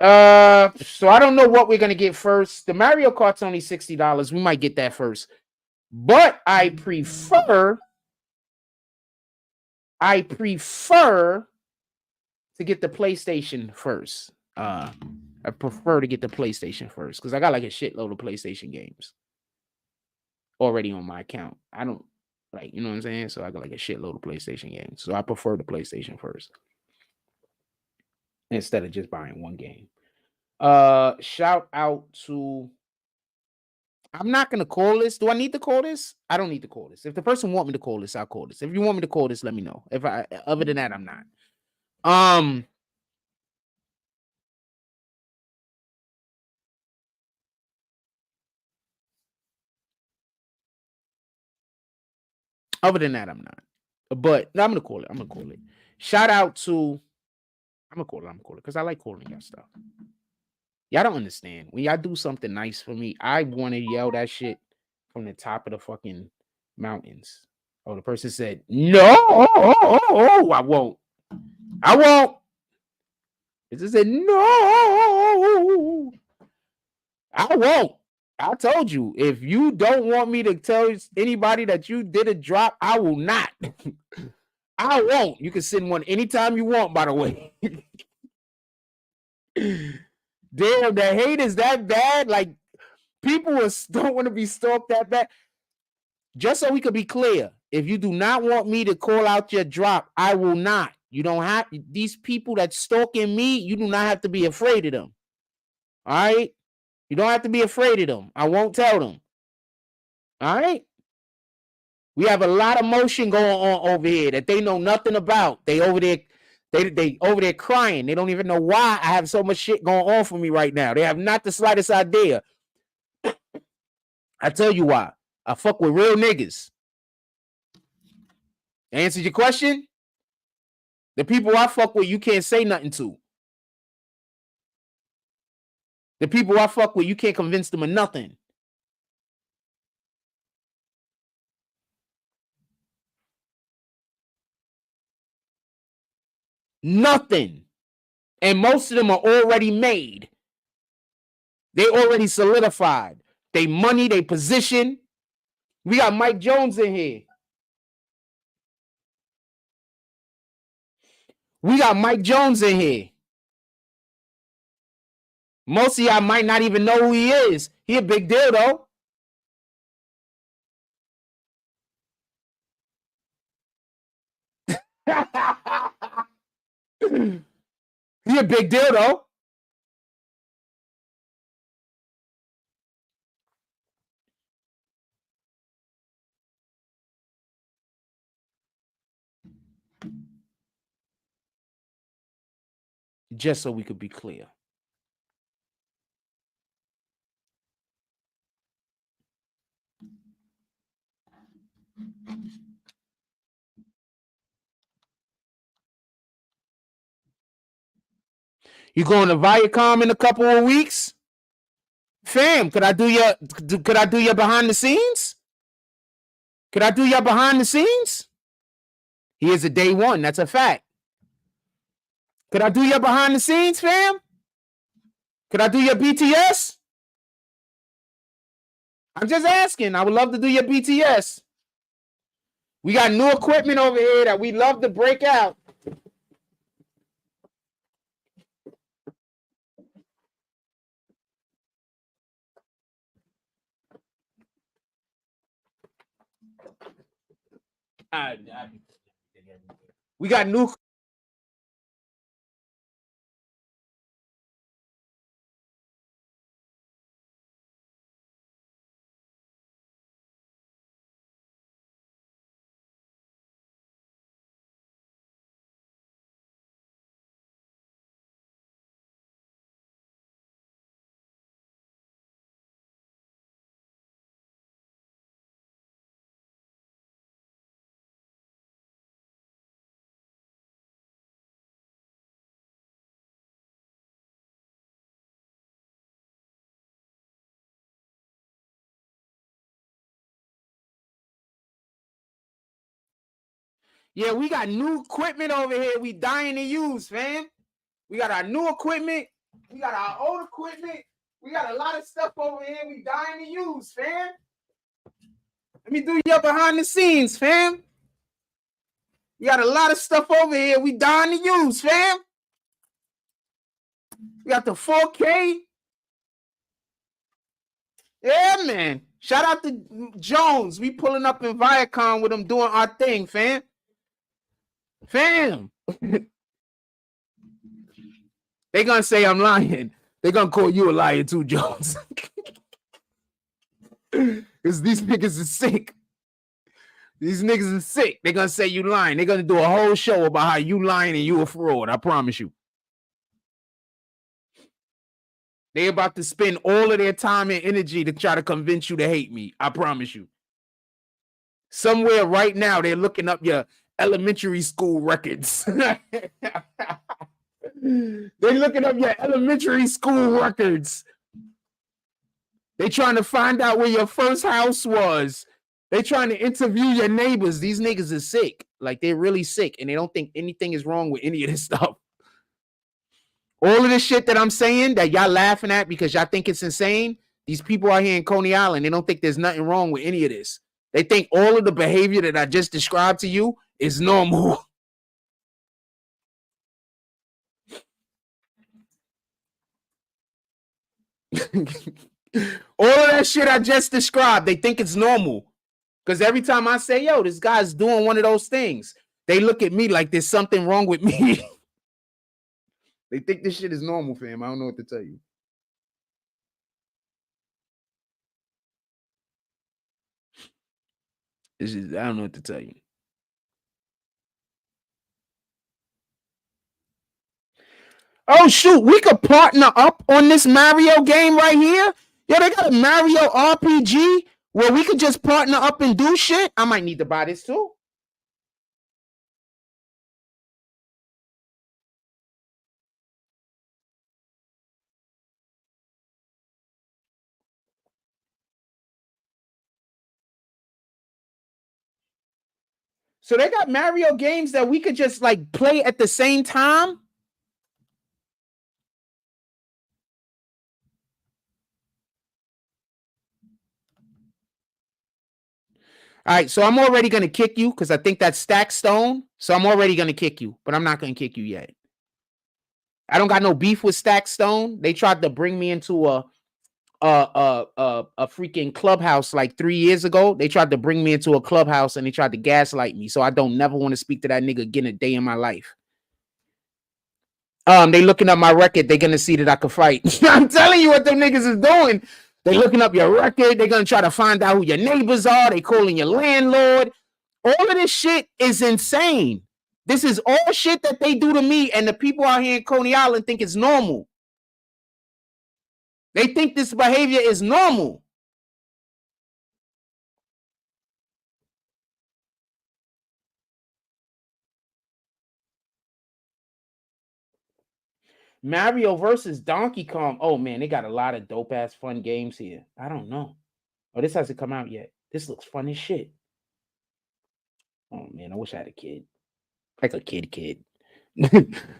so I don't know what we're gonna get first. The Mario Kart's only $60. We might get that first. But I prefer to get the PlayStation first. I prefer to get the PlayStation first because I got like a shitload of PlayStation games already on my account. I don't like, you know what I'm saying? So I got like a shitload of PlayStation games. So I prefer the PlayStation first instead of just buying one game. Shout out to, I'm not gonna call this. Do I need to call this? I don't need to call this. If the person want me to call this, I'll call this. If you want me to call this, let me know. If I, other than that, I'm not. Other than that, I'm not. But I'm gonna call it. I'm gonna call it. Shout out to, I'm gonna call it because I like calling y'all stuff. Y'all don't understand. When y'all do something nice for me, I want to yell that shit from the top of the fucking mountains. Oh, the person said, no, I won't. I won't. It just said, no, I won't. I told you, if you don't want me to tell anybody that you did a drop, I will not. I won't. You can send one anytime you want, by the way. Damn, the hate is that bad. Like, people don't want to be stalked that bad. Just so we could be clear, if you do not want me to call out your drop, I will not. You don't have, these people that stalking me, you do not have to be afraid of them. All right? You don't have to be afraid of them. I won't tell them. All right? We have a lot of motion going on over here that they know nothing about. They over there, they over there crying. They don't even know why I have so much shit going on for me right now. They have not the slightest idea. I tell you why. I fuck with real niggas. Answer your question? The people I fuck with, you can't say nothing to. The people I fuck with, you can't convince them of nothing. Nothing. And most of them are already made. They already solidified. They money, they position. We got Mike Jones in here. We got Mike Jones in here. Most of y'all might not even know who he is. He a big deal, though. He a big deal, though. Just so we could be clear. You going to Viacom in a couple of weeks? Fam, could I do your behind the scenes? Could I do your behind the scenes? Here's a day one. That's a fact. Could I do your behind the scenes, fam? Could I do your BTS? I'm just asking. I would love to do your BTS. We got new equipment over here that we love to break out. We got new. Yeah, we got new equipment over here. We dying to use, fam. We got our new equipment. We got our old equipment. We got a lot of stuff over here. We dying to use, fam. Let me do your behind the scenes, fam. We got a lot of stuff over here. We dying to use, fam. We got the 4K. Yeah, man. Shout out to Jones. We pulling up in Viacom with them doing our thing, fam. Fam. They gonna say I'm lying. They gonna call you a liar too, Jones. Because these niggas are sick. These niggas are sick. They gonna say you lying. They gonna do a whole show about how you lying and you a fraud. I promise you. They about to spend all of their time and energy to try to convince you to hate me. I promise you. Somewhere right now, they're looking up your elementary school records. They're looking up your elementary school records. They trying to find out where your first house was. They trying to interview your neighbors. These niggas are sick. Like, they're really sick, and they don't think anything is wrong with any of this stuff. All of this shit that I'm saying that y'all laughing at because y'all think it's insane, these people out here in Coney Island, they don't think there's nothing wrong with any of this. They think all of the behavior that I just described to you is normal. All of that shit I just described, they think it's normal. Because every time I say, yo, this guy's doing one of those things, they look at me like there's something wrong with me. They think this shit is normal, fam. I don't know what to tell you. I don't know what to tell you. Oh, shoot. We could partner up on this Mario game right here. Yo, they got a Mario RPG where we could just partner up and do shit. I might need to buy this too. So they got Mario games that we could just like play at the same time. All right, so I'm already going to kick you because I think that's Stack Stone. So I'm already going to kick you, but I'm not going to kick you yet. I don't got no beef with Stack Stone. They tried to bring me into a freaking clubhouse like 3 years ago. They tried to bring me into a clubhouse and they tried to gaslight me. So I don't never want to speak to that nigga again a day in my life. They looking up my record. They're going to see that I can fight. I'm telling you what them niggas is doing. They looking up your record. They're going to try to find out who your neighbors are. They calling your landlord. All of this shit is insane. This is all shit that they do to me, and the people out here in Coney Island think it's normal. They think this behavior is normal. Mario versus Donkey Kong. Oh, man, they got a lot of dope-ass fun games here. I don't know. Oh, this hasn't come out yet. This looks fun as shit. Oh, man, I wish I had a kid. Like a kid.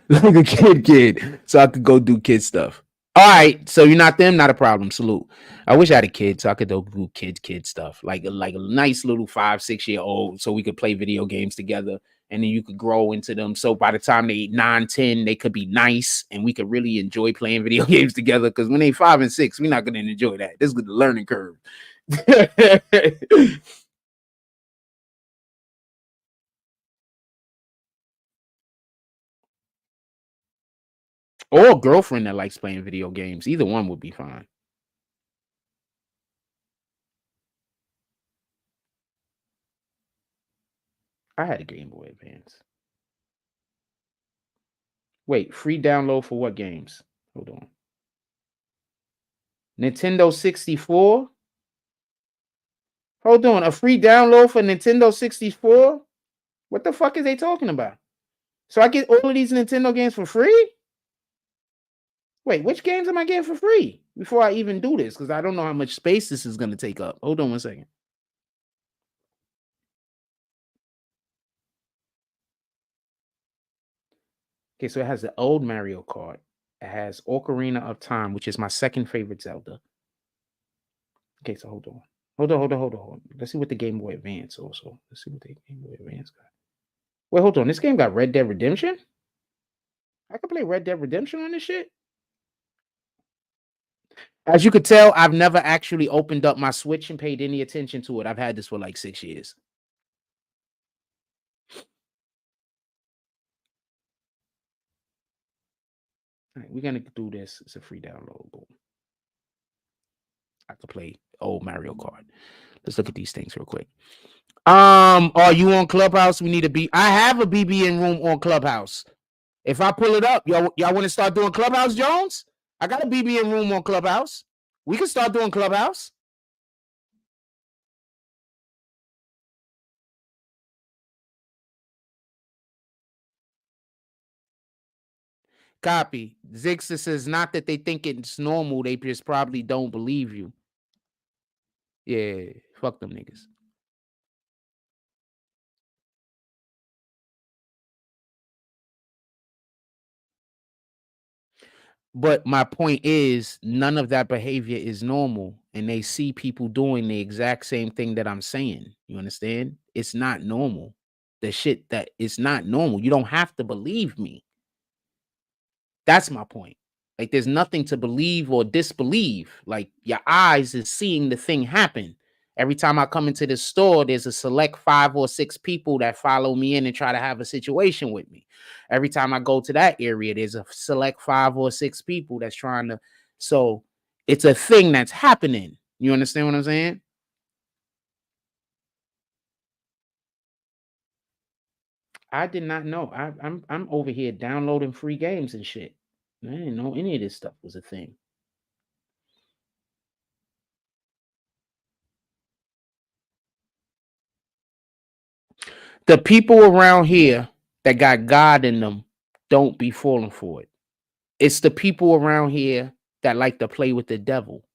Like a kid. So I could go do kid stuff. All right, so you're not them, not a problem. Salute. I wish I had a kid so I could do kid stuff. Like a nice little 5-6-year-old so we could play video games together. And then you could grow into them. So by the time they 9, 10, they could be nice and we could really enjoy playing video games together. Because when they 5 and 6, we're not going to enjoy that. This is the learning curve. Or a girlfriend that likes playing video games. Either one would be fine. I had a Game Boy Advance. Wait, free download for what games? Hold on. Nintendo 64? Hold on, a free download for Nintendo 64? What the fuck is they talking about? So I get all of these Nintendo games for free? Wait, which games am I getting for free before I even do this? Because I don't know how much space this is going to take up. Hold on one second. Okay, so it has the old Mario Kart. It has Ocarina of Time, which is my second favorite Zelda. Okay, so hold on. Hold on. Let's see what the Game Boy Advance also. Let's see what the Game Boy Advance got. Wait, hold on. This game got Red Dead Redemption? I can play Red Dead Redemption on this shit? As you could tell, I've never actually opened up my Switch and paid any attention to it. I've had this for like 6 years. All right, we're going to do this. It's a free download. Boom. I could play old Mario Kart. Let's look at these things real quick. Are you on Clubhouse? We need a I have a BBN room on Clubhouse. If I pull it up, y'all want to start doing Clubhouse, Jones? I got a BBN room on Clubhouse. We can start doing Clubhouse. Copy. Zixta says, not that they think it's normal, they just probably don't believe you. Yeah, fuck them niggas. But my point is, none of that behavior is normal. And they see people doing the exact same thing that I'm saying. You understand? It's not normal. The shit that it's not normal. You don't have to believe me. That's my point. Like, there's nothing to believe or disbelieve. Like, your eyes is seeing the thing happen. Every time I come into the store, there's a select 5 or 6 people that follow me in and try to have a situation with me. Every time I go to that area, there's a select 5 or 6 people that's trying to. So it's a thing that's happening. You understand what I'm saying? I did not know. I'm over here downloading free games and shit. I didn't know any of this stuff was a thing. The people around here that got God in them don't be falling for it. It's the people around here that like to play with the devil.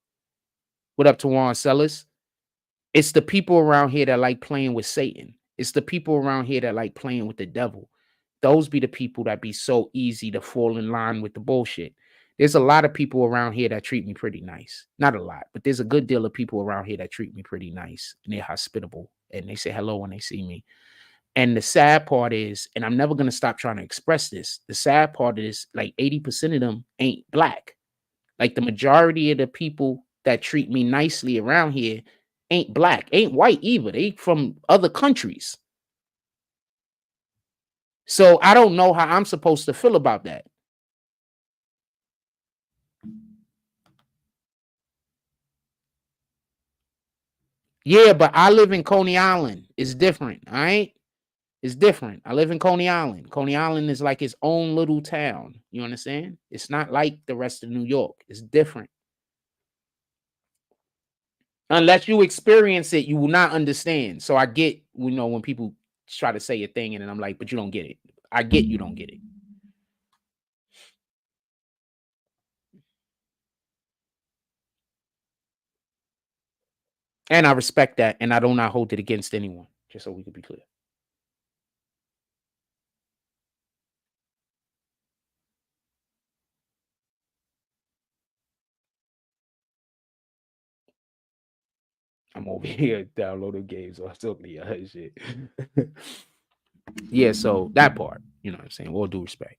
What up, Tawan Sellers? It's the people around here that like playing with Satan. It's the people around here that like playing with the devil. Those be the people that be so easy to fall in line with the bullshit. There's a lot of people around here that treat me pretty nice. Not a lot, but there's a good deal of people around here that treat me pretty nice. And they're hospitable. And they say hello when they see me. And the sad part is, and I'm never going to stop trying to express this, the sad part is like 80% of them ain't black. Like the majority of the people that treat me nicely around here ain't black, ain't white either. They from other countries. So I don't know how I'm supposed to feel about that. Yeah, but I live in Coney Island. It's different, all right? It's different. I live in Coney Island. Coney Island is like its own little town. You understand? It's not like the rest of New York. It's different. Unless you experience it, you will not understand. So I get, when people try to say a thing and then I'm like, but you don't get it. I get you don't get it. And I respect that. And I do not hold it against anyone, just so we could be clear. I'm over here downloading games or something. Shit. Yeah, so that part, you know what I'm saying? All due respect.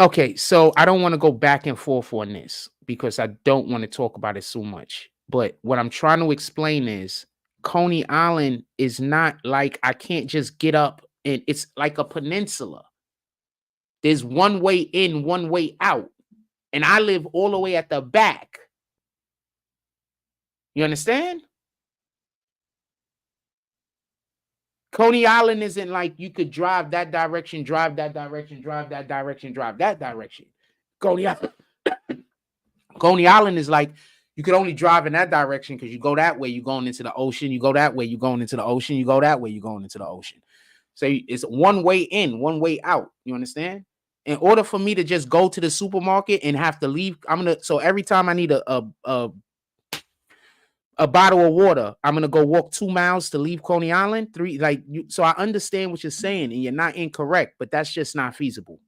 Okay, so I don't want to go back and forth on this because I don't want to talk about it so much. But what I'm trying to explain is Coney Island is not like I can't just get up and it's like a peninsula. There's one way in, one way out. And I live all the way at the back. You understand? Coney Island isn't like you could drive that direction, drive that direction, drive that direction, drive that direction. Coney Island is like you could only drive in that direction because you go that way, you're going into the ocean. You go that way, you're going into the ocean. You go that way, you're going into the ocean. So it's one way in, one way out. You understand? In order for me to just go to the supermarket and have to leave, so every time I need a bottle of water, I'm gonna go walk 2 miles to leave Coney Island. So I understand what you're saying, and you're not incorrect, but that's just not feasible.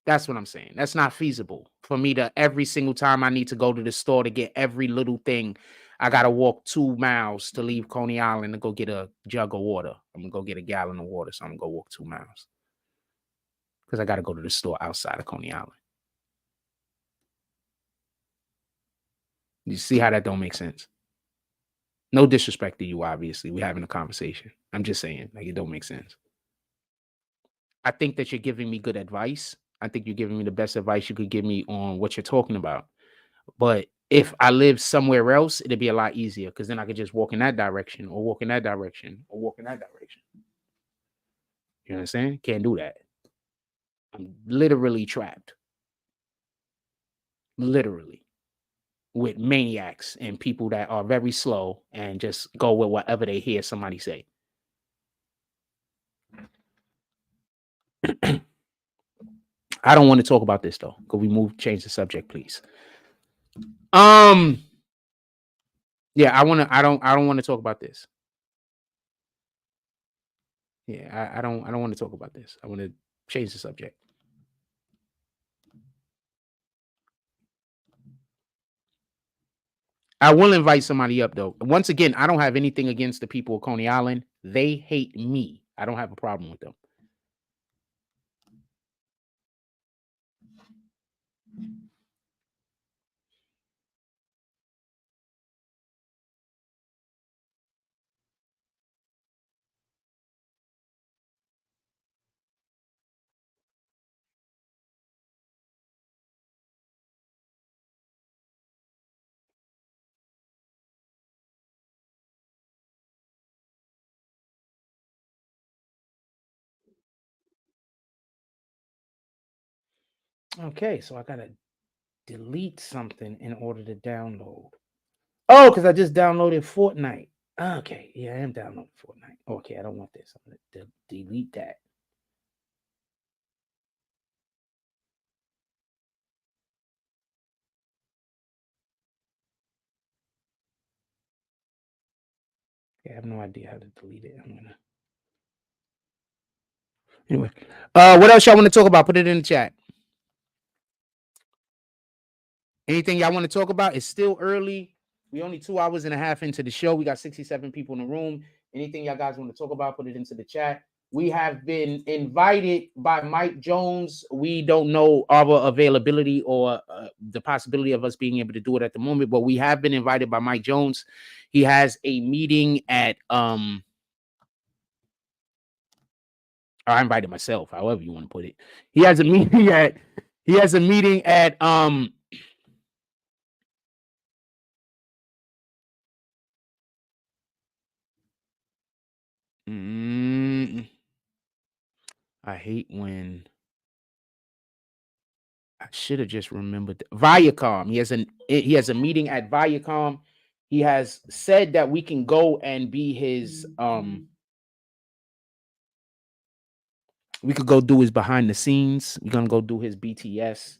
That's what I'm saying. That's not feasible for me to every single time I need to go to the store to get every little thing. I gotta walk 2 miles to leave Coney Island to go get a jug of water. I'm gonna go get a gallon of water, so I'm gonna go walk 2 miles because I gotta go to the store outside of Coney Island. You see how that don't make sense? No disrespect to you, obviously. We're having a conversation. I'm just saying, like, it don't make sense. I think that you're giving me good advice. I think you're giving me the best advice you could give me on what you're talking about. But if I live somewhere else, it'd be a lot easier because then I could just walk in that direction or walk in that direction or walk in that direction. You know what I'm saying? Can't do that. I'm literally trapped. Literally. With maniacs and people that are very slow and just go with whatever they hear somebody say. I don't want to talk about this though. Could we change the subject, please? Yeah, I don't want to talk about this. Yeah, I don't want to talk about this. I want to change the subject. I will invite somebody up though. Once again, I don't have anything against the people of Coney Island. They hate me. I don't have a problem with them. Okay, so I gotta delete something in order to download. Oh, because I just downloaded Fortnite. Okay, yeah, I am downloading Fortnite. Okay, I don't want this. I'm gonna delete that. Yeah, I have no idea how to delete it. I'm gonna. Anyway, what else y'all want to talk about? Put it in the chat. Anything y'all want to talk about? It's still early. We only 2 hours and a half into the show. We got 67 people in the room. Anything y'all guys want to talk about? Put it into the chat. We have been invited by Mike Jones. We don't know our availability or the possibility of us being able to do it at the moment, but we have been invited by Mike Jones. He has a meeting at I invited myself, however you want to put it. He has a meeting at I hate when I should have just remembered Viacom. He has a meeting at Viacom. He has said that we can go and be his we could go do his behind the scenes. We're gonna go do his BTS.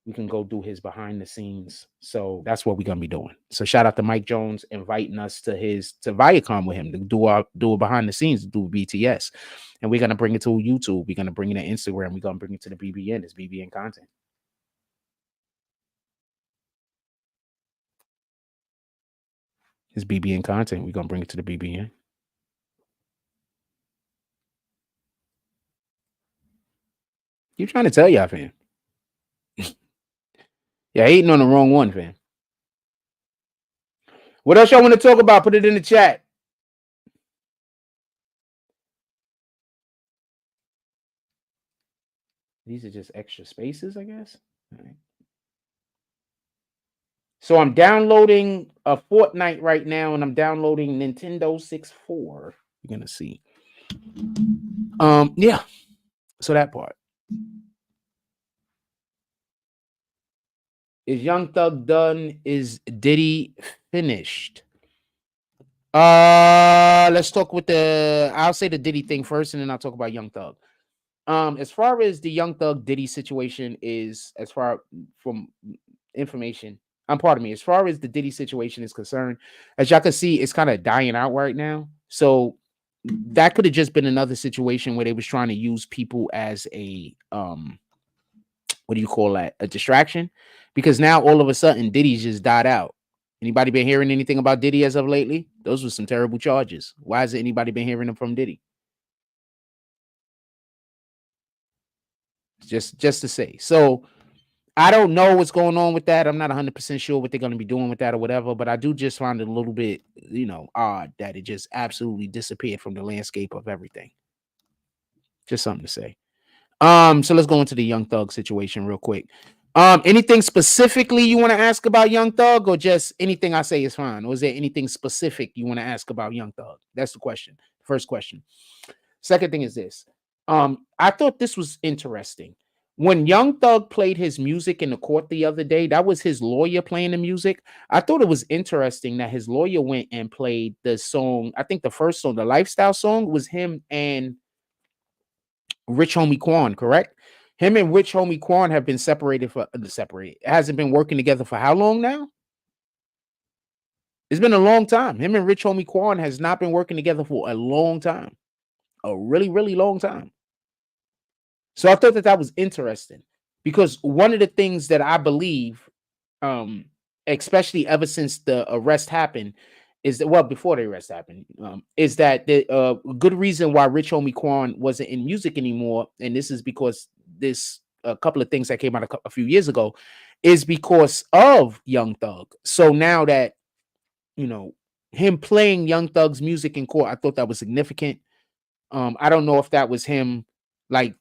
We can go do his behind the scenes. So that's what we're gonna be doing. So shout out to Mike Jones inviting us to Viacom with him to do a behind the scenes, do BTS. And we're gonna bring it to YouTube. We're gonna bring it to Instagram. We're gonna bring it to the BBN. It's BBN content. It's BBN content. We're gonna bring it to the BBN. You're trying to tell y'all, fam. Yeah, hating on the wrong one, fam. What else y'all want to talk about? Put it in the chat. These are just extra spaces, I guess. All right. So I'm downloading a Fortnite right now, and I'm downloading Nintendo 64. You're gonna see. Yeah. So that part. Is Young Thug done? Is Diddy finished? Let's talk with I'll say the Diddy thing first, and then I'll talk about Young Thug. As far as the Young Thug Diddy situation is, as far from information, as far as the Diddy situation is concerned, as y'all can see, it's kind of dying out right now. So that could have just been another situation where they was trying to use people as a what do you call that? A distraction, because now all of a sudden Diddy's just died out. Anybody been hearing anything about Diddy as of lately? Those were some terrible charges. Why hasn't anybody been hearing them from Diddy? Just to say. So I don't know what's going on with that. I'm not 100% sure what they're going to be doing with that or whatever, but I do just find it a little bit, odd that it just absolutely disappeared from the landscape of everything. Just something to say. So let's go into the Young Thug situation real quick. Anything specifically you want to ask about Young Thug, or just anything I say is fine? Or is there anything specific you want to ask about Young Thug? That's the question. First question. Second thing is this. I thought this was interesting. When Young Thug played his music in the court the other day, that was his lawyer playing the music. I thought it was interesting that his lawyer went and played the song. I think the first song, the Lifestyle song, was him and Rich Homie Quan, correct? Him and Rich Homie Quan have been separated. Hasn't been working together for how long now? It's been a long time. Him and Rich Homie Quan has not been working together for a long time. A really, really long time. So I thought that was interesting, because one of the things that I believe, especially ever since the arrest happened, is that, well, before the arrest happened, is that the good reason why Rich Homie Quan wasn't in music anymore, and this is because a couple of things that came out a few years ago, is because of Young Thug. So now that, him playing Young Thug's music in court, I thought that was significant. I don't know if that was him, like,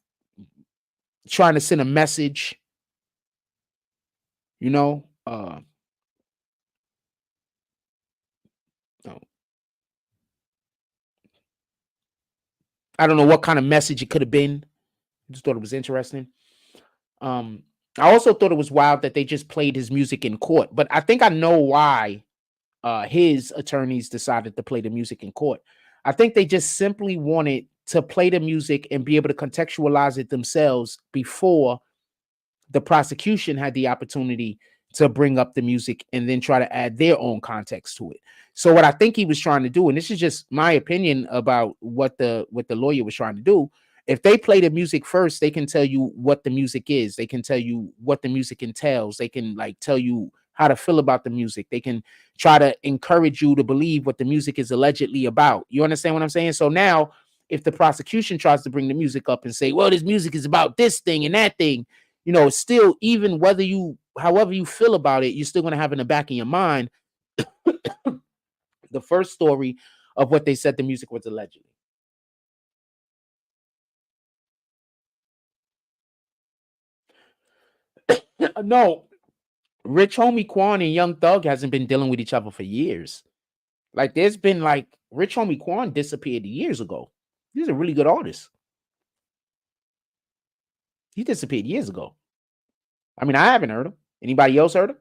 trying to send a message, no. I don't know what kind of message it could have been. I just thought it was interesting. I also thought it was wild that they just played his music in court, but I think I know why his attorneys decided to play the music in court. I think they just simply wanted to play the music and be able to contextualize it themselves before the prosecution had the opportunity to bring up the music and then try to add their own context to it. So what I think he was trying to do, and this is just my opinion about what the lawyer was trying to do, if they play the music first, they can tell you what the music is. They can tell you what the music entails. They can tell you how to feel about the music. They can try to encourage you to believe what the music is allegedly about. You understand what I'm saying? So now if the prosecution tries to bring the music up and say, well, this music is about this thing and that thing, still, even however you feel about it, you're still going to have in the back of your mind the first story of what they said the music was allegedly. No, Rich Homie Quan and Young Thug hasn't been dealing with each other for years. Like, there's been like Rich Homie Quan disappeared years ago. He's a really good artist. He disappeared years ago. I mean, I haven't heard him. Anybody else heard him?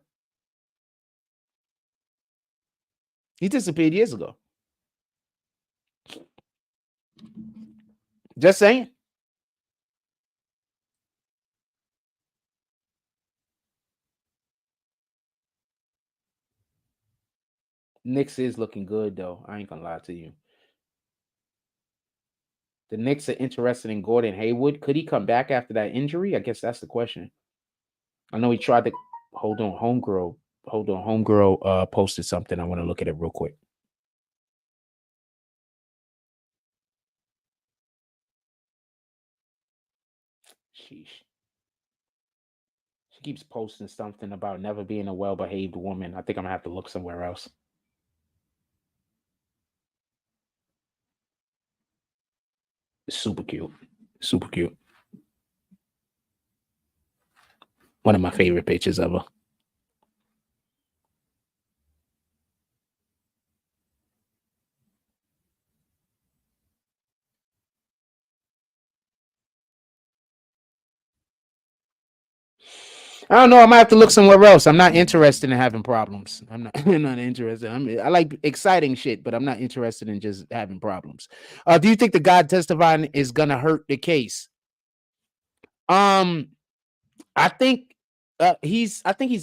He disappeared years ago. Just saying. Knicks is looking good, though. I ain't gonna lie to you. The Knicks are interested in Gordon Hayward. Could he come back after that injury? I guess that's the question. I know he tried to. Hold on, homegirl posted something. I want to look at it real quick. Sheesh. She keeps posting something about never being a well-behaved woman. I think I'm gonna have to look somewhere else. It's super cute. Super cute. One of my favorite pictures ever. I don't know. I might have to look somewhere else. I'm not interested in having problems. I'm not interested. I like exciting shit, but I'm not interested in just having problems. Do you think the guy testifying is gonna hurt the case? I think he's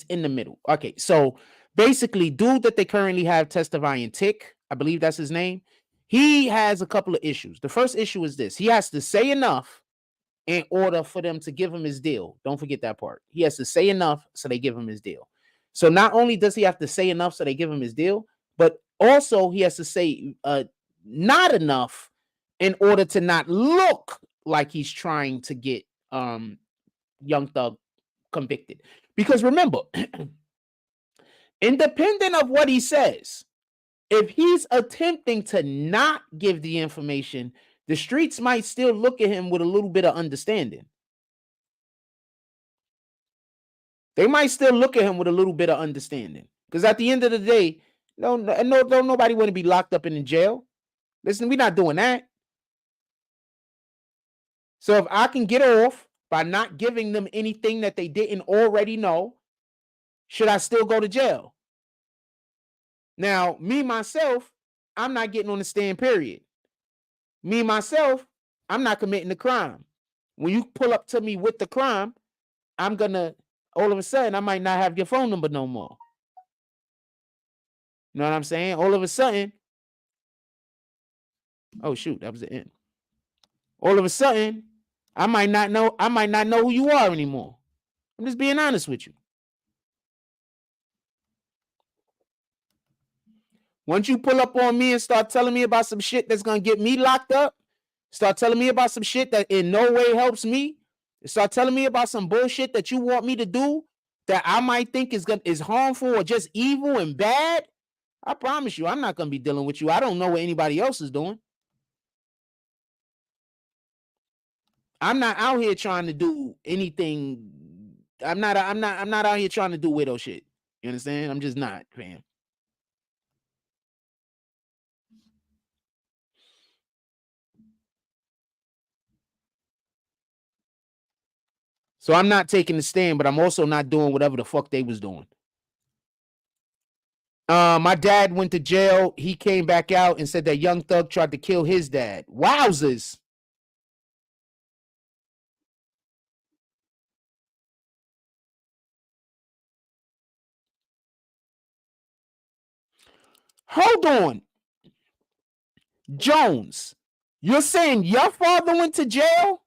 in the middle. Okay, so basically, dude that they currently have testifying, Tick, I believe that's his name. He has a couple of issues. The first issue is this: he has to say enough in order for them to give him his deal. Don't forget that part. He has to say enough so they give him his deal. So not only does he have to say enough so they give him his deal, but also he has to say not enough in order to not look like he's trying to get Young Thug convicted. Because remember, independent of what he says, if he's attempting to not give the information, the streets might still look at him with a little bit of understanding. They might still look at him with a little bit of understanding. Because at the end of the day, don't nobody want to be locked up in the jail. Listen, we're not doing that. So if I can get off by not giving them anything that they didn't already know, should I still go to jail? Now, me, myself, I'm not getting on the stand, period. Me, myself, I'm not committing the crime. When you pull up to me with the crime, I'm going to, all of a sudden, I might not have your phone number no more. You know what I'm saying? All of a sudden, oh, shoot, that was the end. All of a sudden, I might not know who you are anymore. I'm just being honest with you. Once you pull up on me and start telling me about some shit that's going to get me locked up, start telling me about some shit that in no way helps me, start telling me about some bullshit that you want me to do that I might think is harmful or just evil and bad, I promise you, I'm not going to be dealing with you. I don't know what anybody else is doing. I'm not out here trying to do anything. I'm not out here trying to do widow shit. You understand? I'm just not, fam. So I'm not taking the stand, but I'm also not doing whatever the fuck they was doing. My dad went to jail. He came back out and said that Young Thug tried to kill his dad. Wowzers. Hold on. Jones, you're saying your father went to jail?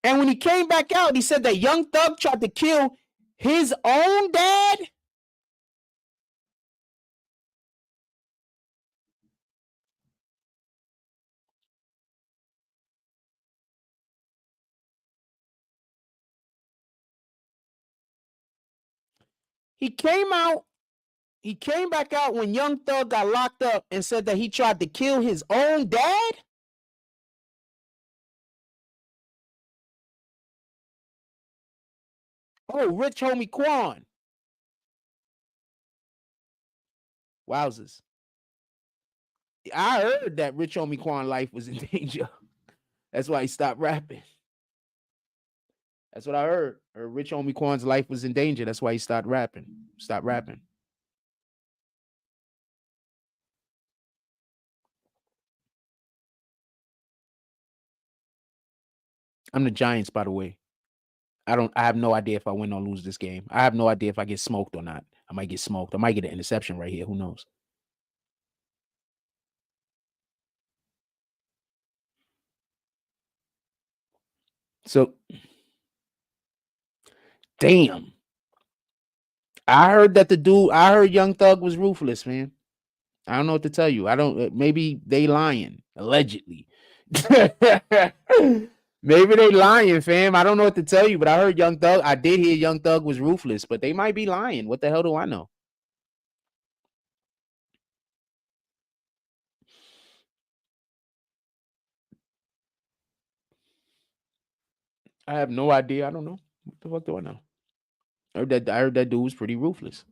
And when he came back out, he said that Young Thug tried to kill his own dad? He came back out when Young Thug got locked up and said that he tried to kill his own dad? Oh, Rich Homie Quan. Wowzers. I heard that Rich Homie Quan life was in danger. That's why he stopped rapping. That's what I heard. Rich Homie Quan's life was in danger. That's why he stopped rapping. Stop rapping. I'm the Giants, by the way. I have no idea if I win or lose this game. I have no idea if I get smoked or not. I might get smoked. I might get an interception right here. Who knows? So, damn. I heard Young Thug was ruthless, man. I don't know what to tell you. I don't, maybe they lying, allegedly. Maybe they lying, fam. I don't know what to tell you, but I heard Young Thug. I did hear Young Thug was ruthless, but they might be lying. What the hell do I know? I have no idea. I don't know. What the fuck do I know? I heard that dude was pretty ruthless.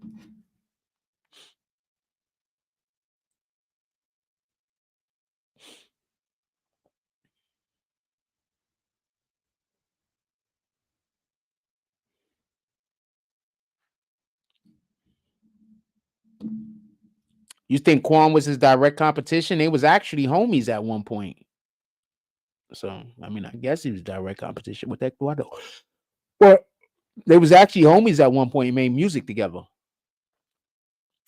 You think Quan was his direct competition? They was actually homies at one point. So, I mean, I guess he was direct competition. What the heck do I know? Well, they was actually homies at one point and made music together.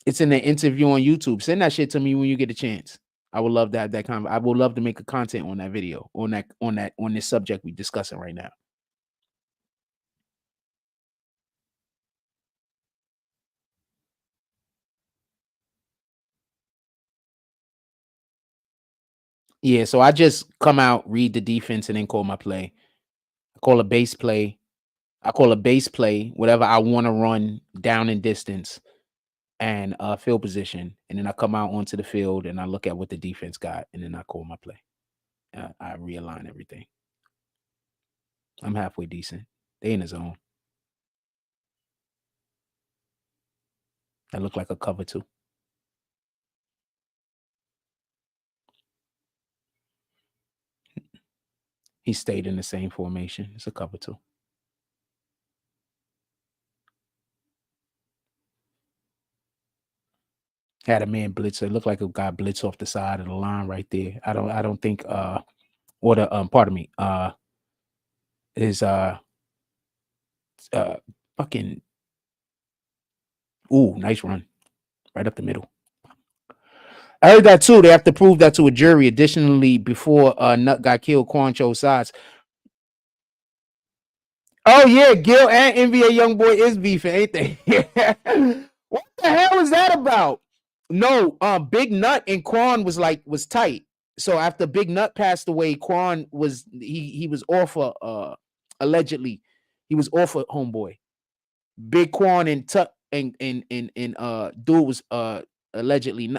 It's in the interview on YouTube. Send that shit to me when you get a chance. I would love to have that I would love to make a content on that video, on this subject we discussing right now. Yeah, so I just come out, read the defense, and then call my play. I call a base play. Whatever I want to run down in distance and field position. And then I come out onto the field and I look at what the defense got, and then I call my play. I realign everything. I'm halfway decent. They in the zone. That look like a cover too. He stayed in the same formation. It's a cover two. Had a man blitz. It looked like a guy blitz off the side of the line right there. I don't think or the pardon me, is fucking ooh, nice run. Right up the middle. I heard that too. They have to prove that to a jury. Additionally, before Nut got killed, Quan chose sides. Oh yeah, Gil and NBA YoungBoy is beefing, ain't they? What the hell is that about? No, Big Nut and Quan was tight. So after Big Nut passed away, Quan was he was off allegedly he was off of Homeboy. Big Quan and Tuck and dude was allegedly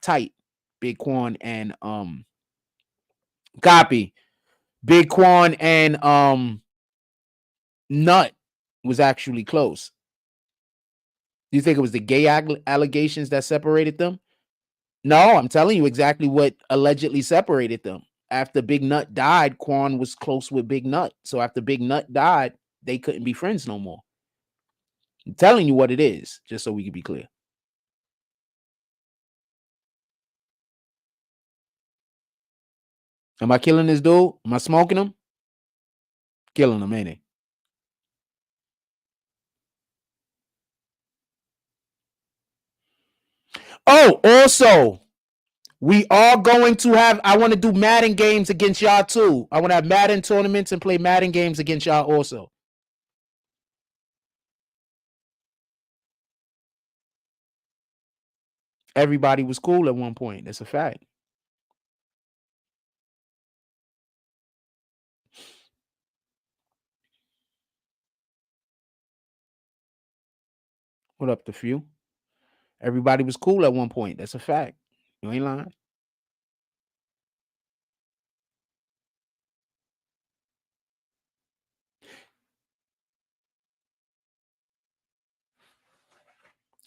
tight. Big Quan and Copy. Big Quan and Nut was actually close. Do you think it was the gay allegations that separated them? No, I'm telling you exactly what allegedly separated them. After Big Nut died, Quan was close with Big Nut. So after Big Nut died, they couldn't be friends no more. I'm telling you what it is, just so we can be clear. Am I killing this dude? Am I smoking him? Killing him, ain't it? Oh, also, we are going to have, I want to do Madden games against y'all too. I want to have Madden tournaments and play Madden games against y'all also. Everybody was cool at one point. That's a fact. What up, the few? Everybody was cool at one point. That's a fact. You ain't lying.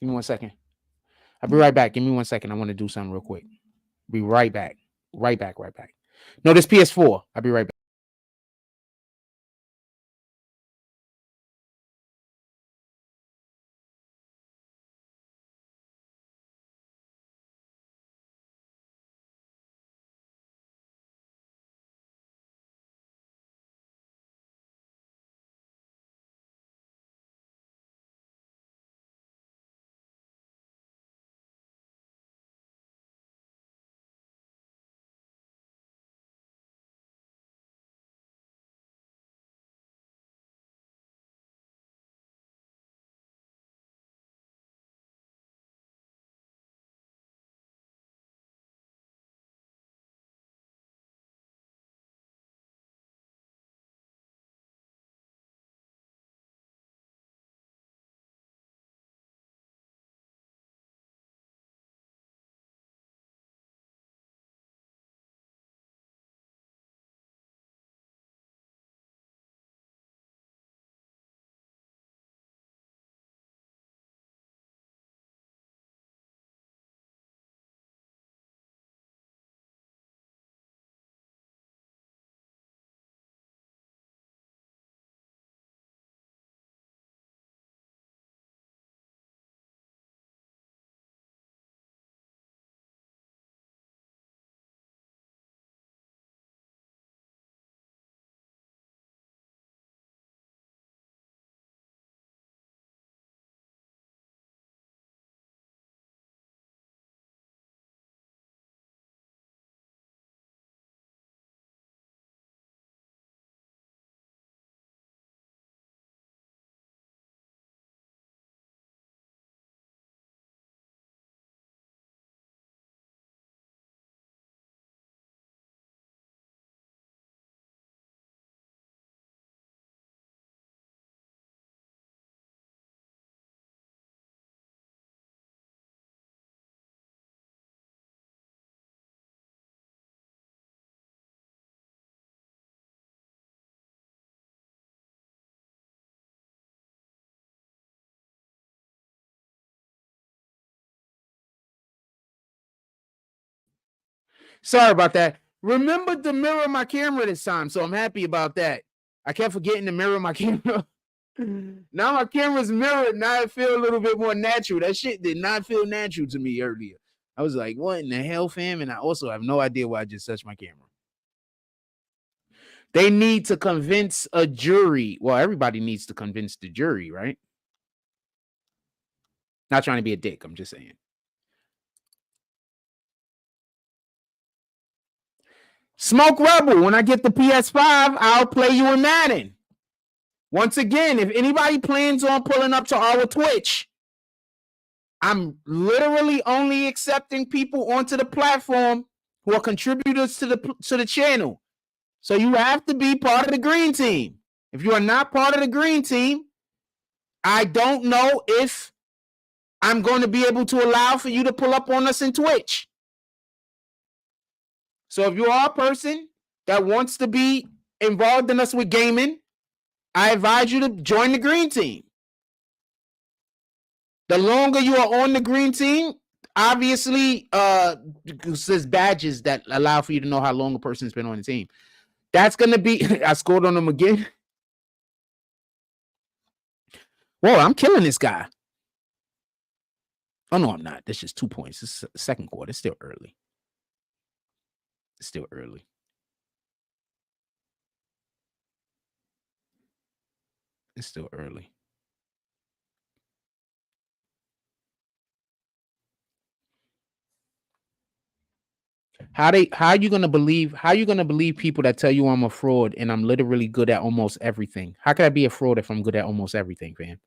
Give me 1 second. I'll be right back. Give me 1 second. I want to do something real quick. Be right back. Right back. No, this PS4. I'll be right back. Sorry about that. Remember to mirror my camera this time, so I'm happy about that. I kept forgetting to mirror my camera. Now my camera's mirrored. Now it feels a little bit more natural. That shit did not feel natural to me earlier. I was like, what in the hell, fam? And I also have no idea why I just touched my camera. They need to convince a jury. Well, everybody needs to convince the jury, right? Not trying to be a dick. I'm just saying. Smoke Rebel, when I get the PS5, I'll play you in Madden. Once again, if anybody plans on pulling up to our Twitch, I'm literally only accepting people onto the platform who are contributors to the channel. So you have to be part of the green team. If you are not part of the green team, I don't know if I'm going to be able to allow for you to pull up on us in Twitch. So if you are a person that wants to be involved in us with gaming, I advise you to join the green team. The longer you are on the green team, obviously, there's badges that allow for you to know how long a person's been on the team. That's going to be, I scored on them again. Whoa, I'm killing this guy. Oh, no, I'm not. That's just 2 points. This is second quarter. It's still early. It's still early. It's still early. How you gonna believe people that tell you I'm a fraud and I'm literally good at almost everything? How can I be a fraud if I'm good at almost everything, fam?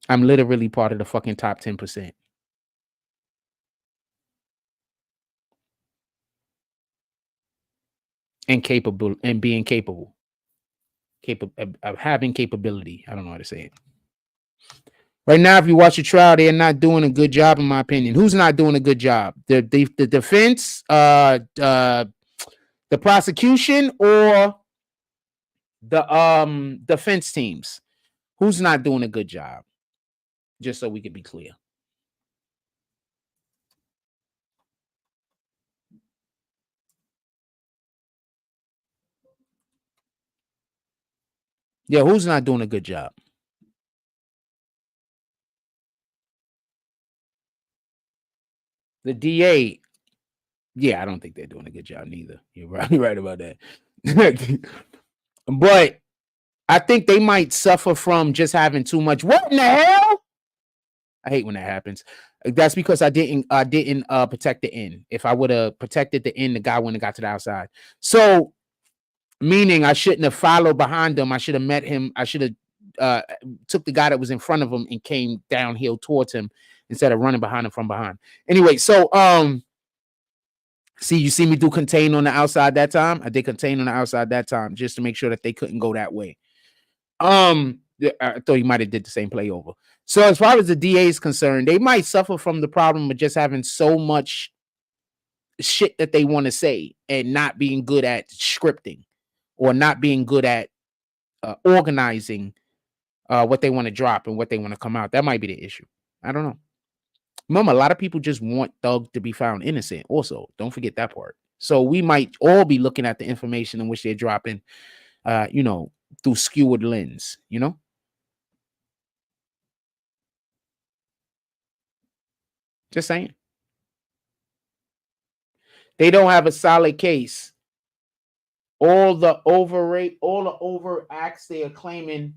I'm literally part of the fucking top 10%. And capable and being capable. Capable of having capability. I don't know how to say it. Right now, if you watch a trial, they're not doing a good job, in my opinion. Who's not doing a good job? The defense, the prosecution, or The defense teams. Who's not doing a good job? Just so we could be clear. Yeah, who's not doing a good job? The DA. Yeah, I don't think they're doing a good job neither. You're right about that. But I think they might suffer from just having too much. What in the hell? I hate when that happens. That's because I didn't protect the end. If I would have protected the end, the guy wouldn't have got to the outside. So, meaning I shouldn't have followed behind him. I should have met him. I should have took the guy that was in front of him and came downhill towards him instead of running behind him from behind. Anyway, so see, you see me do contain on the outside that time. I did contain on the outside that time just to make sure that they couldn't go that way. I thought he might have did the same play over. So as far as the DA is concerned, they might suffer from the problem of just having so much shit that they want to say and not being good at scripting or not being good at organizing what they want to drop and what they want to come out. That might be the issue. I don't know. Remember, a lot of people just want Thug to be found innocent. Also, don't forget that part. So we might all be looking at the information in which they're dropping, through skewered lens, Just saying. They don't have a solid case. All the overacts they are claiming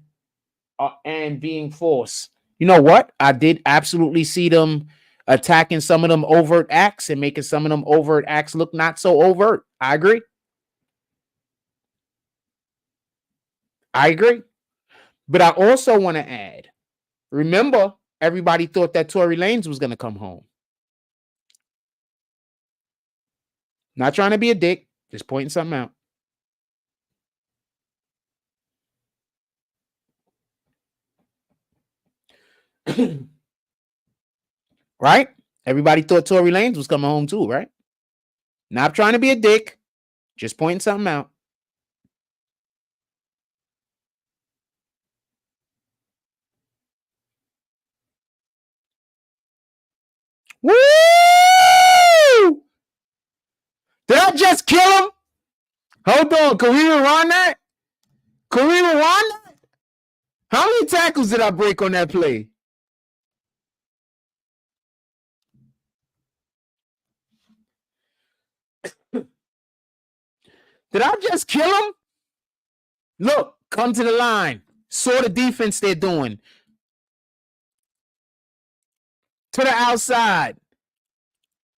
and being forced. You know what? I did absolutely see them attacking some of them overt acts and making some of them overt acts look not so overt. I agree. But I also want to add, remember, everybody thought that Tory Lanez was going to come home. Not trying to be a dick, just pointing something out. Right? Everybody thought Tory Lanez was coming home too, right? Not trying to be a dick, just pointing something out. Woo! Did I just kill him? Hold on, can we rewind that? How many tackles did I break on that play? Did I just kill him? Look, come to the line. Saw the defense they're doing. To the outside.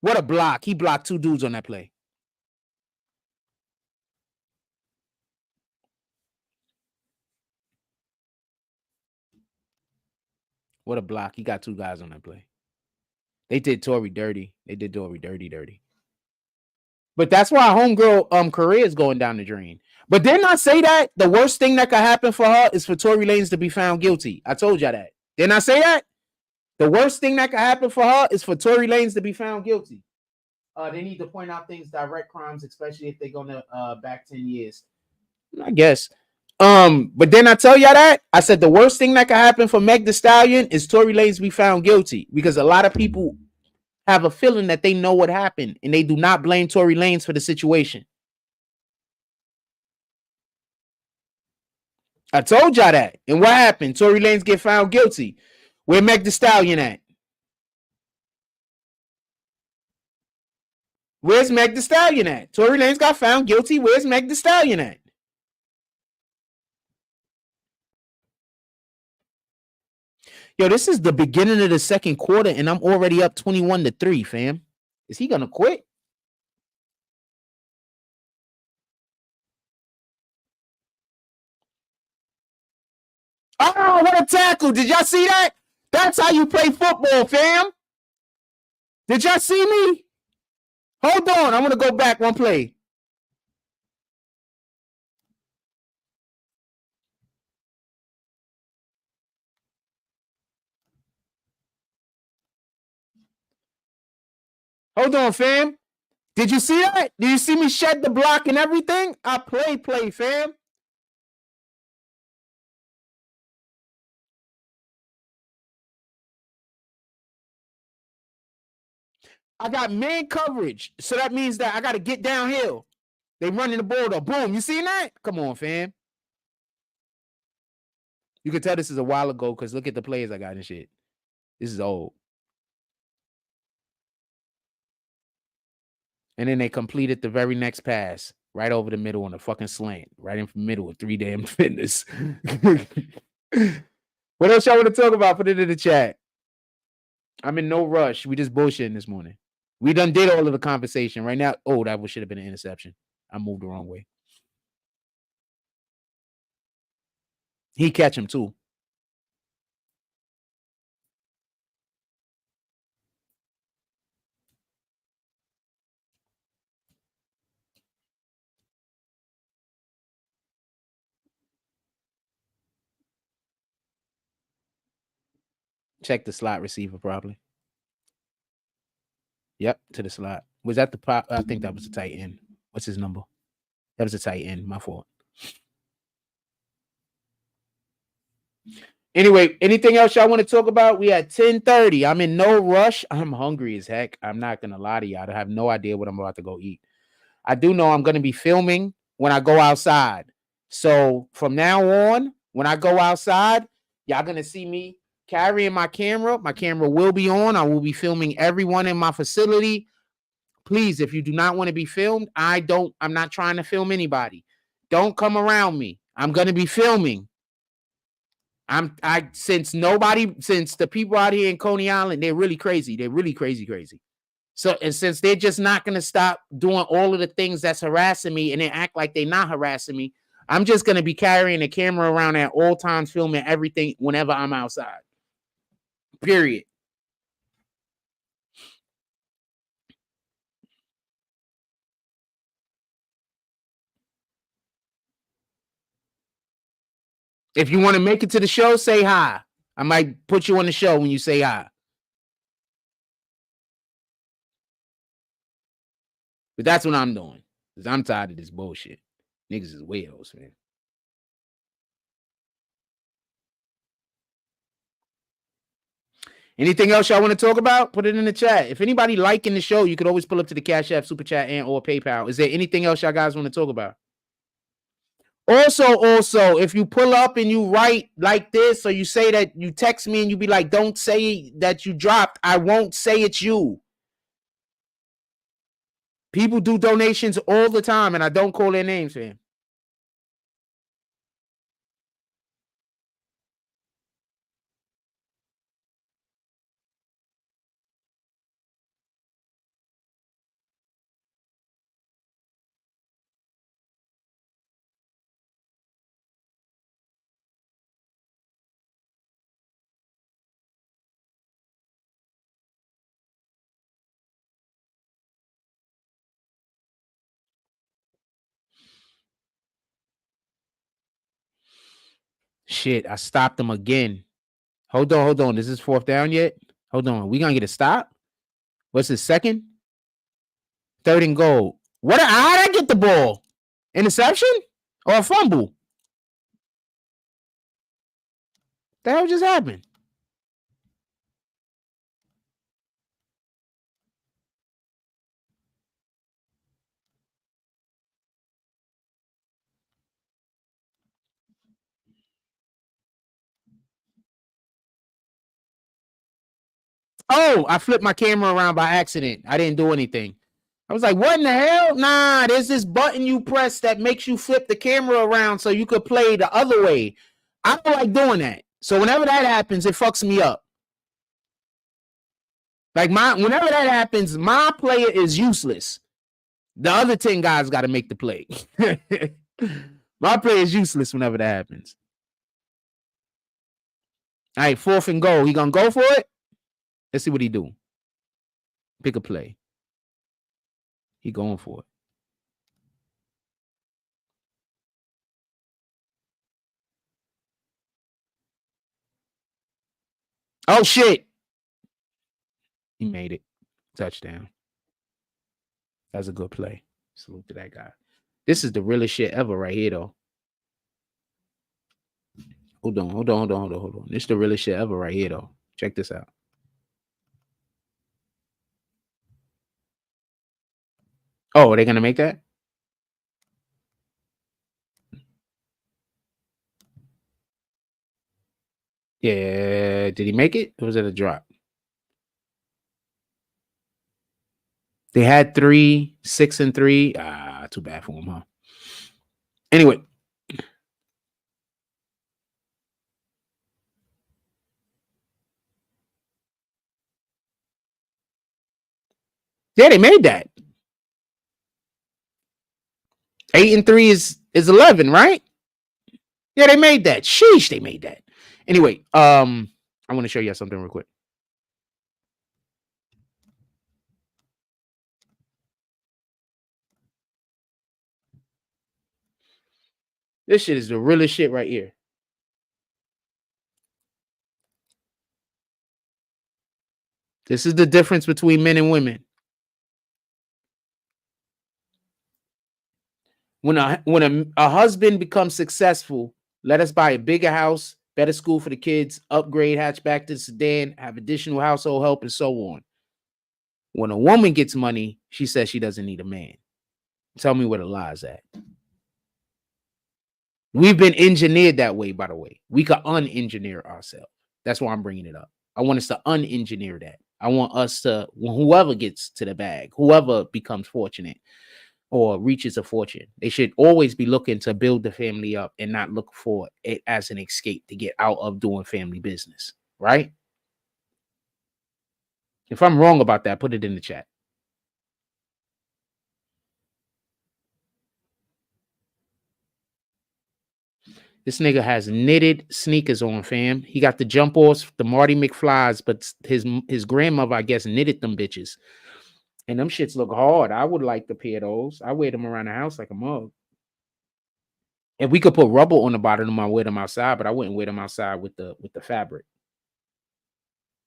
What a block. He blocked two dudes on that play. What a block. He got two guys on that play. They did Tory dirty. Dirty. But that's why homegirl career is going down the drain. But didn't I say that the worst thing that could happen for her is for Tory Lanez to be found guilty? I told y'all that. Didn't I say that? The worst thing that could happen for her is for Tory Lanez to be found guilty. They need to point out things, direct crimes, especially if they're going to back 10 years. I guess. But then I tell y'all that I said the worst thing that could happen for Meg Thee Stallion is Tory Lanez be found guilty, because a lot of people have a feeling that they know what happened and they do not blame Tory Lanez for the situation. I told y'all that. And what happened? Tory Lanez get found guilty. Where Meg Thee Stallion at? Where's Meg Thee Stallion at? Tory Lanez got found guilty. Where's Meg Thee Stallion at? Yo, this is the beginning of the second quarter, and I'm already up 21-3, fam. Is he gonna quit? Oh, what a tackle. Did y'all see that? That's how you play football, fam. Did y'all see me? Hold on. I'm going to go back one play. Hold on, fam. Did you see that? Did you see me shed the block and everything? I play, fam. I got man coverage. So that means that I got to get downhill. They running the ball though. Boom. You seen that? Come on, fam. You can tell this is a while ago because look at the players I got and shit. This is old. And then they completed the very next pass right over the middle on the fucking slant. Right in the middle of 3 damn fitness. What else y'all want to talk about? Put it in the chat. I'm in no rush. We just bullshitting this morning. We done did all of the conversation right now. Oh, that should have been an interception. I moved the wrong way. He catch him too. Check the slot receiver probably. Yep, to the slot. Was that the pop? I think that was the tight end. What's his number? That was the tight end. My fault. Anyway, anything else y'all want to talk about? We at 10:30. I'm in no rush. I'm hungry as heck. I'm not gonna lie to y'all. I have no idea what I'm about to go eat. I do know I'm gonna be filming when I go outside. So from now on, when I go outside, y'all gonna see me carrying my camera. My camera will be on. I will be filming everyone in my facility. Please, if you do not want to be filmed, I'm not trying to film anybody. Don't come around me. I'm gonna be filming. Since the people out here in Coney Island, they're really crazy. They're really crazy. So, and since they're just not gonna stop doing all of the things that's harassing me and they act like they're not harassing me, I'm just gonna be carrying a camera around at all times, filming everything whenever I'm outside. Period. If you want to make it to the show, say hi. I might put you on the show when you say hi. But that's what I'm doing. Because I'm tired of this bullshit. Niggas is weirdos, man. Anything else y'all want to talk about? Put it in the chat. If anybody liking the show, you could always pull up to the Cash App, Super Chat, and or PayPal. Is there anything else y'all guys want to talk about? Also, if you pull up and you write like this, or you say that you text me and you be like, don't say that you dropped, I won't say it's you. People do donations all the time, and I don't call their names, fam. Shit, I stopped them again. Hold on. Is this 4th down yet? Hold on. We gonna get a stop? What's the second? 3rd and goal. How did I get the ball? Interception or a fumble? The hell just happened? Oh, I flipped my camera around by accident. I didn't do anything. I was like, what in the hell? Nah, there's this button you press that makes you flip the camera around so you could play the other way. I don't like doing that. So whenever that happens, it fucks me up. Like whenever that happens, my player is useless. The other 10 guys got to make the play. My player is useless whenever that happens. All right, 4th and goal. He gonna go for it? Let's see what he do. Pick a play. He going for it. Oh, shit. He made it. Touchdown. That's a good play. Salute to that guy. This is the realest shit ever right here, though. Hold on. This is the realest shit ever right here, though. Check this out. Oh, they're gonna make that? Yeah. Did he make it? Or was it a drop? They had 3, 6, and 3. Ah, too bad for him, huh? Anyway. Yeah, they made that. 8 and 3 is 11, right? Yeah, they made that. Sheesh, they made that. Anyway, I want to show you something real quick. This shit is the realest shit right here. This is the difference between men and women. When a husband becomes successful, let us buy a bigger house, better school for the kids, upgrade hatchback to sedan, have additional household help, and so on. When a woman gets money, she says she doesn't need a man. Tell me where the lie is at. We've been engineered that way, by the way. We could unengineer ourselves. That's why I'm bringing it up. I want us to unengineer that. I want us to, whoever gets to the bag, whoever becomes fortunate or reaches a fortune, they should always be looking to build the family up and not look for it as an escape to get out of doing family business, right? If I'm wrong about that, put it in the chat. This nigga has knitted sneakers on, fam. He got the jump offs, the Marty McFlys, but his grandmother, I guess, knitted them bitches. And them shits look hard. I would like to pair those. I wear them around the house like a mug. If we could put rubber on the bottom of them, I wear them outside, but I wouldn't wear them outside with the fabric.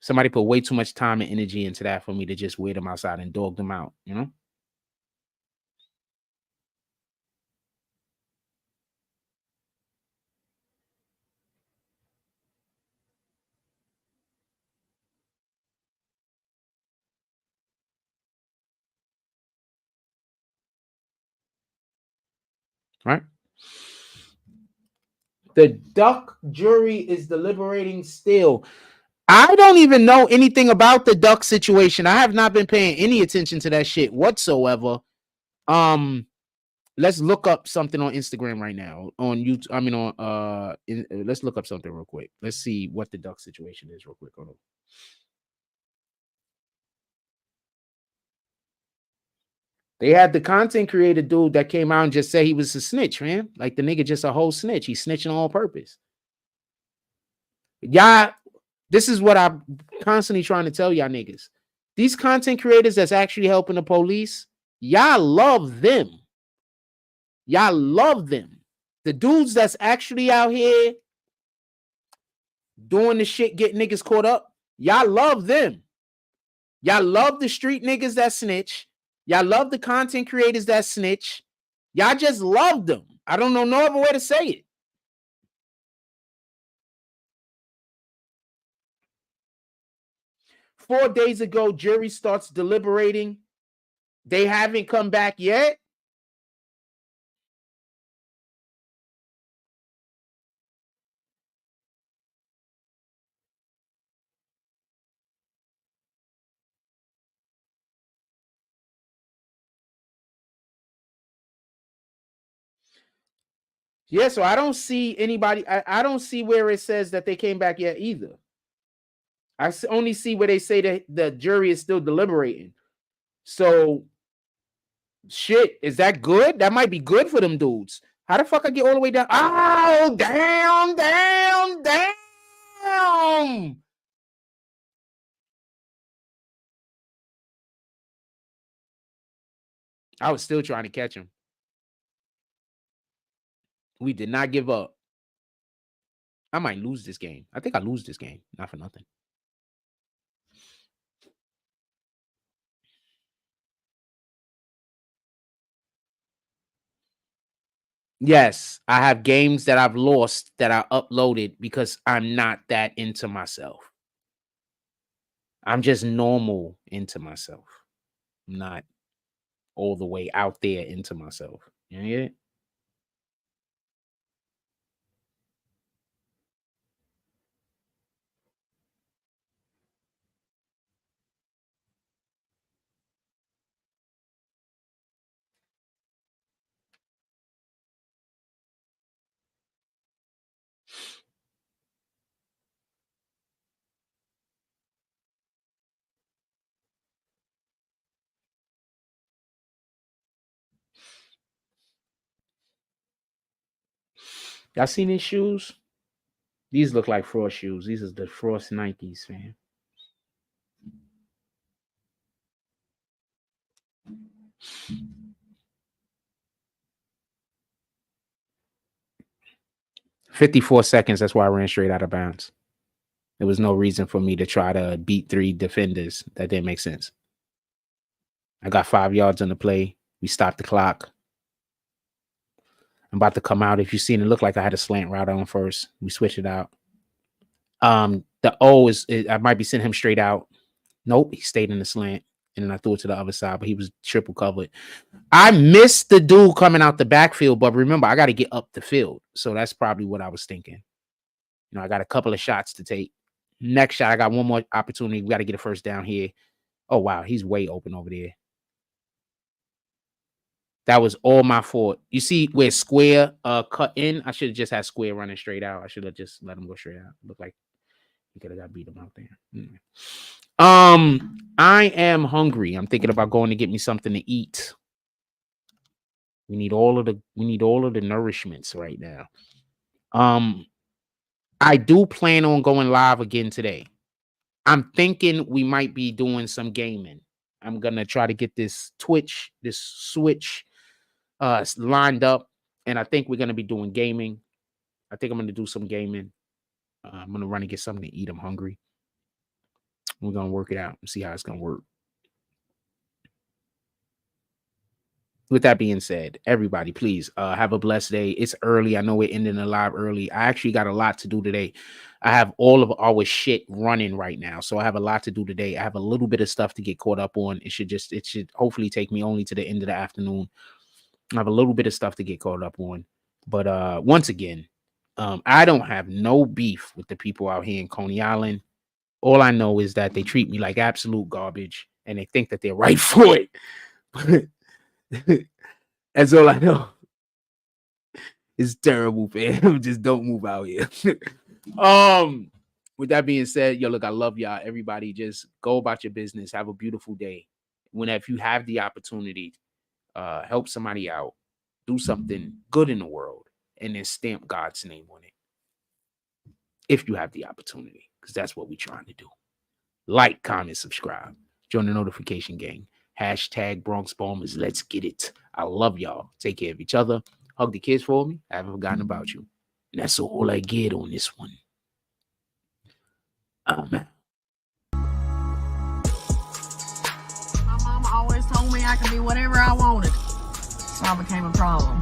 Somebody put way too much time and energy into that for me to just wear them outside and dog them out, you know? Right? The Duck jury is deliberating still. I don't even know anything about the Duck situation. I have not been paying any attention to that shit whatsoever. Let's look up something on Instagram right now. On YouTube, I mean let's look up something real quick. Let's see what the Duck situation is real quick. Hold on. They had the content creator dude that came out and just said he was a snitch, man. Like the nigga just a whole snitch. He's snitching on purpose. Y'all, this is what I'm constantly trying to tell y'all niggas. These content creators that's actually helping the police, y'all love them. Y'all love them. The dudes that's actually out here doing the shit, get niggas caught up, y'all love them. Y'all love the street niggas that snitch. Y'all love the content creators that snitch. Y'all just love them. I don't know no other way to say it. Four days ago, jury starts deliberating. They haven't come back yet. Yeah, so I don't see anybody. I don't see where it says that they came back yet either. I only see where they say that the jury is still deliberating. So, shit, is that good? That might be good for them dudes. How the fuck I get all the way down? Oh, damn. I was still trying to catch him. We did not give up. I might lose this game. I think I lose this game. Not for nothing. Yes, I have games that I've lost that I uploaded because I'm not that into myself. I'm just normal into myself. I'm not all the way out there into myself. You get it? Y'all seen these shoes? These look like Frost shoes. These are the Frost Nikes, man. "54 seconds. That's why I ran straight out of bounds. There was no reason for me to try to beat 3 defenders. That didn't make sense. I got 5 yards on the play. We stopped the clock. I'm about to come out. If you seen it, looked like I had a slant route on first. We switched it out. The O is I might be sending him straight out. Nope, he stayed in the slant. And then I threw it to the other side, but he was triple covered. I missed the dude coming out the backfield, but remember, I got to get up the field. So that's probably what I was thinking. You know, I got a couple of shots to take. Next shot, I got one more opportunity. We got to get a first down here. Oh, wow, he's way open over there. That was all my fault. You see where Square cut in? I should have just had Square running straight out. I should have just let him go straight out. Looked like he could have got beat him out there. I am hungry. I'm thinking about going to get me something to eat. We need all of the nourishments right now. I do plan on going live again today. I'm thinking we might be doing some gaming. I'm gonna try to get this Switch lined up, and I think we're gonna be doing gaming. I think I'm gonna do some gaming. I'm gonna run and get something to eat. I'm hungry. We're gonna work it out and see how it's gonna work. With that being said, everybody, please have a blessed day. It's early. I know we're ending the live early. I actually got a lot to do today. I have all of our shit running right now, so I have a lot to do today. I have a little bit of stuff to get caught up on. It should hopefully take me only to the end of the afternoon. I have a little bit of stuff to get caught up on. But once again, I don't have no beef with the people out here in Coney Island. All I know is that they treat me like absolute garbage, and they think that they're right for it. That's all I know. It's terrible, fam. Just don't move out here. With that being said, yo, look, I love y'all. Everybody, just go about your business. Have a beautiful day. If you have the opportunity, help somebody out, do something good in the world, and then stamp God's name on it. If you have the opportunity, because that's what we're trying to do. Like, comment, subscribe. Join the notification gang. Hashtag Bronx Bombers. Let's get it. I love y'all. Take care of each other. Hug the kids for me. I haven't forgotten about you. And that's all I get on this one. My mama always told me I could be whatever I wanted. So I became a problem.